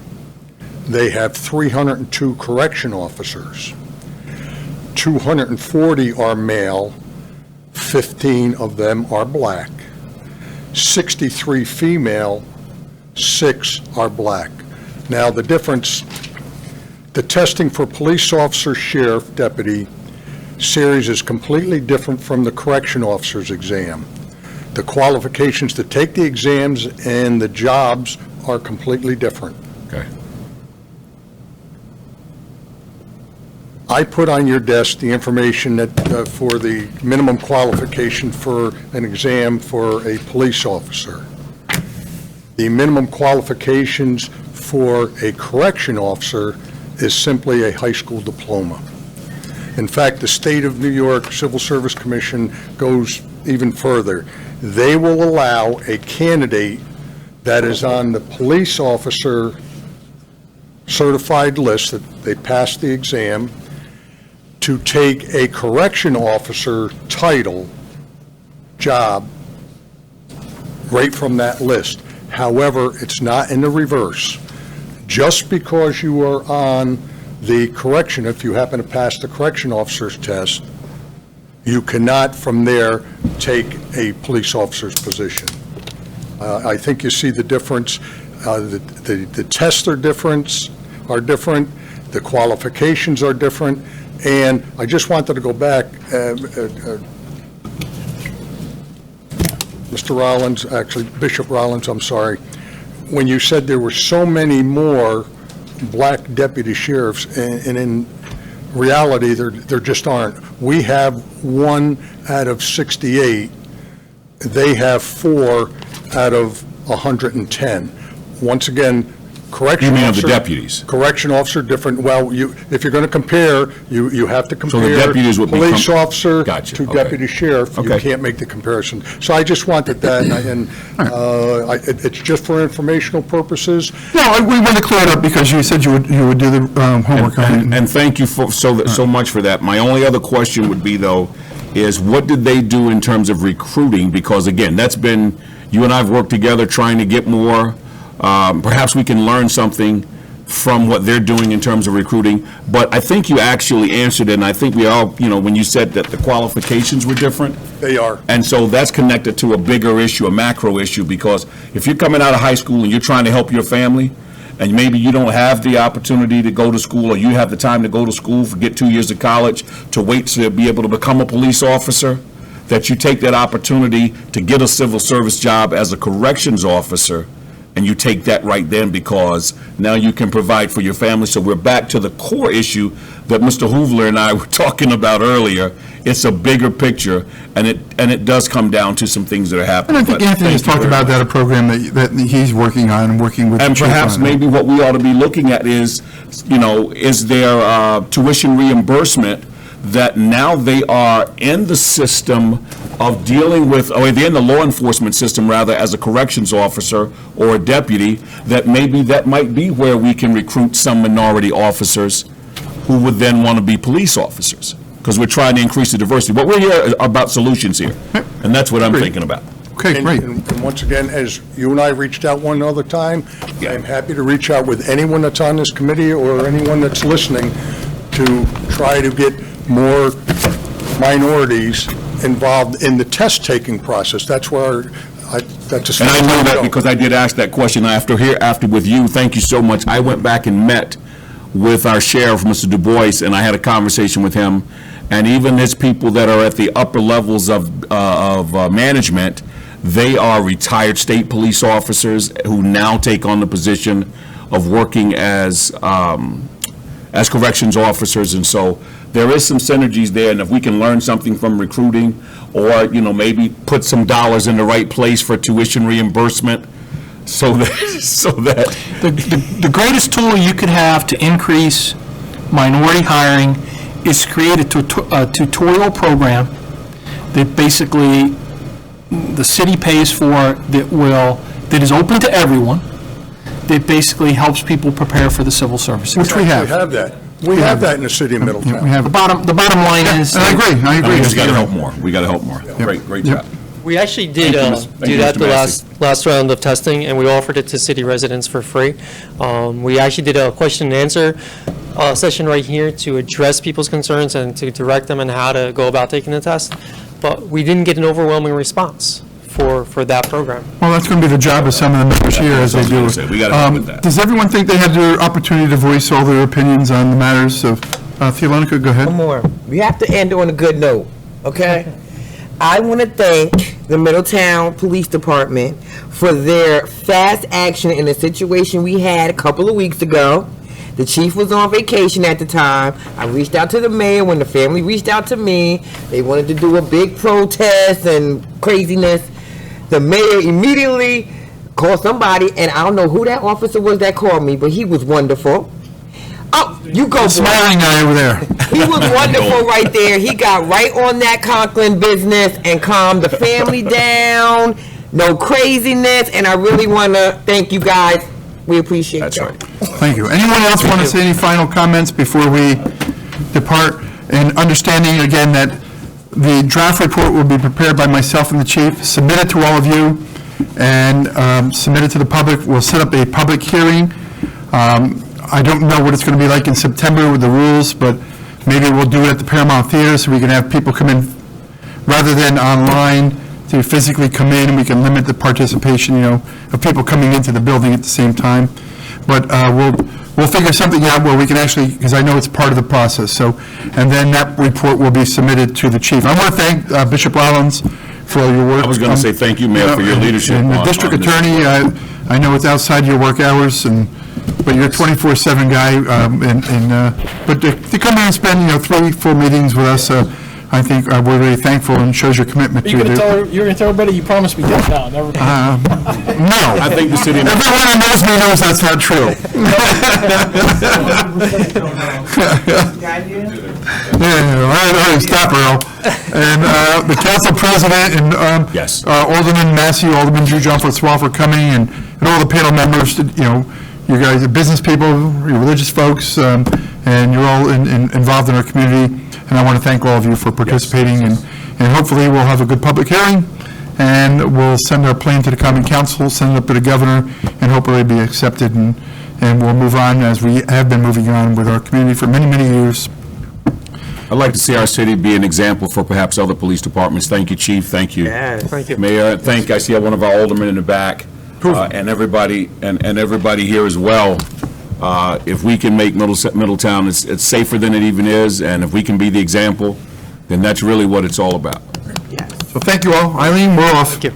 they have 302 correction officers. 240 are male, 15 of them are black. 63 female, 6 are black. Now the difference, the testing for police officer, sheriff, deputy series is completely different from the correction officer's exam. The qualifications to take the exams and the jobs are completely different. Okay. I put on your desk the information that for the minimum qualification for an exam for a police officer. The minimum qualifications for a correction officer is simply a high school diploma. In fact, the State of New York Civil Service Commission goes even further. They will allow a candidate that is on the police officer certified list, that they passed the exam, to take a correction officer title job right from that list. However, it's not in the reverse. Just because you are on the correction, if you happen to pass the correction officer's test, you cannot from there take a police officer's position. I think you see the difference. The tests are different, the qualifications are different, and I just wanted to go back, Mr. Rollins, actually Bishop Rollins, I'm sorry, when you said there were so many more black deputy sheriffs, and in reality, there just aren't. We have 1 out of 68. They have 4 out of 110. Once again, correction You mean of officer. the deputies? Correction officer, different, well, if you're going to compare, you have to compare. deputies would become- Police officer Gotcha, to okay. deputy sheriff. You Okay. can't make the comparison. So I just wanted that, it's just for informational purposes. No, we want to clear it up because you said you would do the homework on it. And thank you for, so much for that. My only other question would be, though, is what did they do in terms of recruiting? Because again, that's been, you and I have worked together trying to get more. Perhaps we can learn something from what they're doing in terms of recruiting. But I think you actually answered it, and I think we all, when you said that the qualifications were different. They are. And so that's connected to a bigger issue, a macro issue, because if you're coming out of high school and you're trying to help your family, and maybe you don't have the opportunity to go to school, or you have the time to go to school, get 2 years of college, to wait to be able to become a police officer, that you take that opportunity to get a civil service job as a corrections officer, and you take that right then, because now you can provide for your family. So we're back to the core issue that Mr. Hoovler and I were talking about earlier. It's a bigger picture, and it does come down to some things that are happening. And I think But Anthony has thank you talked very about much. that, a program that he's working on and working with the And chief perhaps on. maybe what we ought to be looking at is, is there tuition reimbursement that now they are in the system of dealing with, or they're in the law enforcement system rather, as a corrections officer or a deputy, that maybe that might be where we can recruit some minority officers who would then want to be police officers, because we're trying to increase the diversity. But we're here about solutions here, and that's what I'm thinking about. Okay, And- great. And once again, as you and I reached out one other time, I'm happy to reach out with anyone that's on this committee or anyone that's listening to try to get more minorities involved in the test-taking process. That's where that's a... And I know that because I did ask that question after with you. Thank you so much. I went back and met with our sheriff, Mr. Du Bois, and I had a conversation with him. And even his people that are at the upper levels of management, They are retired state police officers who now take on the position of working as corrections officers, and so there is some synergies there, and if we can learn something from recruiting, or, maybe put some dollars in the right place for tuition reimbursement, so that The greatest tool you could have to increase minority hiring is create a tutorial program that basically the city pays for, that is open to everyone, that basically helps people prepare for the civil service. Which we have. We have that. We have that in the city of Middletown. We have, The bottom line is. I agree. we got to help more. We got to help more. Great Yep. job. We actually did Thank you, Ms. do that Mr. the Massey. last round of testing, and we offered it to city residents for free. We actually did a question and answer session right here to address people's concerns and to direct them on how to go about taking the test, but we didn't get an overwhelming response for that program. well, that's going to be the job of some of the members here as they do it. We got to help with that. Does everyone think they had their opportunity to voice all their opinions on the matters of, Theolonica, go ahead. One more. We have to end on a good note, okay? I want to thank the Middletown Police Department for their fast action in a situation we had a couple of weeks ago. The chief was on vacation at the time. I reached out to the mayor when the family reached out to me. They wanted to do a big protest and craziness. The mayor immediately called somebody, and I don't know who that officer was that called me, but he was wonderful. Oh, you go, boy. Smiling guy over there. He was wonderful right there. He got right on that Conklin business and calmed the family down. No craziness, and I really want to thank you guys. We appreciate That's y'all. right. Thank you. Anyone else want to say any final comments before we depart? And understanding again that the draft report will be prepared by myself and the chief, submitted to all of you, and submitted to the public. We'll set up a public hearing. I don't know what it's going to be like in September with the rules, but maybe we'll do it at the Paramount Theater so we can have people come in rather than online, to physically come in, and we can limit the participation, of people coming into the building at the same time. But we'll figure something out where we can actually, because I know it's part of the process, so, and then that report will be submitted to the chief. I want to thank Bishop Rollins for all your work. I was going to say thank you, Mayor, for your leadership. And the on district this. attorney, I know it's outside your work hours, but you're a 24/7 guy, but to come in and spend, 3 full meetings with us, I think we're very thankful, and shows your commitment to You're it. going to tell everybody you promised me discount and everything. No. I think the city. Everyone who knows me knows that's not true. Yeah, all right, stop, Earl. And the council president and Yes. Alderman Massey, Alderman Drew John Francois for coming, and all the panel members, you guys are business people, you're religious folks, and you're all involved in our community. And I want to thank all of you for participating, and hopefully we'll have a good public hearing, and we'll send our plan to the common council, send it up to the governor, and hopefully be accepted, and we'll move on as we have been moving on with our community for many, many years. I'd like to see our city be an example for perhaps other police departments. Thank you, Chief. Thank you. Yes. Thank you. Mayor, I see one of our aldermen in the back, and everybody, and everybody here as well. If we can make Middletown, it's safer than it even is, and if we can be the example, then that's really what it's all about. So thank you all. Eileen, we're off. Thank you.